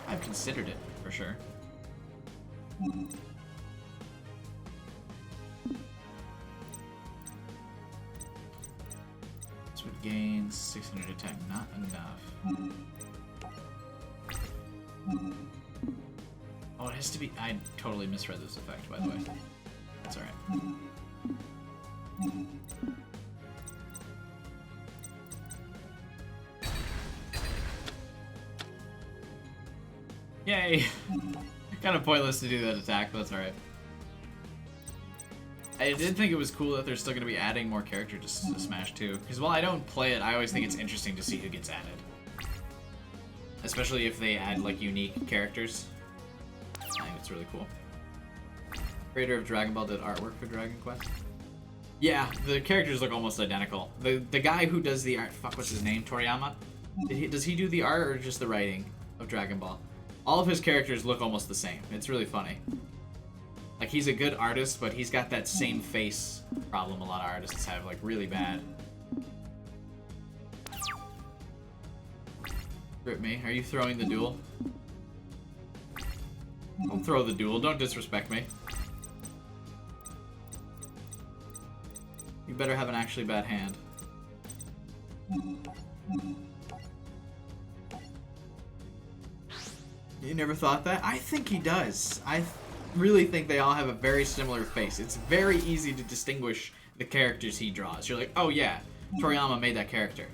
I've considered it, for sure. This would gain 600 attack, not enough. Oh, it has to be... I totally misread this effect, by the way. That's alright. Yay! Kind of pointless to do that attack, but that's alright. I did think it was cool that they're still going to be adding more characters to Smash 2. Because while I don't play it, I always think it's interesting to see who gets added. Especially if they add, like, unique characters. I think it's really cool. Creator of Dragon Ball did artwork for Dragon Quest. Yeah, the characters look almost identical. The guy who does the art... Fuck, what's his name? Toriyama? Does he do the art or just the writing of Dragon Ball? All of his characters look almost the same. It's really funny. Like, he's a good artist, but he's got that same face problem a lot of artists have, like, really bad. Rip me. Are you throwing the duel? Don't throw the duel. Don't disrespect me. You better have an actually bad hand. You never thought that? I think he does. I really think they all have a very similar face. It's very easy to distinguish the characters he draws. You're like, oh yeah, Toriyama made that character.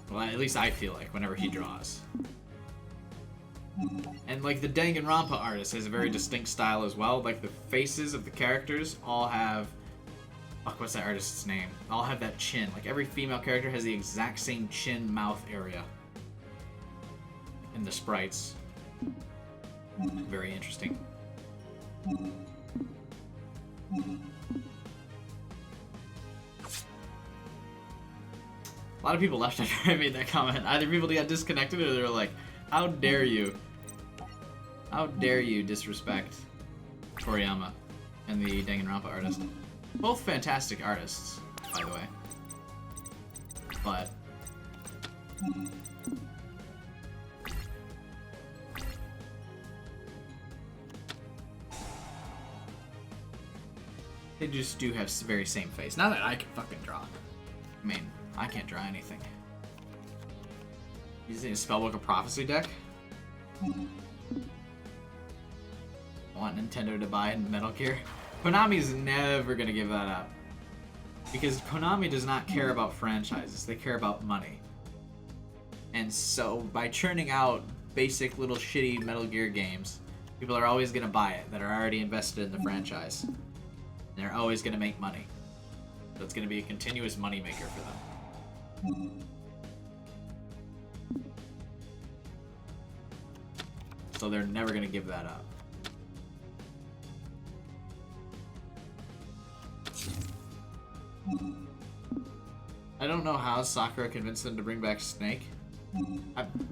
Well, at least I feel like whenever he draws. And like the Danganronpa artist has a very distinct style as well. Like the faces of the characters all have... Fuck, what's that artist's name? All have that chin. Like every female character has the exact same chin mouth area in the sprites. Very interesting. A lot of people left after I made that comment. Either people got disconnected or they were like, how dare you? How dare you disrespect Toriyama and the Danganronpa artist? Both fantastic artists, by the way. But... they just do have very same face. Not that I can fucking draw. I mean, I can't draw anything. Using a Spellbook of Prophecy deck? I want Nintendo to buy Metal Gear. Konami's never gonna give that up. Because Konami does not care about franchises, they care about money. And so, by churning out basic little shitty Metal Gear games, people are always gonna buy it that are already invested in the franchise. And they're always gonna make money. So it's gonna be a continuous moneymaker for them. So they're never gonna give that up. I don't know how Sakura convinced them to bring back Snake.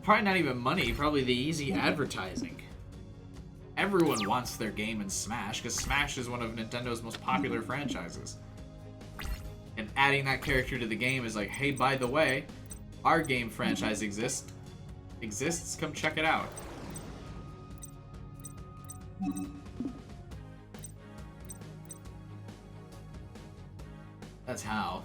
Probably not even money, probably the easy advertising. Everyone wants their game in Smash, because Smash is one of Nintendo's most popular franchises. And adding that character to the game is like, hey, by the way, our game franchise exists, come check it out. That's how.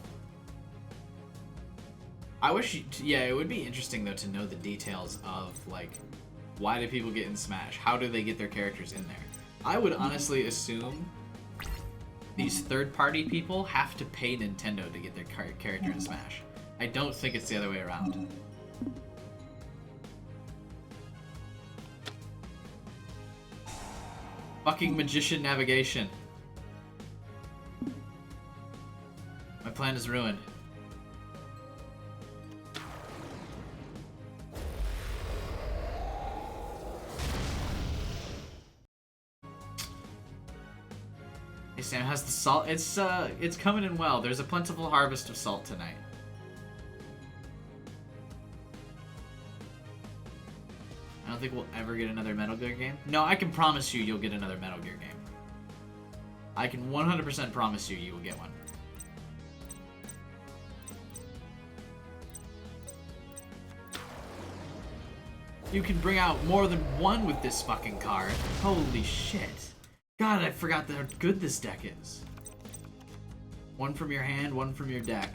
I wish, yeah, it would be interesting though to know the details of like, why do people get in Smash? How do they get their characters in there? I would honestly assume these third-party people have to pay Nintendo to get their character in Smash. I don't think it's the other way around. Fucking magician navigation. My plan is ruined. Hey Sam, how's the salt? It's coming in well. There's a plentiful harvest of salt tonight. I don't think we'll ever get another Metal Gear game. No, I can promise you you'll get another Metal Gear game. I can 100% promise you will get one. You can bring out more than one with this fucking card. Holy shit. God, I forgot how good this deck is. One from your hand, one from your deck.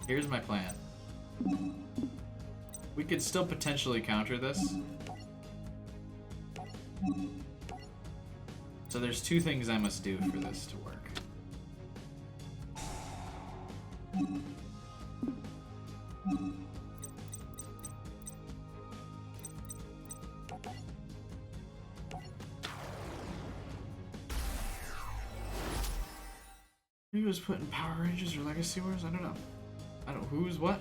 Here's my plan. We could still potentially counter this. So there's two things I must do for this to work. Maybe it was put in Power Rangers or Legacy Wars? I don't know. I don't know who's what.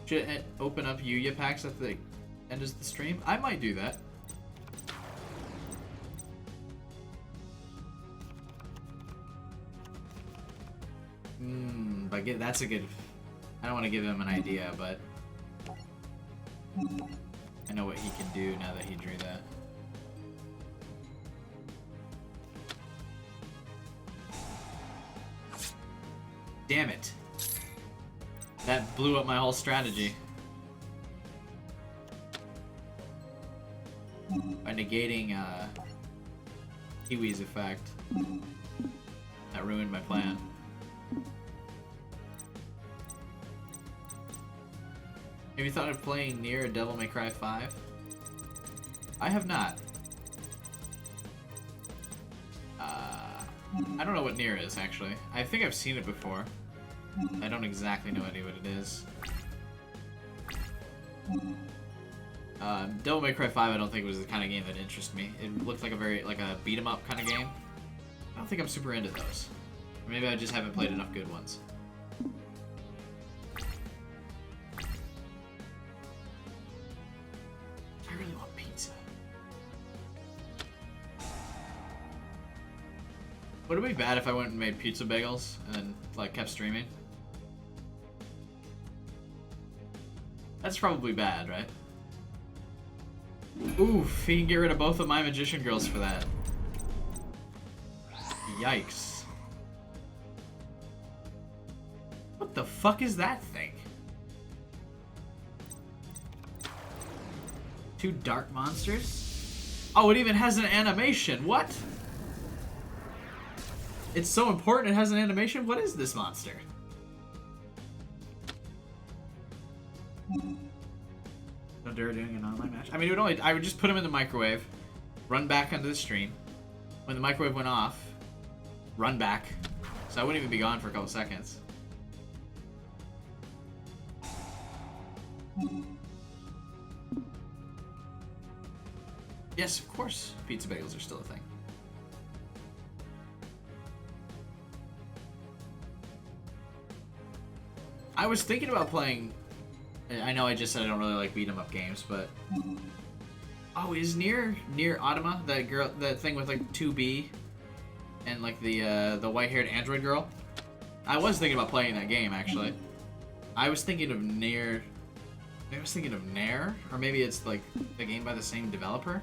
Should it open up Yuya packs at the end of the stream? I might do that. But that's a good... I don't want to give him an idea, but... I know what he can do now that he drew that. Damn it. That blew up my whole strategy. By negating Kiwi's effect. That ruined my plan. Have you thought of playing Nier Devil May Cry 5? I have not. I don't know what Nier is, actually. I think I've seen it before. I don't exactly know what it is. Devil May Cry 5 I don't think was the kind of game that interested me. It looked like a beat 'em up kind of game. I don't think I'm super into those. Or maybe I just haven't played enough good ones. I really want pizza. Would it be bad if I went and made pizza bagels and then like kept streaming? That's probably bad, right? Oof, he can get rid of both of my magician girls for that. Yikes. What the fuck is that thing? Two dark monsters? Oh, it even has an animation. What? It's so important it has an animation? What is this monster? No dare doing an online match. I mean, I would just put him in the microwave, run back onto the stream. When the microwave went off, run back. So I wouldn't even be gone for a couple seconds. Yes, of course, pizza bagels are still a thing. I was thinking about playing... I know I just said I don't really like beat 'em up games, but... Oh, is Nier Automa, that thing with like 2B and like the white-haired android girl? I was thinking about playing that game, actually. I was thinking of Nier... I was thinking of Nair, or maybe it's like the game by the same developer.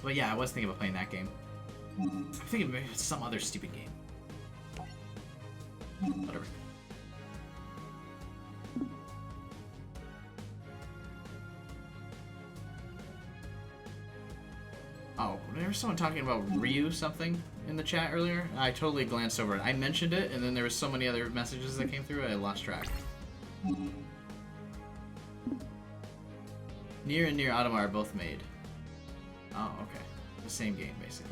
But yeah, I was thinking about playing that game. I'm thinking maybe it's some other stupid game. Whatever. Oh, there was someone talking about Ryu something in the chat earlier. I totally glanced over it. I mentioned it, and then there was so many other messages that came through, I lost track. Nier and Nier Automata are both made. Oh, okay. The same game, basically.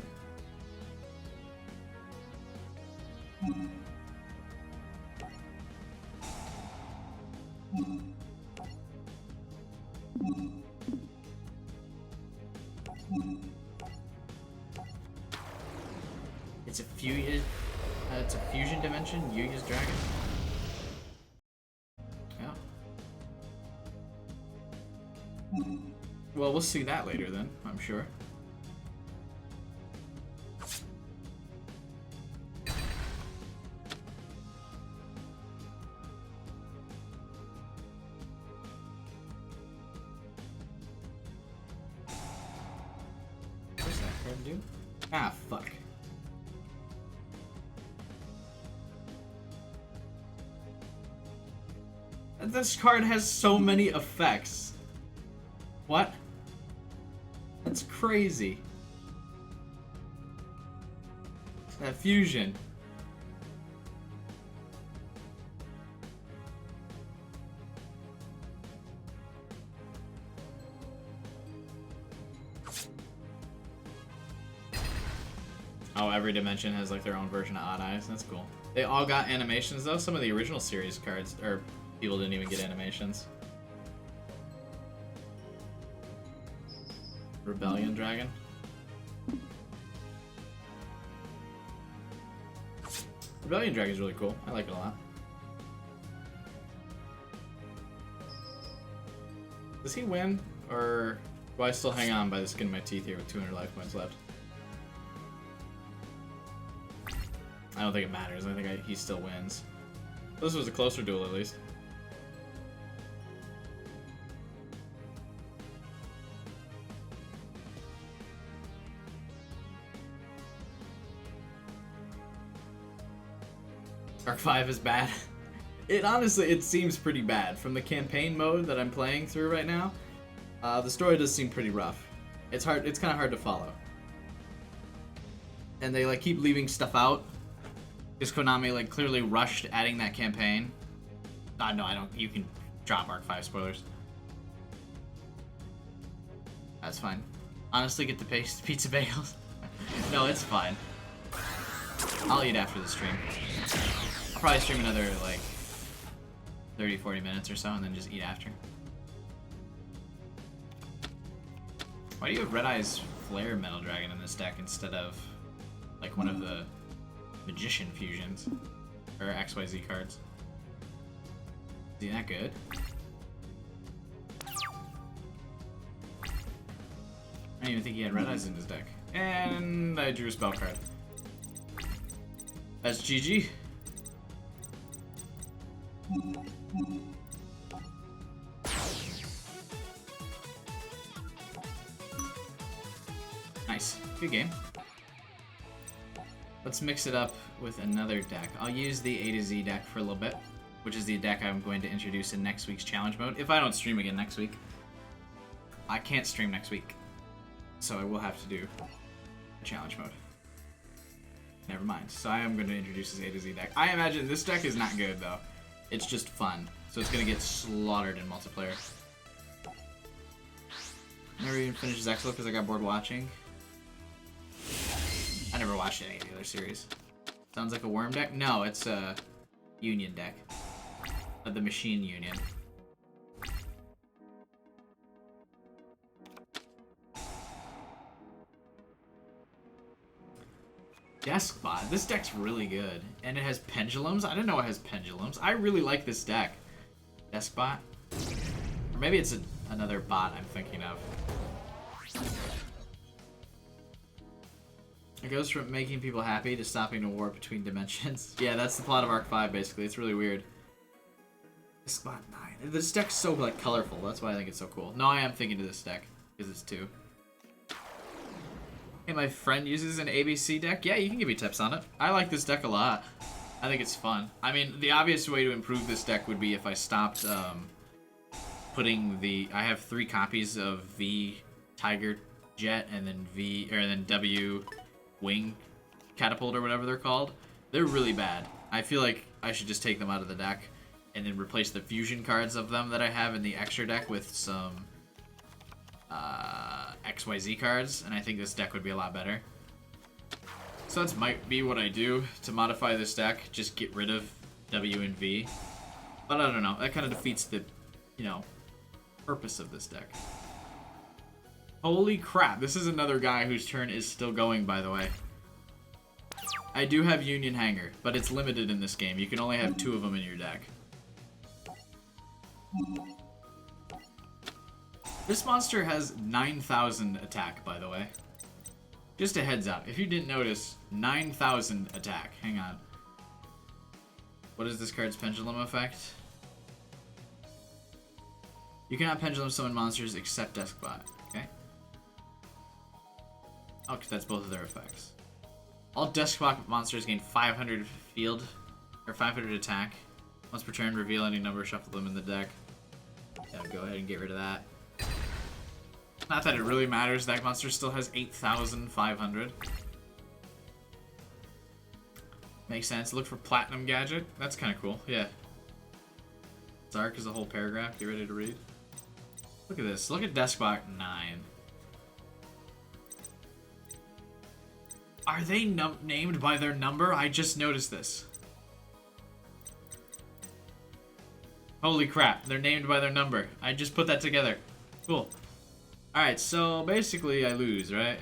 It's a fusion dimension. Yuya's dragon. Yeah. Well, we'll see that later then, I'm sure. What's that card do? Ah, fuck. This card has so many effects. What? That's crazy. That fusion. Oh, every dimension has like their own version of Odd Eyes. That's cool. They all got animations though. Some of the original series cards, or people didn't even get animations. Rebellion Dragon. Rebellion Dragon is really cool. I like it a lot. Does he win, or do I still hang on by the skin of my teeth here with 200 life points left? I don't think it matters. I think he still wins. This was a closer duel, at least. Arc 5 is bad. It honestly, it seems pretty bad. From the campaign mode that I'm playing through right now, the story does seem pretty rough. It's hard. It's kind of hard to follow. And they like keep leaving stuff out. Because Konami like clearly rushed adding that campaign. No, I don't. You can drop Arc 5 spoilers. That's fine. Honestly, get the pizza bagels. No, it's fine. I'll eat after the stream. I'll probably stream another like 30-40 minutes or so and then just eat after. Why do you have Red Eye's Flare Metal Dragon in this deck instead of like one of the Magician fusions or XYZ cards? Is he that good? I didn't even think he had Red Eyes in his deck. And I drew a spell card. That's GG. Nice. Good game. Let's mix it up with another deck. I'll use the A to Z deck for a little bit, which is the deck I'm going to introduce in next week's challenge mode. If I don't stream again next week. I can't stream next week, so I will have to do a challenge mode. Never mind. So I am going to introduce this A to Z deck. I imagine this deck is not good, though. It's just fun. So it's going to get slaughtered in multiplayer. Never even finished Zexal because I got bored watching. I never watched any of the other series. Sounds like a worm deck? No, it's a Union deck. The Machine Union. Deskbot. This deck's really good. And it has pendulums. I didn't know it has pendulums. I really like this deck. Deskbot. Or maybe it's another bot I'm thinking of. It goes from making people happy to stopping a war between dimensions. Yeah, that's the plot of Arc 5, basically. It's really weird. Deskbot 9. This deck's so, like, colorful. That's why I think it's so cool. No, I am thinking of this deck. Because it's 2. Hey, my friend uses an ABC deck. Yeah, you can give me tips on it. I like this deck a lot. I think it's fun. I mean, the obvious way to improve this deck would be if I stopped putting the... I have 3 copies of V Tiger Jet and then W Wing Catapult or whatever they're called. They're really bad. I feel like I should just take them out of the deck and then replace the fusion cards of them that I have in the extra deck with some XYZ cards, and I think this deck would be a lot better. So that might be what I do to modify this deck, just get rid of W and V. But I don't know, that kind of defeats the, you know, purpose of this deck. Holy crap, this is another guy whose turn is still going, by the way. I do have Union Hanger, but it's limited in this game. You can only have 2 of them in your deck. This monster has 9,000 attack, by the way. Just a heads up. If you didn't notice, 9,000 attack. Hang on. What is this card's pendulum effect? You cannot pendulum summon monsters except Deskbot. Okay. Oh, because that's both of their effects. All Deskbot monsters gain 500 field, or 500 attack. Once per turn, reveal any number, shuffle them in the deck. Yeah, go ahead and get rid of that. Not that it really matters, that monster still has 8,500. Makes sense. Look for Platinum Gadget. That's kind of cool, yeah. Zark is a whole paragraph. Get ready to read. Look at this. Look at Deskbot 9. Are they named by their number? I just noticed this. Holy crap, they're named by their number. I just put that together. Cool. Alright, so basically I lose, right?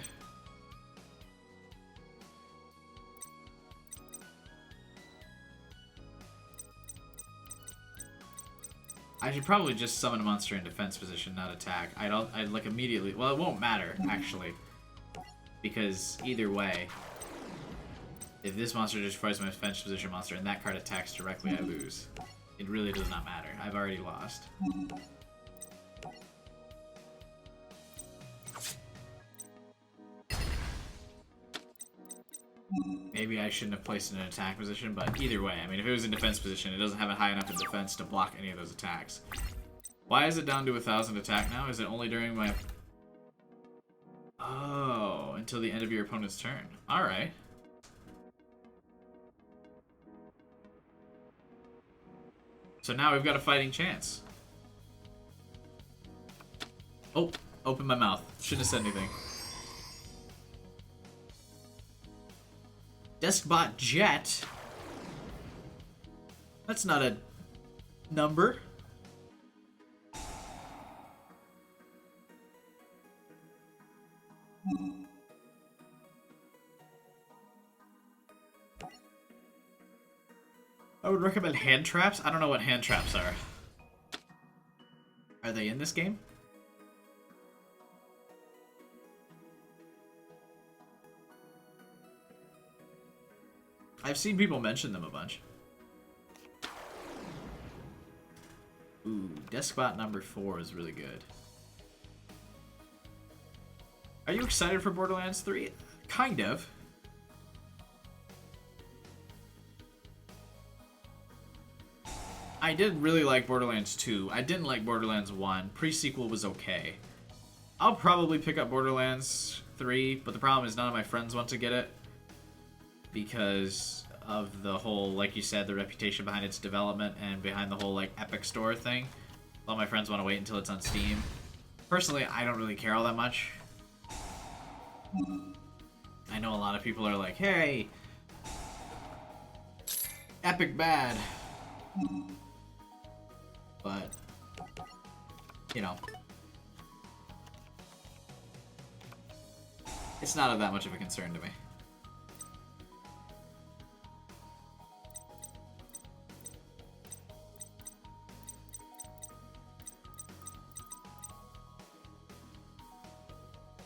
I should probably just summon a monster in defense position, not attack. I'd like immediately. Well, it won't matter actually, because either way, if this monster destroys my defense position monster and that card attacks directly, I lose. It really does not matter. I've already lost. Maybe I shouldn't have placed it in an attack position, but either way, I mean, if it was in defense position, it doesn't have it high enough in defense to block any of those attacks. Why is it down to 1,000 attack now? Is it only during my... Oh, until the end of your opponent's turn. Alright. So now we've got a fighting chance. Oh, open my mouth. Shouldn't have said anything. Deskbot Jet? That's not a number. I would recommend hand traps. I don't know what hand traps are. Are they in this game? I've seen people mention them a bunch. Ooh, Deskbot number 4 is really good. Are you excited for Borderlands 3? Kind of. I did really like Borderlands 2. I didn't like Borderlands 1. Pre-sequel was okay. I'll probably pick up Borderlands 3, but the problem is none of my friends want to get it. Because of the whole, like you said, the reputation behind its development and behind the whole, like, Epic Store thing. All my friends want to wait until it's on Steam. Personally, I don't really care all that much. I know a lot of people are like, hey, Epic bad. But, you know, it's not that much of a concern to me.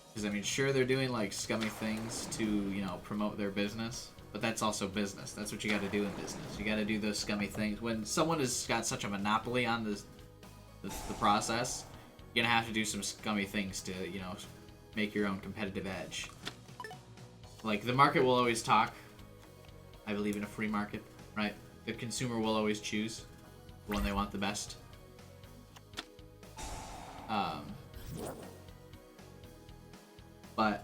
Because, I mean, sure, they're doing, like, scummy things to, you know, promote their business. But that's also business. That's what you gotta do in business. You gotta do those scummy things. When someone has got such a monopoly on the process, you're gonna have to do some scummy things to, you know, make your own competitive edge. Like, the market will always talk. I believe in a free market, right? The consumer will always choose the one they want the best. But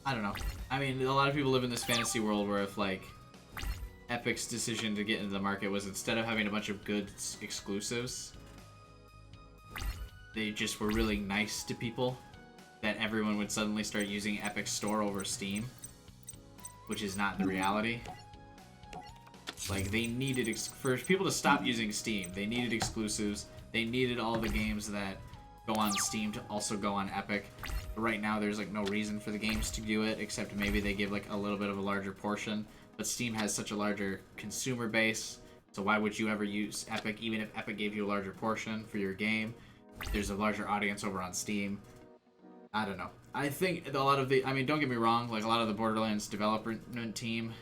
I don't know. I mean, a lot of people live in this fantasy world where if, like, Epic's decision to get into the market was instead of having a bunch of good exclusives, they just were really nice to people, that everyone would suddenly start using Epic Store over Steam, which is not the reality. Like, they needed, for people to stop using Steam, they needed exclusives, they needed all the games that go on Steam to also go on Epic. But right now, there's, like, no reason for the games to do it, except maybe they give, like, a little bit of a larger portion. But Steam has such a larger consumer base, so why would you ever use Epic, even if Epic gave you a larger portion for your game? There's a larger audience over on Steam. I don't know. I think a lot of the, I mean, don't get me wrong, like, a lot of the Borderlands development team,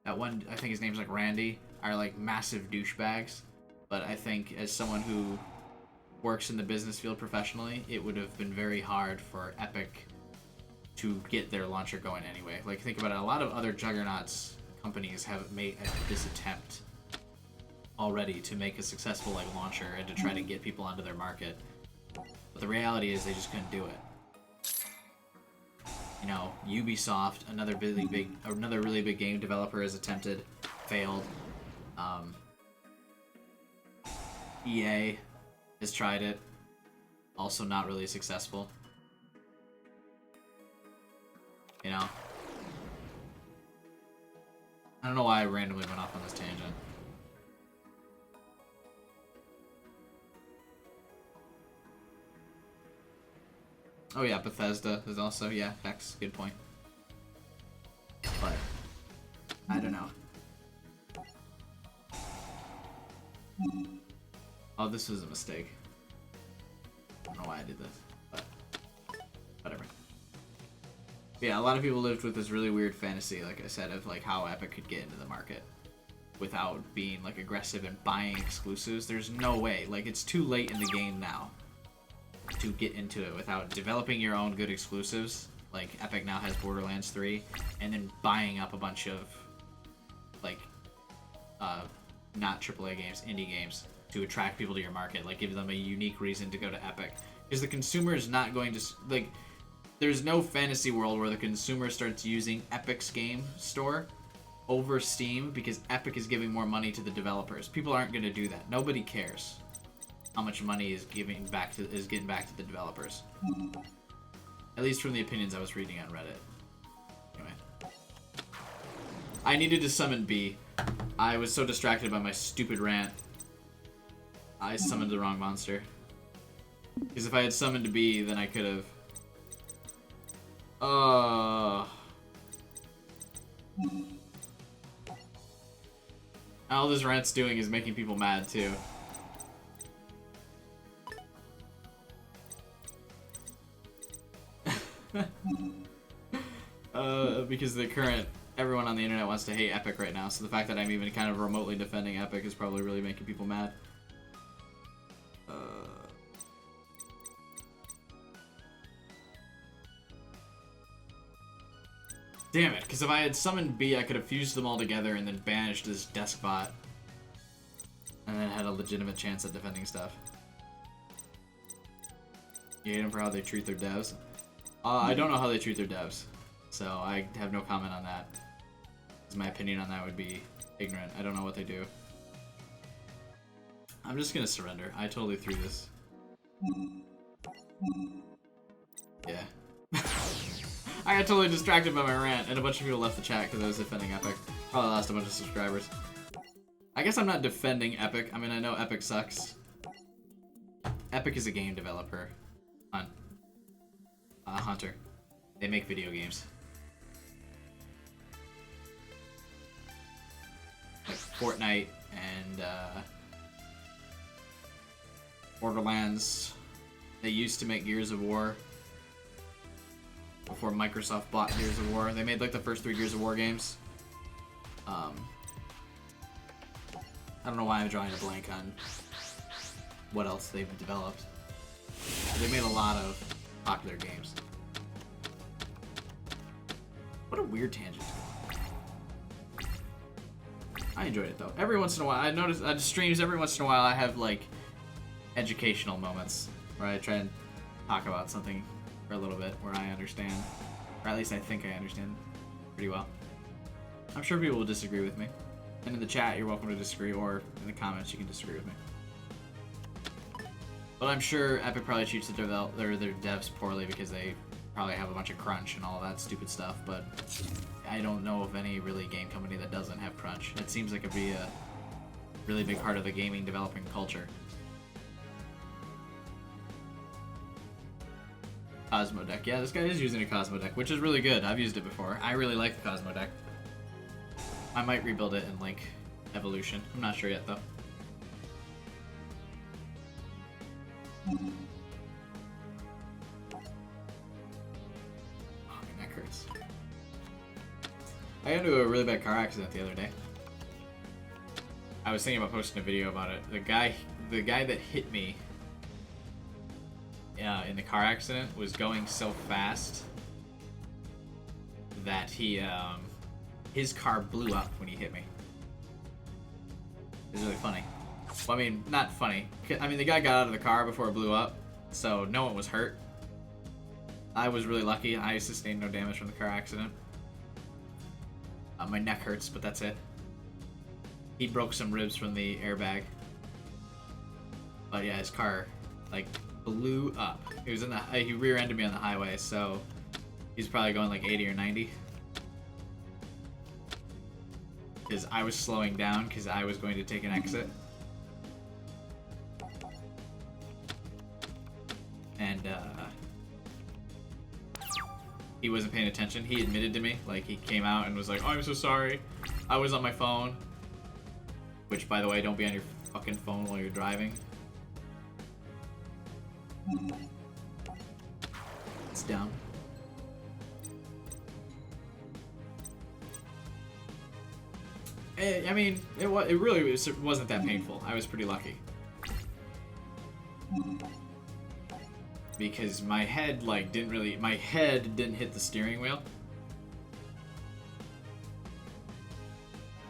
that one, I think his name's, like, Randy, are, like, massive douchebags. But I think as someone who works in the business field professionally, it would have been very hard for Epic to get their launcher going anyway. Like, think about it, a lot of other juggernauts companies have made this attempt already to make a successful like launcher and to try to get people onto their market. But the reality is they just couldn't do it. You know, Ubisoft, another really big game developer, has attempted, failed. EA has tried it, also not really successful. You know, I don't know why I randomly went off on this tangent. Oh yeah, Bethesda is also, yeah, Hex, good point. But, I don't know. Oh, this was a mistake. I don't know why I did this, but whatever. Yeah, a lot of people lived with this really weird fantasy, like I said, of like how Epic could get into the market without being like aggressive and buying exclusives. There's no way. Like, it's too late in the game now to get into it without developing your own good exclusives. Like, Epic now has Borderlands 3, and then buying up a bunch of like not AAA games, indie games, to attract people to your market. Like, give them a unique reason to go to Epic, because the consumer is not going to like. There's no fantasy world where the consumer starts using Epic's game store over Steam because Epic is giving more money to the developers. People aren't going to do that. Nobody cares how much money is getting back to the developers. At least from the opinions I was reading on Reddit. Anyway, I needed to summon B. I was so distracted by my stupid rant. I summoned the wrong monster. Because if I had summoned B, then I could have. All this rant's doing is making people mad too. Because everyone on the internet wants to hate Epic right now, so the fact that I'm even kind of remotely defending Epic is probably really making people mad. Damn it, because if I had summoned B, I could have fused them all together and then banished this Deskbot. And then had a legitimate chance at defending stuff. You hate them for how they treat their devs? I don't know how they treat their devs, so I have no comment on that. Because my opinion on that would be ignorant. I don't know what they do. I'm just gonna surrender. I totally threw this. Yeah. I got totally distracted by my rant, and a bunch of people left the chat because I was defending Epic. Probably lost a bunch of subscribers. I guess I'm not defending Epic. I mean, I know Epic sucks. Epic is a game developer. Hunter. They make video games. Like Fortnite and Borderlands. They used to make Gears of War before Microsoft bought Gears of War. They made like the first 3 Gears of War games. I don't know why I'm drawing a blank on what else they've developed. They made a lot of popular games. What a weird tangent. I enjoyed it though. Every once in a while, I notice on streams, every once in a while I have like educational moments where I try and talk about something for a little bit where I understand, or at least I think I understand pretty well. I'm sure people will disagree with me. And in the chat, you're welcome to disagree, or in the comments, you can disagree with me. But I'm sure Epic probably treats their devs poorly because they probably have a bunch of crunch and all that stupid stuff, but I don't know of any really game company that doesn't have crunch. It seems like it'd be a really big part of the gaming developing culture. Cosmo deck. Yeah, this guy is using a Cosmo deck, which is really good. I've used it before. I really like the Cosmo deck. I might rebuild it in, like, Evolution. I'm not sure yet, though. Oh, my neck hurts. I got into a really bad car accident the other day. I was thinking about posting a video about it. The guy that hit me in the car accident was going so fast that he his car blew up when he hit me. It was really funny. Well, I mean, not funny. I mean, the guy got out of the car before it blew up, so no one was hurt. I was really lucky. I sustained no damage from the car accident. My neck hurts, but that's it. He broke some ribs from the airbag. But yeah, his car, like, blew up. He was in the, he rear-ended me on the highway, so he's probably going like 80 or 90. Because I was slowing down because I was going to take an exit. And he wasn't paying attention. He admitted to me, like he came out and was like, "Oh, I'm so sorry. I was on my phone." Which, by the way, don't be on your fucking phone while you're driving. It's down. I mean, it really wasn't that painful. I was pretty lucky. Because my head, like, didn't hit the steering wheel.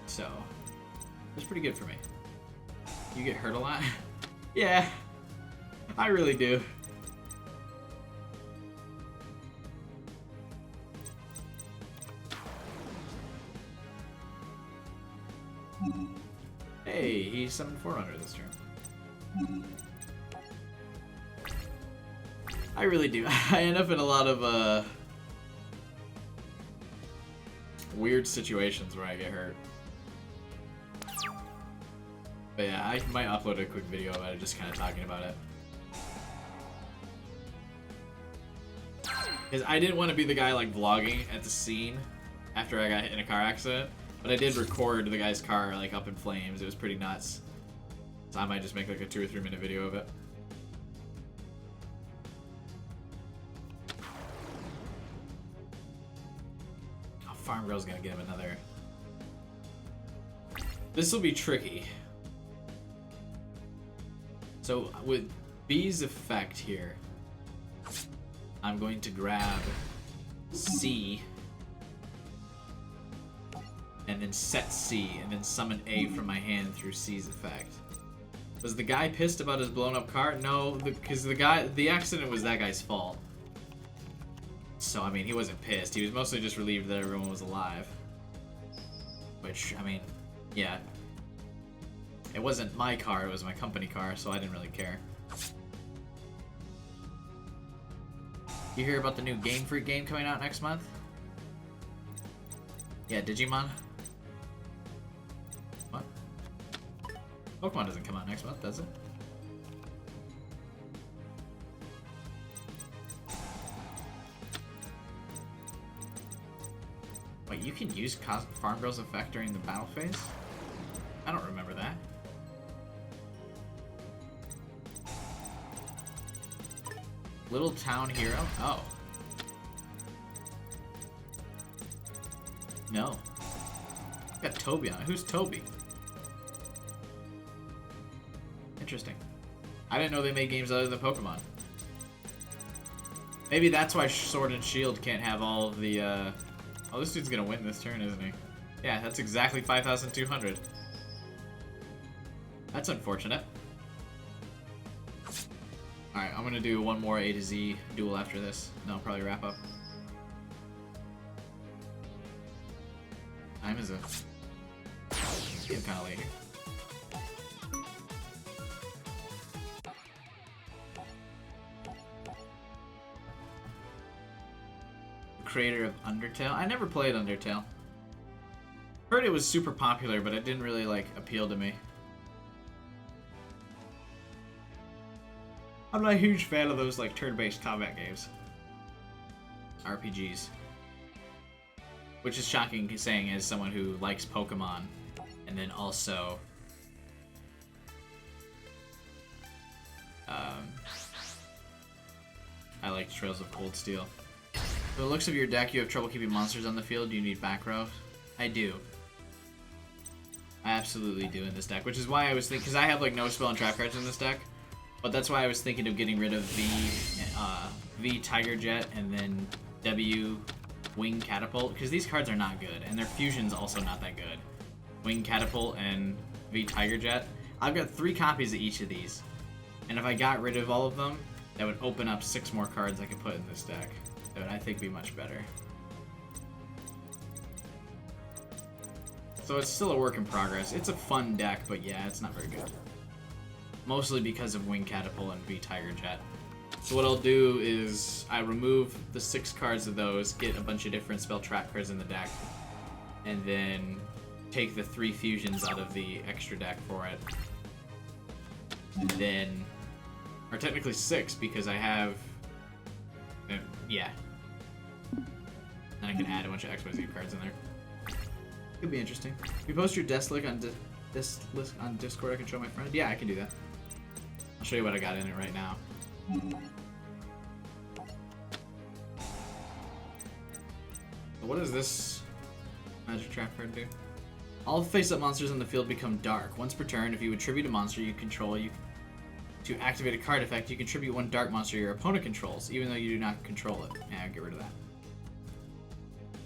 So, it was pretty good for me. You get hurt a lot? Yeah, I really do. Hey, he summoned 400 this turn. I really do. I end up in a lot of weird situations where I get hurt. But yeah, I might upload a quick video about it, just kind of talking about it. Because I didn't want to be the guy like vlogging at the scene after I got hit in a car accident. But I did record the guy's car like up in flames. It was pretty nuts. So I might just make like a 2 or 3 minute video of it. Oh, Farm Girl's gonna get him another. This will be tricky. So with B's effect here, I'm going to grab C. And then set C, and then summon A from my hand through C's effect. Was the guy pissed about his blown up car? No, because the accident was that guy's fault. So, I mean, he wasn't pissed. He was mostly just relieved that everyone was alive. Which, I mean, yeah. It wasn't my car, it was my company car, so I didn't really care. You hear about the new Game Freak game coming out next month? Yeah, Digimon? What? Pokemon doesn't come out next month, does it? Wait, you can use Farm Girl's effect during the battle phase? I don't remember that. Little Town Hero? Oh. No. I got Toby on it. Who's Toby? Interesting. I didn't know they made games other than Pokemon. Maybe that's why Sword and Shield can't have all of the, Oh, this dude's gonna win this turn, isn't he? Yeah, that's exactly 5,200. That's unfortunate. Alright, I'm gonna do one more A to Z duel after this. And I'll probably wrap up. Time is getting kind of late here. The creator of Undertale? I never played Undertale. Heard it was super popular, but it didn't really, like, appeal to me. I'm not a huge fan of those, like, turn-based combat games. RPGs. Which is shocking saying as someone who likes Pokemon, and then also... I like Trails of Cold Steel. For the looks of your deck, you have trouble keeping monsters on the field. Do you need back row? I do. I absolutely do in this deck, which is why I was thinking, because I have like no spell and trap cards in this deck, but that's why I was thinking of getting rid of V Tiger Jet and then W Wing Catapult, because these cards are not good, and their fusion's also not that good. Wing Catapult and V Tiger Jet. I've got 3 copies of each of these, and if I got rid of all of them, that would open up 6 more cards I could put in this deck. That would, I think, be much better. So it's still a work in progress. It's a fun deck, but yeah, it's not very good. Mostly because of Wing Catapult and V Tiger Jet. So what I'll do is I remove the 6 cards of those, get a bunch of different spell trap cards in the deck, and then take the 3 fusions out of the extra deck for it. And then, or technically 6, because I have, yeah. Then I can add a bunch of XYZ cards in there. Could be interesting. If you post your desk list on Discord, I can show my friend. Yeah, I can do that. I'll show you what I got in it right now. What does this magic trap card do? All face-up monsters on the field become dark. Once per turn, if you attribute a monster you control, to activate a card effect, you contribute 1 dark monster your opponent controls, even though you do not control it. Yeah, I'll get rid of that.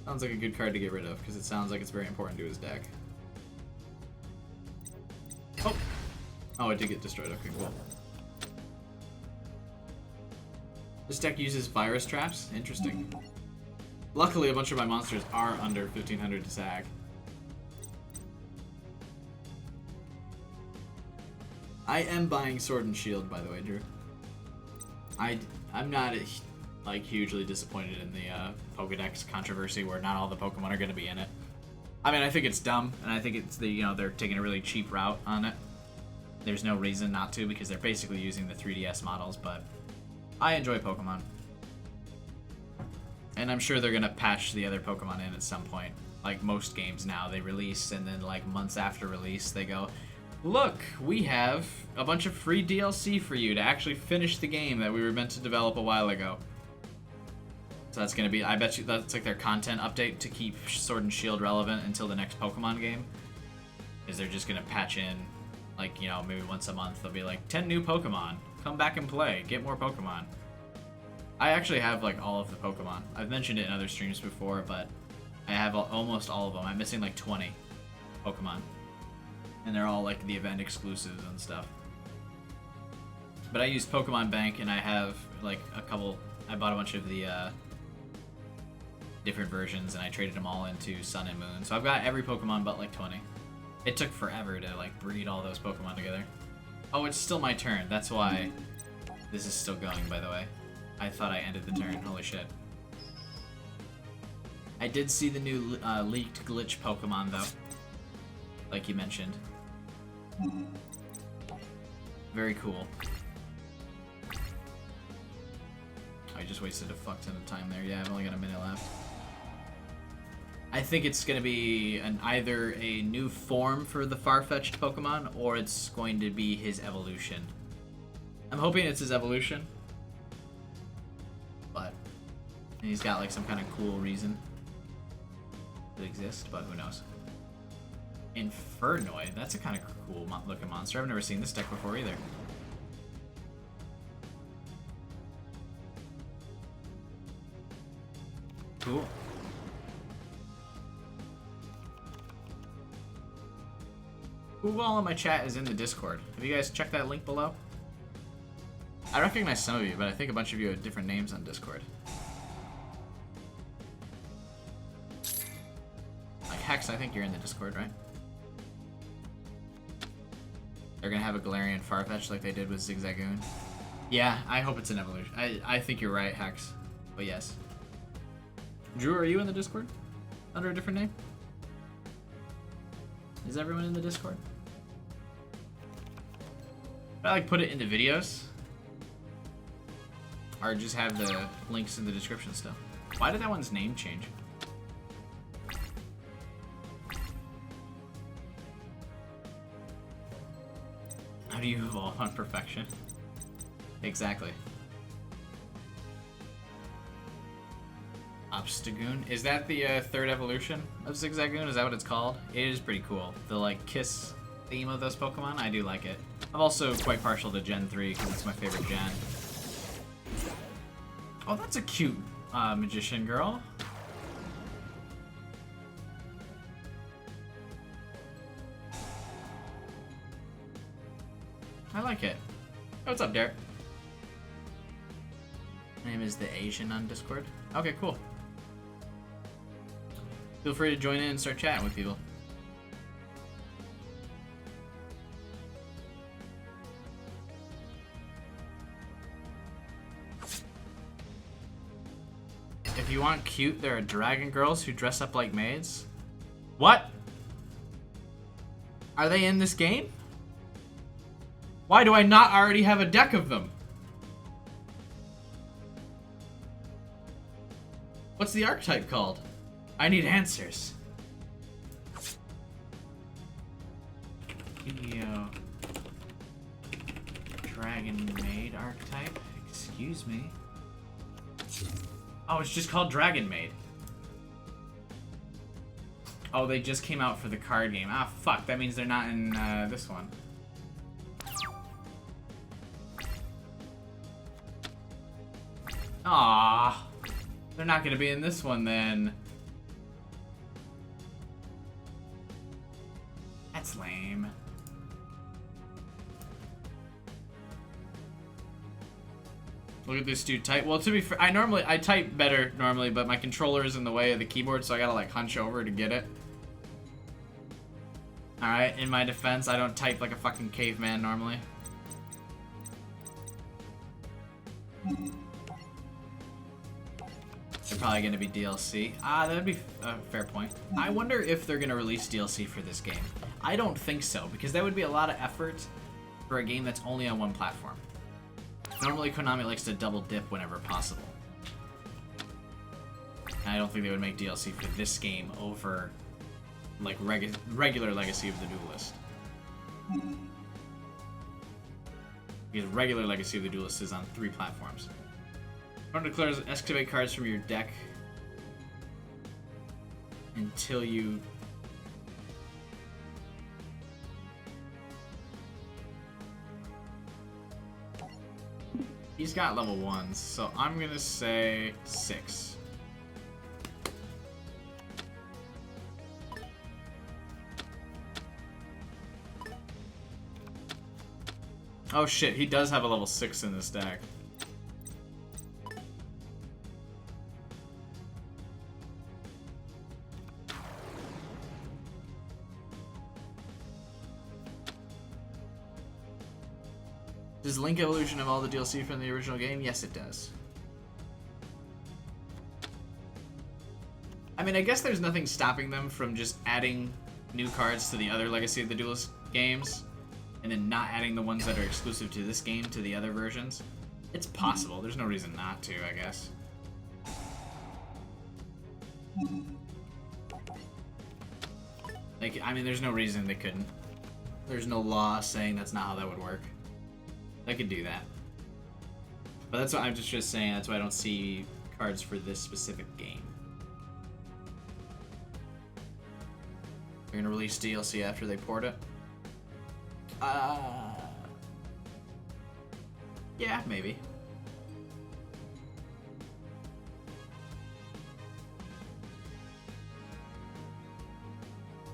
Sounds like a good card to get rid of, because it sounds like it's very important to his deck. Oh! Oh, it did get destroyed. Okay, cool. This deck uses virus traps? Interesting. Luckily, a bunch of my monsters are under 1500 to SAG. I am buying Sword and Shield, by the way, Drew. I'm not like hugely disappointed in the Pokédex controversy where not all the Pokemon are going to be in it. I mean, I think it's dumb, and I think it's they're taking a really cheap route on it. There's no reason not to, because they're basically using the 3DS models, but I enjoy Pokemon. And I'm sure they're going to patch the other Pokemon in at some point. Like most games now, they release, and then like months after release, they go, look, we have a bunch of free DLC for you to actually finish the game that we were meant to develop a while ago. So that's going to be, I bet you that's like their content update to keep Sword and Shield relevant until the next Pokemon game. Is they're just going to patch in, like, you know, maybe once a month, they'll be like, 10 new Pokemon, come back and play, get more Pokemon. I actually have like all of the Pokemon. I've mentioned it in other streams before, but I have almost all of them. I'm missing like 20 Pokemon. And they're all like the event exclusives and stuff. But I use Pokemon Bank, and I have like a couple, I bought a bunch of the different versions, and I traded them all into Sun and Moon. So I've got every Pokemon but like 20. It took forever to like breed all those Pokemon together. Oh, it's still my turn. That's why this is still going, by the way. I thought I ended the turn. Holy shit. I did see the new leaked glitch Pokemon, though. Like you mentioned. Very cool. I just wasted a fuck ton of time there. Yeah, I've only got a minute left. I think it's going to be either a new form for the far-fetched Pokemon, or it's going to be his evolution. I'm hoping it's his evolution. But he's got like some kind of cool reason to exist, but who knows. Infernoid, that's a kind of cool looking monster. I've never seen this deck before either. Cool. Who all in my chat is in the Discord? Have you guys checked that link below? I recognize some of you, but I think a bunch of you have different names on Discord. Like Hex, I think you're in the Discord, right? They're gonna have a Galarian Farfetch like they did with Zigzagoon. Yeah, I hope it's an evolution. I think you're right, Hex. But yes. Drew, are you in the Discord? Under a different name? Is everyone in the Discord? I like put it into videos. Or just have the links in the description still. Why did that one's name change? How do you evolve on perfection? Exactly. Obstagoon? Is that the third evolution of Zigzagoon? Is that what it's called? It is pretty cool. The like kiss theme of those Pokemon, I do like it. I'm also quite partial to Gen 3 because it's my favorite gen. Oh, that's a cute magician girl. What's up, Derek? My name is the Asian on Discord. Okay, cool. Feel free to join in and start chatting with people. If you want cute, there are dragon girls who dress up like maids. What? Are they in this game? Why do I not already have a deck of them? What's the archetype called? I need answers. Yo. Dragon Maid archetype? Excuse me. Oh, it's just called Dragon Maid. Oh, they just came out for the card game. Ah, fuck. That means they're not in this one. Ah, they're not gonna be in this one then. That's lame. Look at this dude type. Well, to be fair, I type better normally, but my controller is in the way of the keyboard, so I gotta like hunch over to get it. Alright, in my defense, I don't type like a fucking caveman normally. They're probably gonna be DLC. Ah, that'd be a fair point. I wonder if they're gonna release DLC for this game. I don't think so, because that would be a lot of effort for a game that's only on one platform. Normally, Konami likes to double dip whenever possible. And I don't think they would make DLC for this game over, like, regular Legacy of the Duelist. Because regular Legacy of the Duelist is on 3 platforms. Don't declare excavate cards from your deck until you... He's got level 1s, so I'm gonna say 6. Oh shit, he does have a level 6 in this deck. Does Link Evolution have all the DLC from the original game? Yes, it does. I mean, I guess there's nothing stopping them from just adding new cards to the other Legacy of the Duelist games, and then not adding the ones that are exclusive to this game to the other versions. It's possible. There's no reason not to, I guess. Like, I mean, there's no reason they couldn't. There's no law saying that's not how that would work. They could do that. But that's what I'm just saying. That's why I don't see cards for this specific game. They're gonna release DLC after they port it? Yeah, maybe.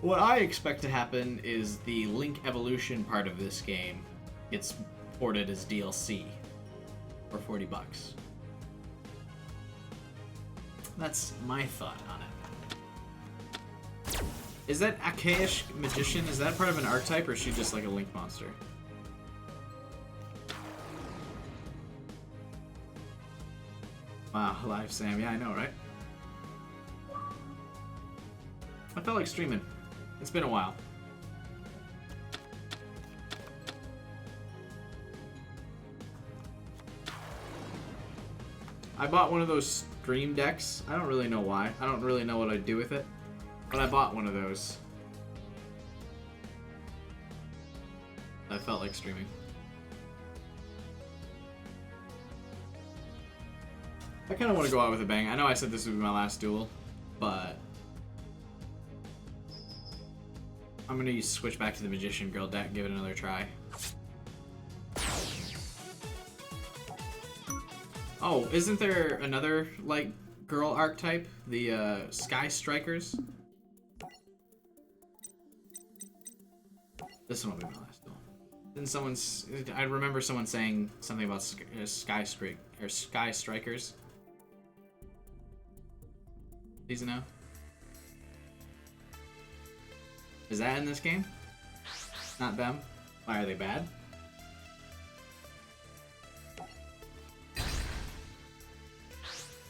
What I expect to happen is the Link Evolution part of this game gets ported as DLC for $40. That's my thought on it. Is that Akayish Magician? Is that part of an archetype, or is she just like a Link monster? Wow, live Sam. Yeah, I know, right? I felt like streaming. It's been a while. I bought one of those stream decks. I don't really know why. I don't really know what I'd do with it. But I bought one of those. I felt like streaming. I kind of want to go out with a bang. I know I said this would be my last duel, but I'm going to switch back to the Magician Girl deck, give it another try. Oh, isn't there another, like, girl archetype? The, Sky Strikers? This one will be my last duel. Didn't someone's? I remember someone saying something about sky strikers. Please no. Is that in this game? Not them. Why are they bad?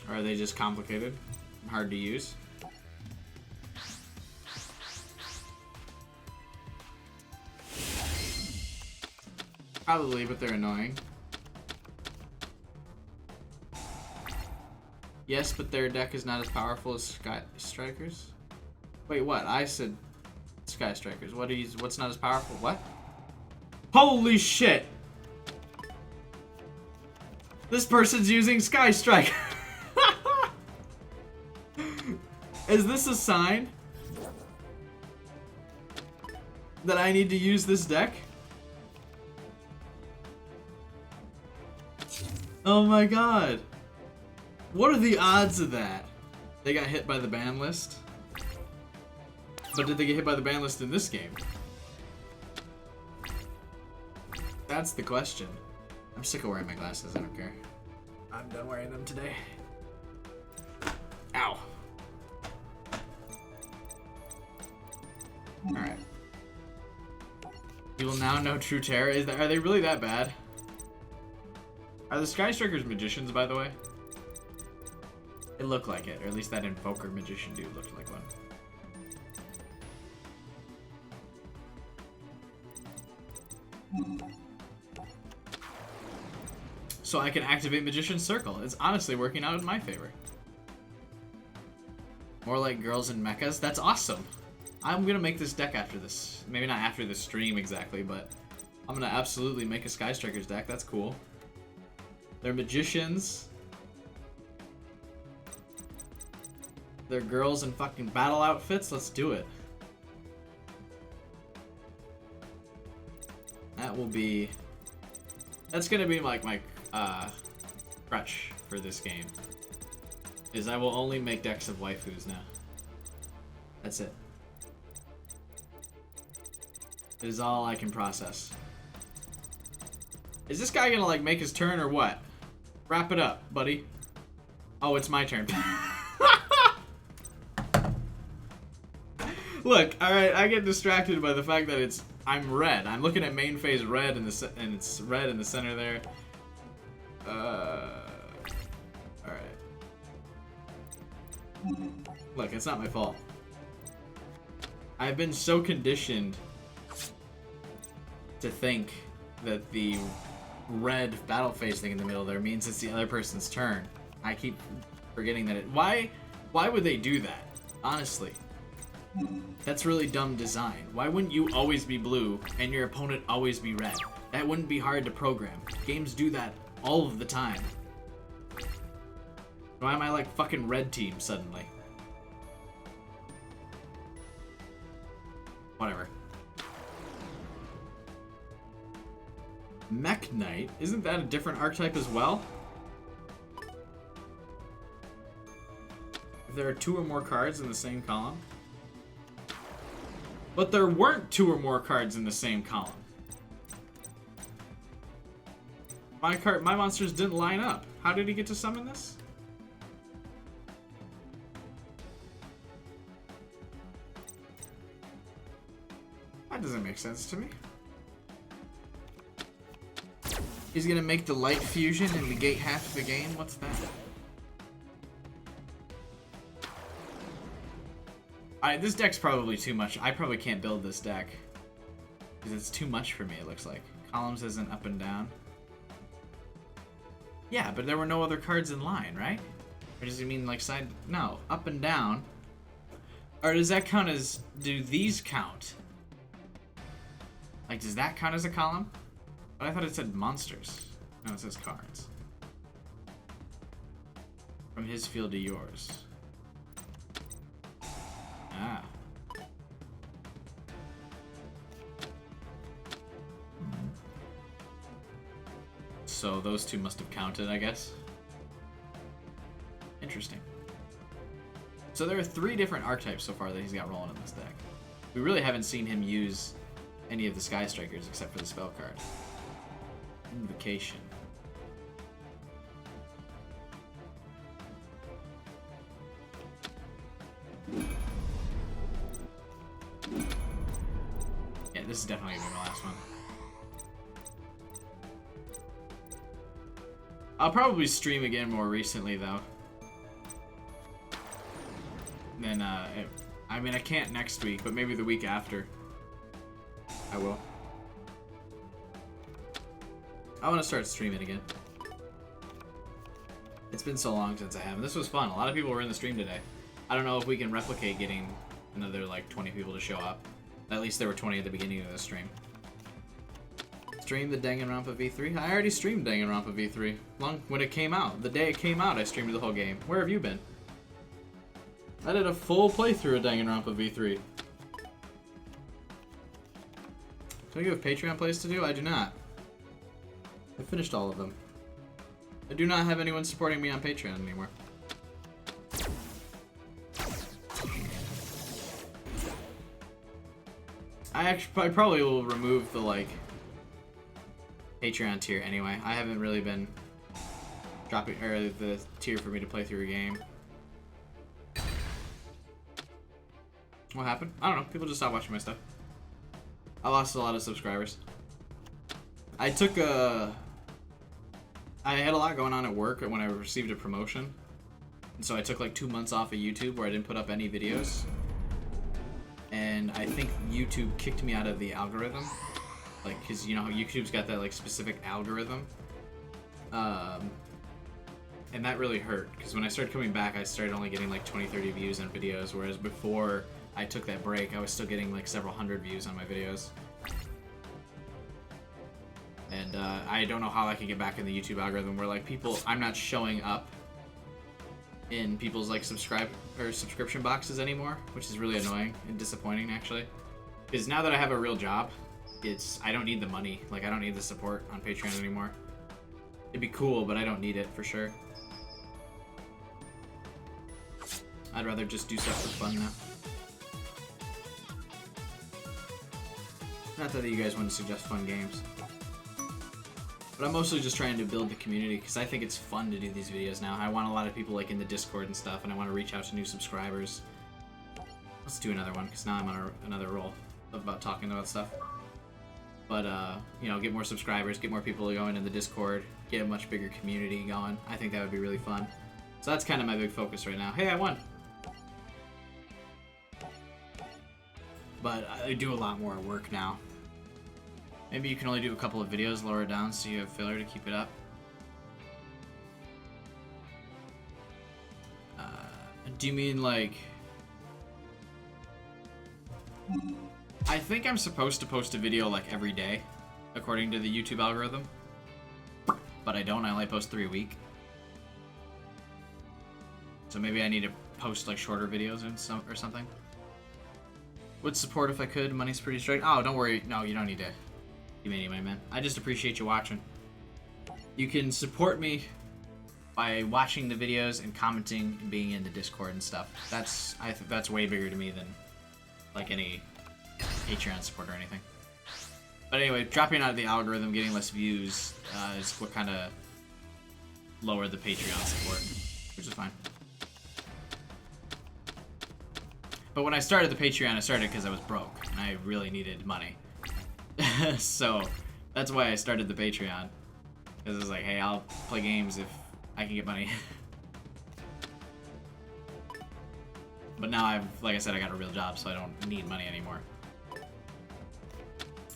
Or are they just complicated? Hard to use? Probably, but they're annoying. Yes, but their deck is not as powerful as Sky Strikers. Wait, what? I said Sky Strikers. What's not as powerful? What? Holy shit! This person's using Sky Striker. Is this a sign that I need to use this deck? Oh my god. What are the odds of that? They got hit by the ban list? But did they get hit by the ban list in this game? That's the question. I'm sick of wearing my glasses, I don't care. I'm done wearing them today. Ow. Alright. You will now know true terror. Are they really that bad? Are the Sky Strikers magicians, by the way? It looked like it, or at least that Invoker magician dude looked like one. So I can activate Magician's Circle. It's honestly working out in my favor. More like girls and mechas. That's awesome. I'm gonna make this deck after this. Maybe not after this stream exactly, but I'm gonna absolutely make a Sky Strikers deck. That's cool. They're magicians. They're girls in fucking battle outfits. Let's do it. That's gonna be like my crutch for this game. Is I will only make decks of waifus now. That's it. It is all I can process. Is this guy gonna like make his turn or what? Wrap it up, buddy. Oh, it's my turn. Look, alright, I get distracted by the fact that I'm red. I'm looking at main phase red and it's red in the center there. Alright. Look, it's not my fault. I've been so conditioned to think that the red battle phase thing in the middle there means it's the other person's turn. I keep forgetting that why would they do that? Honestly. That's really dumb design. Why wouldn't you always be blue and your opponent always be red? That wouldn't be hard to program. Games do that all of the time. Why am I like fucking red team suddenly? Whatever. Mech Knight? Isn't that a different archetype as well? If there are 2 or more cards in the same column? But there weren't 2 or more cards in the same column. My monsters didn't line up. How did he get to summon this? That doesn't make sense to me. He's gonna make the light fusion and negate half of the game? What's that? Alright, this deck's probably too much. I probably can't build this deck. Because it's too much for me, it looks like. Columns isn't up and down. Yeah, but there were no other cards in line, right? Or does it mean like side? No, up and down. Or does that count as... Do these count? Like, does that count as a column? But I thought it said monsters. No, it says cards. From his field to yours. Ah. So those 2 must have counted, I guess. Interesting. So there are 3 different archetypes so far that he's got rolling in this deck. We really haven't seen him use any of the Sky Strikers except for the spell card. Invocation. Yeah, this is definitely gonna be my last one. I'll probably stream again more recently though. Then I mean I can't next week, but maybe the week after I will. I want to start streaming again. It's been so long since I haven't. This was fun. A lot of people were in the stream today. I don't know if we can replicate getting another like 20 people to show up. At least there were 20 at the beginning of the stream. Stream the Danganronpa V3? I already streamed Danganronpa V3. Long when it came out. The day it came out, I streamed the whole game. Where have you been? I did a full playthrough of Danganronpa V3. Do you have Patreon plays to do? I do not. I finished all of them. I do not have anyone supporting me on Patreon anymore. I probably will remove the like Patreon tier anyway. I haven't really been dropping or the tier for me to play through a game. What happened? I don't know. People just stopped watching my stuff. I lost a lot of subscribers. I had a lot going on at work when I received a promotion. And so I took like 2 months off of YouTube where I didn't put up any videos. And I think YouTube kicked me out of the algorithm. Like, cause you know, YouTube's got that like specific algorithm. And that really hurt. Cause when I started coming back, I started only getting like 20, 30 views on videos. Whereas before I took that break, I was still getting like several hundred views on my videos. And I don't know how I can get back in the YouTube algorithm where like people, I'm not showing up in people's like subscription boxes anymore, which is really annoying and disappointing actually. Because now that I have a real job, I don't need the money. Like I don't need the support on Patreon anymore. It'd be cool, but I don't need it for sure. I'd rather just do stuff for fun now. Not that you guys want to suggest fun games. But I'm mostly just trying to build the community because I think it's fun to do these videos now. I want a lot of people like in the Discord and stuff, and I want to reach out to new subscribers. Let's do another one because now I'm on another roll about talking about stuff. But you know, get more subscribers, get more people going in the Discord, get a much bigger community going. I think that would be really fun. So that's kind of my big focus right now. Hey, I won. But I do a lot more work now. Maybe you can only do a couple of videos, lower it down so you have filler to keep it up. Do you mean like... I think I'm supposed to post a video like every day, according to the YouTube algorithm. But I don't, I only post 3 a week. So maybe I need to post like shorter videos or something. Would support if I could, money's pretty straight. Oh, don't worry, no, you don't need to. You made anyway, man. I just appreciate you watching. You can support me by watching the videos and commenting and being in the Discord and stuff. That's way bigger to me than like any Patreon support or anything. But anyway, dropping out of the algorithm, getting less views is what kind of lowered the Patreon support, which is fine. But when I started the Patreon, I started because I was broke and I really needed money. So that's why I started the Patreon, because I was like, hey, I'll play games if I can get money. But now like I said, I got a real job, so I don't need money anymore.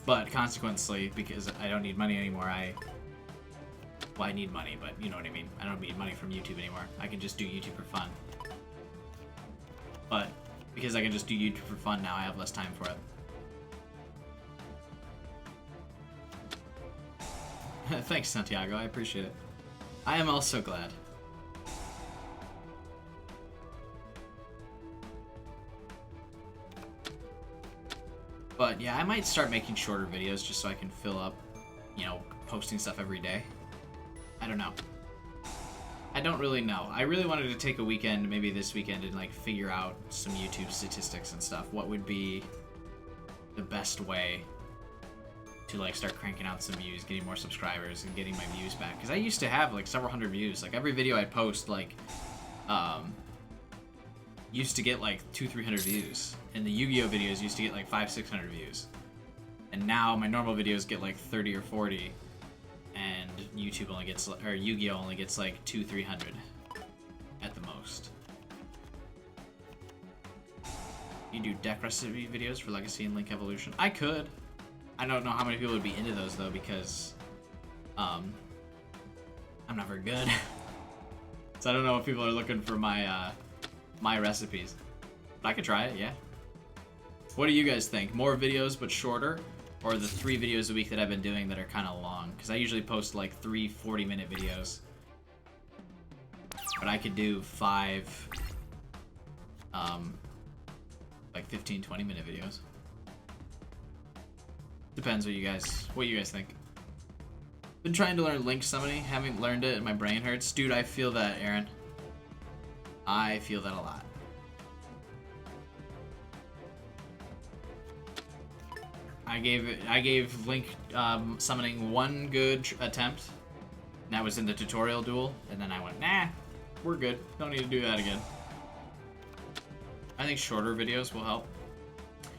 But consequently, because I don't need money anymore, well, I need money, but you know what I mean. I don't need money from YouTube anymore. I can just do YouTube for fun. But because I can just do YouTube for fun now, I have less time for it. Thanks, Santiago. I appreciate it. I am also glad. But yeah, I might start making shorter videos just so I can fill up, you know, posting stuff every day. I don't know. I don't really know. I really wanted to take a weekend, maybe this weekend, and like figure out some YouTube statistics and stuff. What would be the best way to like start cranking out some views, getting more subscribers, and getting my views back. Because I used to have like several hundred views. Like every video I post, like, used to get like 200-300 views, and the Yu-Gi-Oh videos used to get like 500-600 views. And now my normal videos get like 30 or 40, and YouTube only gets, or Yu-Gi-Oh only gets like 200-300 at the most. You do deck recipe videos for Legacy and Link Evolution? I could. I don't know how many people would be into those though, because I'm not very good. So I don't know if people are looking for my my recipes. But I could try it, yeah. What do you guys think? More videos but shorter, or the 3 videos a week that I've been doing that are kind of long? Because I usually post like 3 40-minute videos. But I could do 5 like 15-20-minute videos. Depends what you guys think. Been trying to learn Link summoning, haven't learned it and my brain hurts. Dude, I feel that, Aaron. I feel that a lot. I gave Link summoning 1 good attempt, and that was in the tutorial duel, and then I went, nah, we're good. Don't need to do that again. I think shorter videos will help.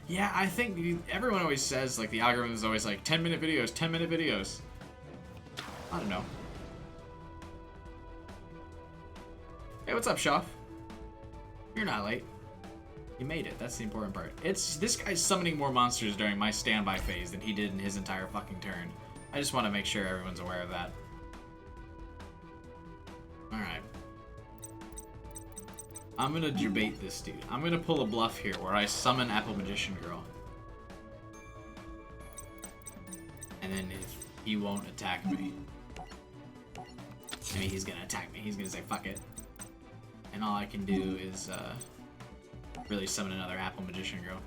Yeah, I think everyone always says, like, the algorithm is always like 10-minute videos, 10-minute videos. I don't know. Hey, what's up, Shoff? You're not late. You made it. That's the important part. This guy's summoning more monsters during my standby phase than he did in his entire fucking turn. I just want to make sure everyone's aware of that. Alright. I'm gonna debate this dude. I'm gonna pull a bluff here where I summon Apple Magician Girl. And then if he won't attack me, maybe he's gonna attack me. He's gonna say fuck it. And all I can do is really summon another Apple Magician Girl.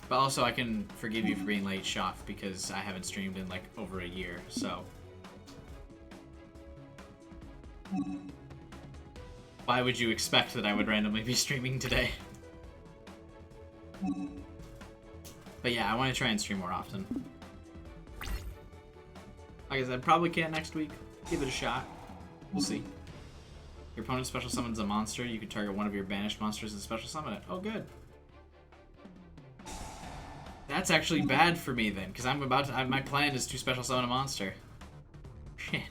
But also, I can forgive you for being late, Shoff, because I haven't streamed in like over a year, so. Why would you expect that I would randomly be streaming today? But yeah, I want to try and stream more often. Like I said, probably can't next week. Give it a shot. We'll see. Your opponent special summons a monster. You can target one of your banished monsters and special summon it. Oh, good. That's actually bad for me then, because I'm about to. My plan is to special summon a monster. Shit.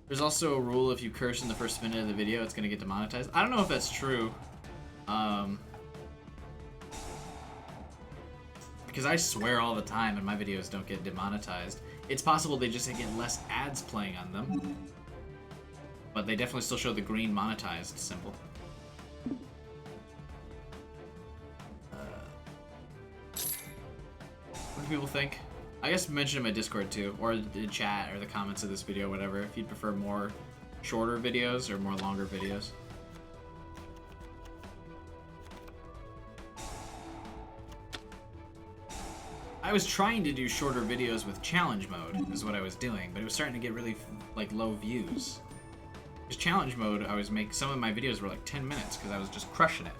There's also a rule: if you curse in the first minute of the video, it's gonna get demonetized. I don't know if that's true. Because I swear all the time and my videos don't get demonetized. It's possible they just get less ads playing on them. But they definitely still show the green monetized symbol. What do people think? I guess mention in my Discord too, or the chat, or the comments of this video, whatever, if you'd prefer more shorter videos or more longer videos. I was trying to do shorter videos with challenge mode, is what I was doing, but it was starting to get really, like, low views. Because challenge mode, some of my videos were like 10 minutes, because I was just crushing it.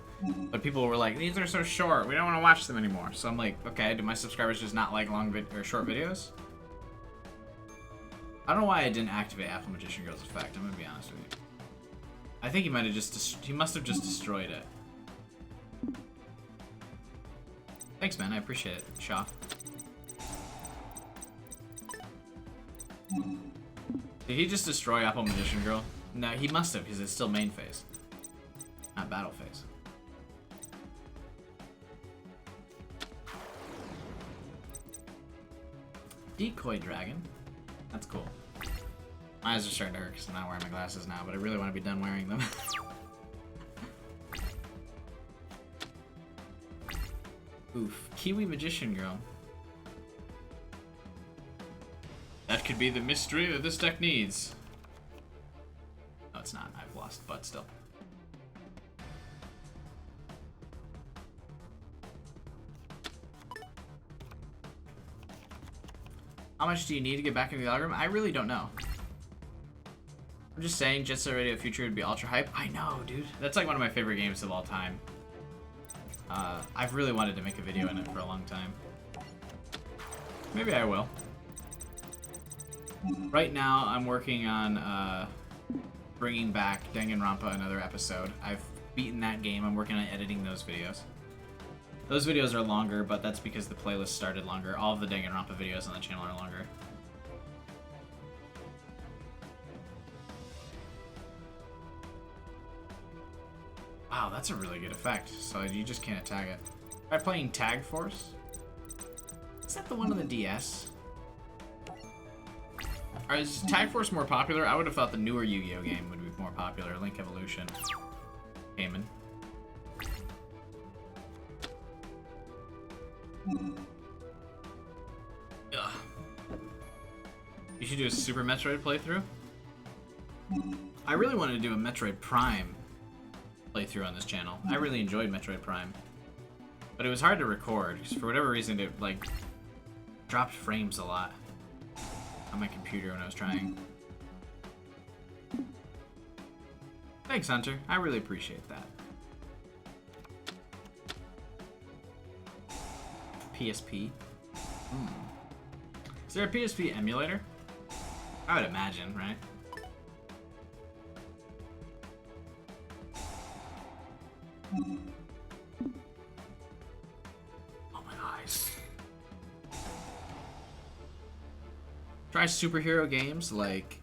But people were like, these are so short, we don't want to watch them anymore. So I'm like, okay, do my subscribers just not like short videos? I don't know why I didn't activate Apple Magician Girl's effect, I'm gonna be honest with you. I think he might have he must have just destroyed it. Thanks, man, I appreciate it, Shaw. Did he just destroy Apple Magician Girl? No, he must have, because it's still main phase. Not battle phase. Decoy Dragon. That's cool. My eyes are starting to hurt because I'm not wearing my glasses now, but I really want to be done wearing them. Oof. Kiwi Magician Girl. That could be the mystery that this deck needs. No, it's not. I've lost, but still. How much do you need to get back into the algorithm? I really don't know. I'm just saying, Jet Set Radio Future would be ultra hype. I know, dude. That's like one of my favorite games of all time. I've really wanted to make a video in it for a long time. Maybe I will. Right now, I'm working on bringing back Danganronpa another episode. I've beaten that game. I'm working on editing those videos. Those videos are longer, but that's because the playlist started longer. All of the Danganronpa videos on the channel are longer. Wow, that's a really good effect. So you just can't attack it. Try playing Tag Force. Is that the one on the DS? Or is Tag Force more popular? I would have thought the newer Yu-Gi-Oh game would be more popular. Link Evolution. Cayman. Ugh. You should do a Super Metroid playthrough? I really wanted to do a Metroid Prime playthrough on this channel. I really enjoyed Metroid Prime. But it was hard to record, because for whatever reason it, like, dropped frames a lot on my computer when I was trying. Thanks, Hunter. I really appreciate that. PSP? Is there a PSP emulator? I would imagine, right? Oh, my eyes. Try superhero games like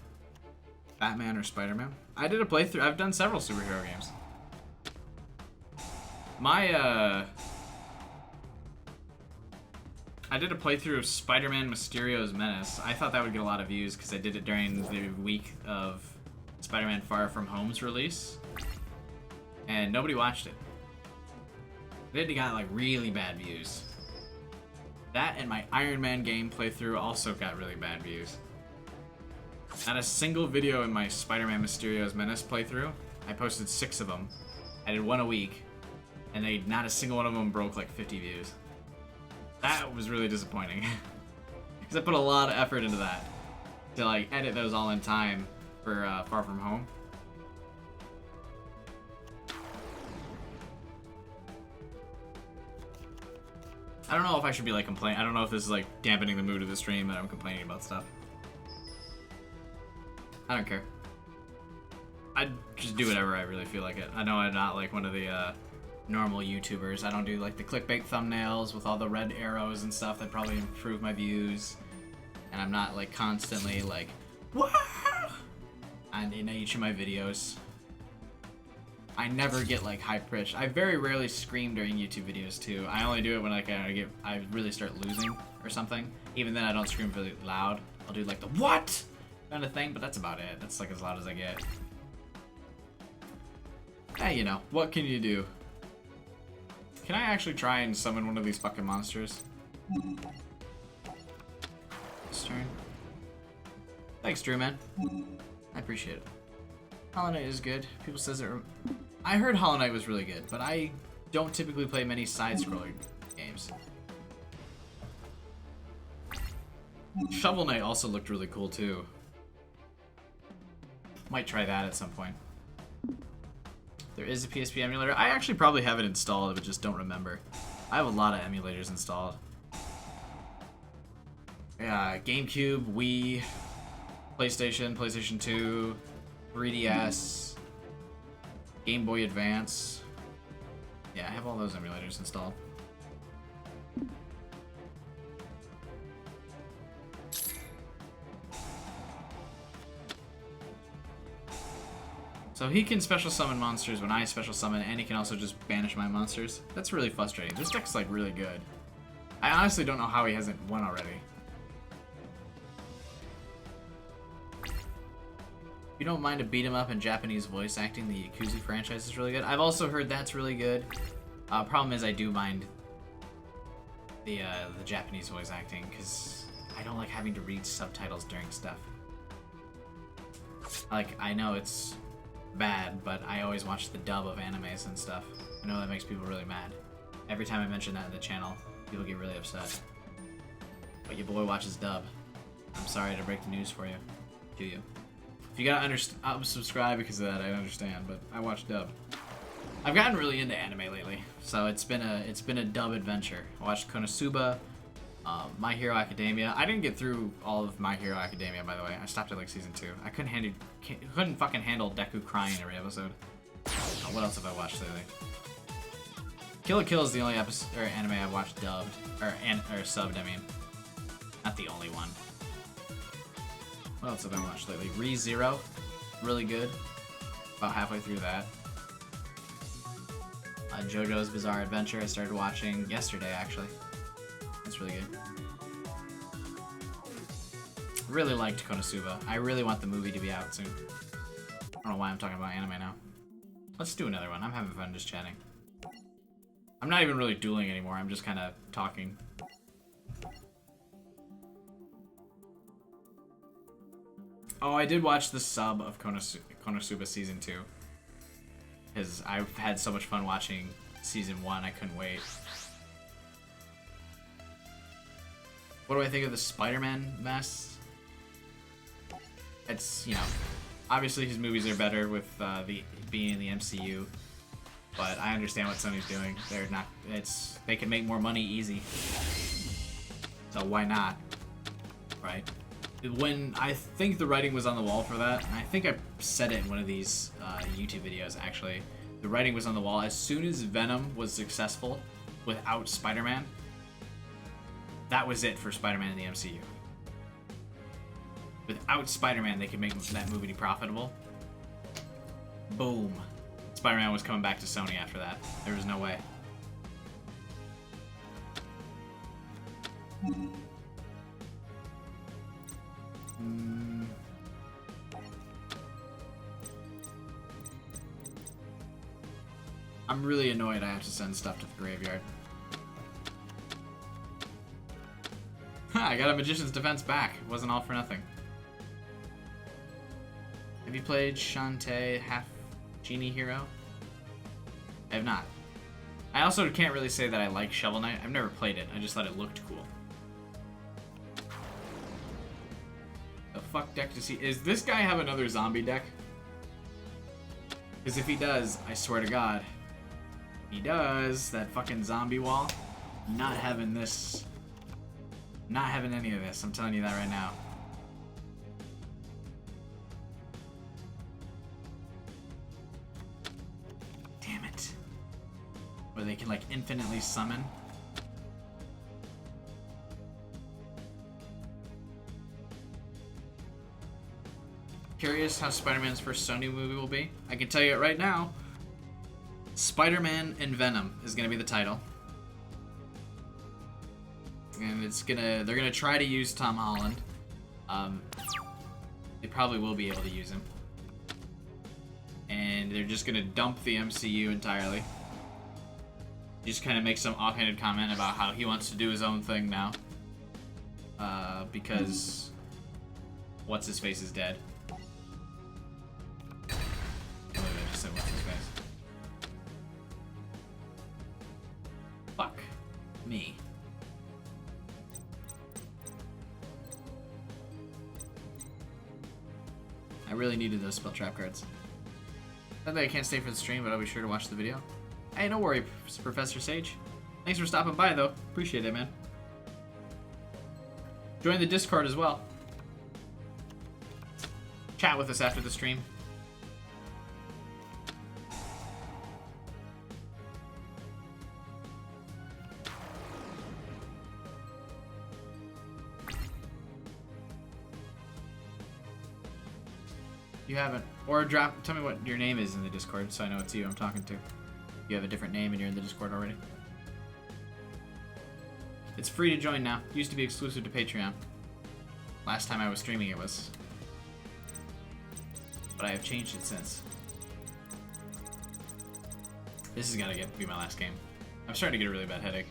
Batman or Spider-Man. I did a playthrough. I've done several superhero games. I did a playthrough of Spider-Man Mysterio's Menace. I thought that would get a lot of views because I did it during the week of Spider-Man Far From Home's release. And nobody watched it. It got like really bad views. That and my Iron Man game playthrough also got really bad views. Not a single video in my Spider-Man Mysterio's Menace playthrough. I posted 6 of them. I did one a week. And not a single one of them broke like 50 views. That was really disappointing. Because I put a lot of effort into that. To like edit those all in time for Far From Home. I don't know if I should be like complaining. I don't know if this is like dampening the mood of the stream that I'm complaining about stuff. I don't care. I just do whatever I really feel like it. I know I'm not like one of the normal YouTubers. I don't do like the clickbait thumbnails with all the red arrows and stuff that probably improve my views. And I'm not like constantly like, "Wah!" and in each of my videos. I never get like high pitched. I very rarely scream during YouTube videos too. I only do it when like I really start losing or something. Even then I don't scream really loud. I'll do like the what kind of thing, but that's about it. That's like as loud as I get. Hey, you know, what can you do? Can I actually try and summon one of these fucking monsters? This turn. Thanks, Drew, man. I appreciate it. Hollow Knight is good. People says it. I heard Hollow Knight was really good, but I don't typically play many side-scrolling games. Shovel Knight also looked really cool too. Might try that at some point. There is a PSP emulator. I actually probably have it installed, but just don't remember. I have a lot of emulators installed. Yeah, GameCube, Wii, PlayStation, PlayStation 2, 3DS, Game Boy Advance. Yeah, I have all those emulators installed. So he can special summon monsters when I special summon, and he can also just banish my monsters. That's really frustrating. This deck's like really good. I honestly don't know how he hasn't won already. You don't mind a beat 'em up in Japanese voice acting? The Yakuza franchise is really good. I've also heard that's really good. Problem is I do mind the Japanese voice acting because I don't like having to read subtitles during stuff. Like, I know it's bad, but I always watch the dub of animes and stuff. I know that makes people really mad. Every time I mention that in the channel, people get really upset. But your boy watches dub. I'm sorry to break the news for you. To you. If you gotta unsubscribe because of that, I understand, but I watch dub. I've gotten really into anime lately, so it's been a dub adventure. I watched Konosuba, My Hero Academia. I didn't get through all of My Hero Academia, by the way. I stopped at like season 2. I couldn't fucking handle Deku crying every episode. What else have I watched lately? Kill la Kill is the only episode or anime I've watched dubbed or subbed. I mean, not the only one. What else have I watched lately? Re:Zero, really good. About halfway through that. JoJo's Bizarre Adventure I started watching yesterday, actually. That's really good. Really liked Konosuba. I really want the movie to be out soon. I don't know why I'm talking about anime now. Let's do another one. I'm having fun just chatting. I'm not even really dueling anymore. I'm just kind of talking. Oh, I did watch the sub of Konosuba Season 2. Because I've had so much fun watching Season 1, I couldn't wait. What do I think of the Spider-Man mess? It's, you know, obviously his movies are better with being in the MCU. But I understand what Sony's doing. They can make more money easy. So why not? Right? When I think the writing was on the wall for that, and I think I said it in one of these YouTube videos actually, the writing was on the wall. As soon as Venom was successful without Spider-Man, that was it for Spider-Man in the MCU. Without Spider-Man, they could make that movie profitable. Boom. Spider-Man was coming back to Sony after that. There was no way. I'm really annoyed I have to send stuff to the graveyard. I got a Magician's Defense back. It wasn't all for nothing. Have you played Shantae Half Genie Hero? I have not. I also can't really say that I like Shovel Knight. I've never played it. I just thought it looked cool. The fuck deck does he... Is this guy have another zombie deck? Because if he does, I swear to God, he does. That fucking zombie wall. Not having this. Not having any of this. I'm telling you that right now. Damn it. Where they can like infinitely summon. Curious how Spider-Man's first Sony movie will be. I can tell you it right now. Spider-Man and Venom is gonna be the title. And they're gonna try to use Tom Holland. They probably will be able to use him. And they're just gonna dump the MCU entirely. Just kind of make some offhanded comment about how he wants to do his own thing now. Because what's-his-face is dead. I just said what's-his-face. Fuck me. I really needed those spell trap cards. Not that I can't stay for the stream, but I'll be sure to watch the video. Hey, no worry, Professor Sage. Thanks for stopping by, though. Appreciate it, man. Join the Discord as well. Chat with us after the stream. You haven't. Or tell me what your name is in the Discord so I know it's you I'm talking to. You have a different name and you're in the Discord already. It's free to join now. Used to be exclusive to Patreon. Last time I was streaming it was. But I have changed it since. This is gotta be my last game. I'm starting to get a really bad headache.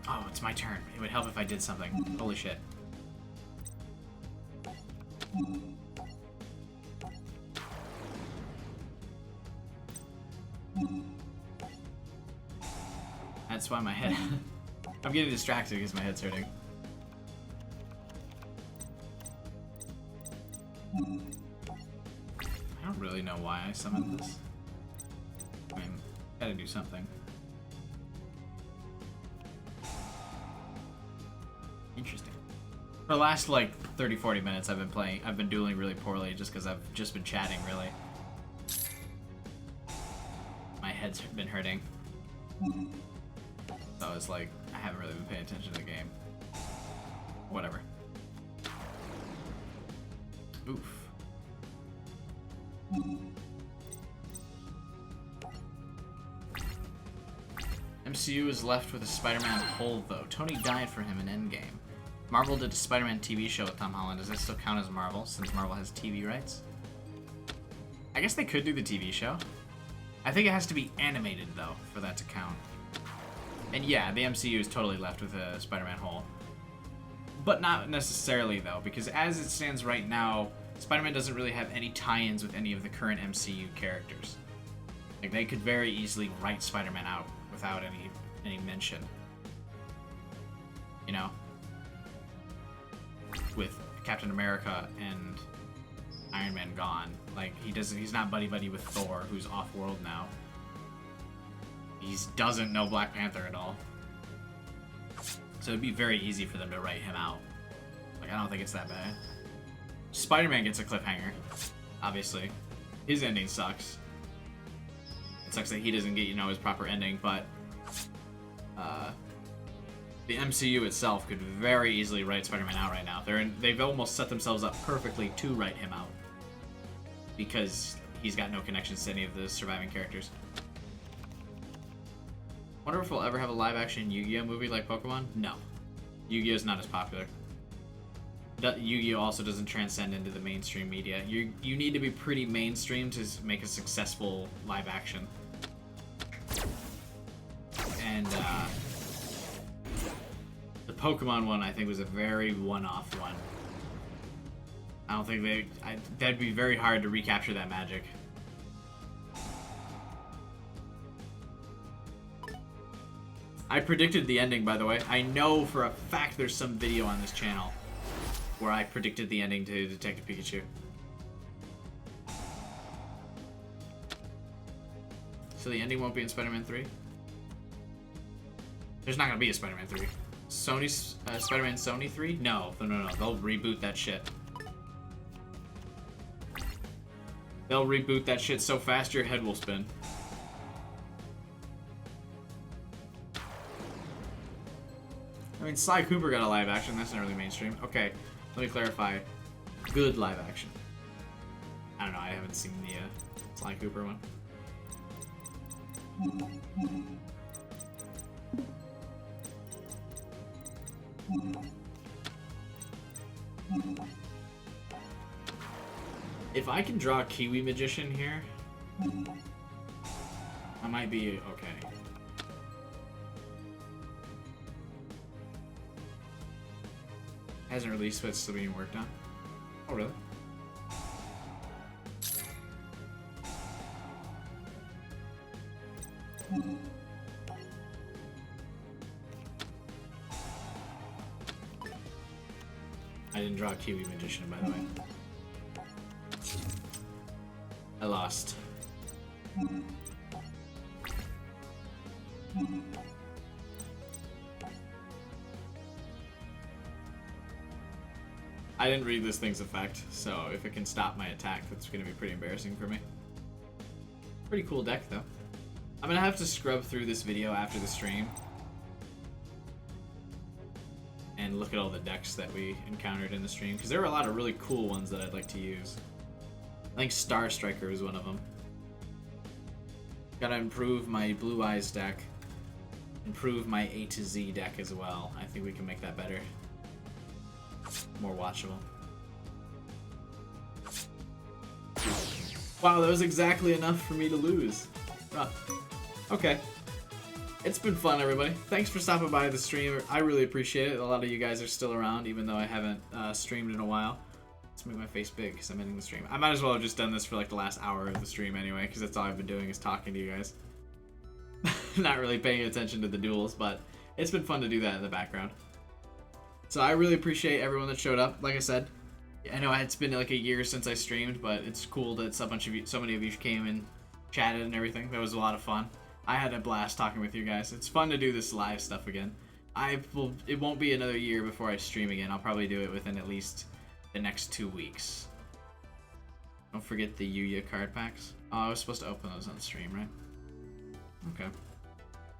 Oh, it's my turn. It would help if I did something. Holy shit. That's why my head... I'm getting distracted because my head's hurting. I don't really know why I summoned this. I mean, gotta do something. Interesting. For the last, like, 30-40 minutes I've been dueling really poorly just because I've just been chatting, really. My head's been hurting. So it's like, I haven't really been paying attention to the game. Whatever. Oof. MCU is left with a Spider-Man hole, though. Tony died for him in Endgame. Marvel did a Spider-Man TV show with Tom Holland. Does that still count as Marvel, since Marvel has TV rights? I guess they could do the TV show. I think it has to be animated, though, for that to count. And yeah, the MCU is totally left with a Spider-Man hole. But not necessarily, though, because as it stands right now, Spider-Man doesn't really have any tie-ins with any of the current MCU characters. Like, they could very easily write Spider-Man out without any mention. You know? With Captain America and Iron Man gone. Like, he's not buddy-buddy with Thor, who's off-world now. He doesn't know Black Panther at all. So it'd be very easy for them to write him out. Like, I don't think it's that bad. Spider-Man gets a cliffhanger, obviously. His ending sucks. It sucks that he doesn't get, his proper ending, but the MCU itself could very easily write Spider-Man out right now. They've almost set themselves up perfectly to write him out. Because he's got no connections to any of the surviving characters. Wonder if we'll ever have a live-action Yu-Gi-Oh movie like Pokemon? No. Yu-Gi-Oh's not as popular. Yu-Gi-Oh also doesn't transcend into the mainstream media. You need to be pretty mainstream to make a successful live-action. And the Pokemon one, I think, was a very one-off one. I don't think that'd be very hard to recapture that magic. I predicted the ending, by the way. I know for a fact there's some video on this channel where I predicted the ending to Detective Pikachu. So the ending won't be in Spider-Man 3? There's not gonna be a Spider-Man 3. Sony's Spider-Man Sony 3? No. They'll reboot that shit. They'll reboot that shit so fast your head will spin. I mean, Sly Cooper got a live action. That's not really mainstream. Okay, let me clarify. Good live action. I don't know. I haven't seen the Sly Cooper one. If I can draw a Kiwi Magician here, I might be okay. Hasn't released, but it's still being worked on. Oh, really? I didn't draw a Kiwi Magician, by the way. I lost. I didn't read this thing's effect, so if it can stop my attack, that's going to be pretty embarrassing for me. Pretty cool deck, though. I'm going to have to scrub through this video after the stream and look at all the decks that we encountered in the stream, because there were a lot of really cool ones that I'd like to use. I think Star Striker is one of them. Gotta improve my Blue Eyes deck. Improve my A to Z deck as well. I think we can make that better. More watchable. Wow, that was exactly enough for me to lose. Oh, okay. It's been fun, everybody. Thanks for stopping by the stream. I really appreciate it. A lot of you guys are still around, even though I haven't streamed in a while. Let's make my face big because I'm ending the stream. I might as well have just done this for like the last hour of the stream anyway, because that's all I've been doing is talking to you guys. Not really paying attention to the duels, but It's been fun to do that in the background. So I really appreciate everyone that showed up. Like I said, I know it's been like a year since I streamed, but it's cool that so many of you came and chatted and everything. That was a lot of fun. I had a blast talking with you guys. It's fun to do this live stuff again. It won't be another year before I stream again. I'll probably do it within at least the next 2 weeks. Don't forget the Yuya card packs. Oh, I was supposed to open those on stream, right? Okay.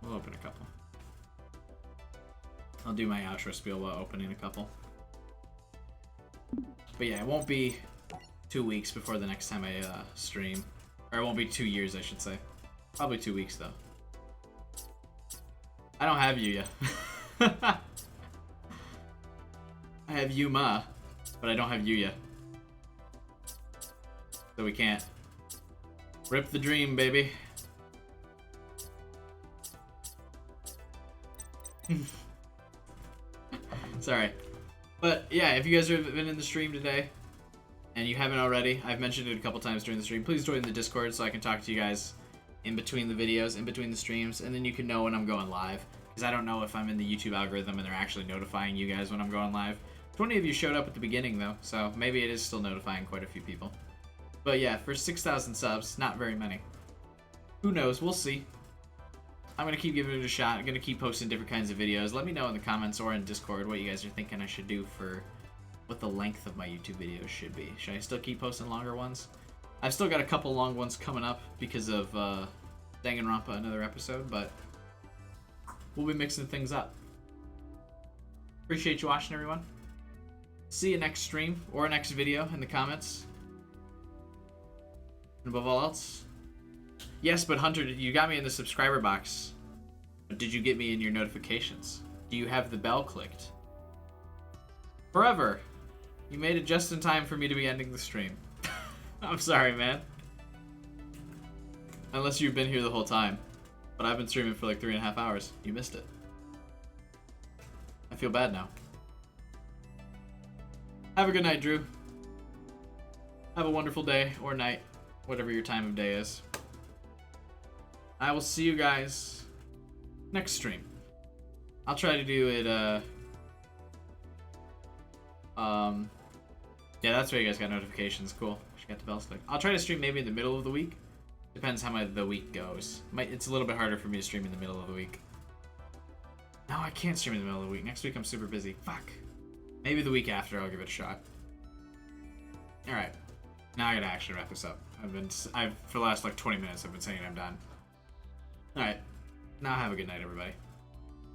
We'll open a couple. I'll do my outro spiel while opening a couple. But yeah, it won't be 2 weeks before the next time I stream. Or it won't be 2 years, I should say. Probably 2 weeks, though. I don't have Yuya. I have Yuma, but I don't have Yuya. So we can't. Rip the dream, baby. Sorry. But yeah, if you guys have been in the stream today and you haven't already, I've mentioned it a couple times during the stream, please join the Discord so I can talk to you guys in between the videos, in between the streams, and then you can know when I'm going live. Because I don't know if I'm in the YouTube algorithm and they're actually notifying you guys when I'm going live. 20 of you showed up at the beginning though, so maybe it is still notifying quite a few people. But yeah, for 6,000 subs, not very many. Who knows? We'll see. I'm going to keep giving it a shot. I'm going to keep posting different kinds of videos. Let me know in the comments or in Discord what you guys are thinking I should do for what the length of my YouTube videos should be. Should I still keep posting longer ones? I've still got a couple long ones coming up because of Danganronpa, another episode, but we'll be mixing things up. Appreciate you watching, everyone. See you next stream or next video in the comments. And above all else, yes, but Hunter, you got me in the subscriber box. But did you get me in your notifications? Do you have the bell clicked? Forever. You made it just in time for me to be ending the stream. I'm sorry, man. Unless you've been here the whole time. But I've been streaming for like 3.5 hours. You missed it. I feel bad now. Have a good night, Drew. Have a wonderful day or night, whatever your time of day is. I will see you guys next stream. I'll try to do it, yeah, that's why you guys got notifications. Cool. She got the bells clicked. I'll try to stream maybe in the middle of the week. Depends how the week goes. It's a little bit harder for me to stream in the middle of the week. No, I can't stream in the middle of the week. Next week I'm super busy. Fuck. Maybe the week after I'll give it a shot. Alright. Now I gotta actually wrap this up. For the last like 20 minutes I've been saying I'm done. Alright. Now have a good night, everybody.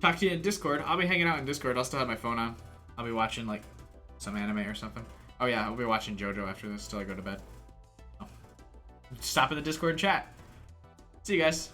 Talk to you in Discord. I'll be hanging out in Discord. I'll still have my phone on. I'll be watching like some anime or something. Oh yeah, I'll be watching JoJo after this till I go to bed. Oh. Stop in the Discord and chat. See you guys.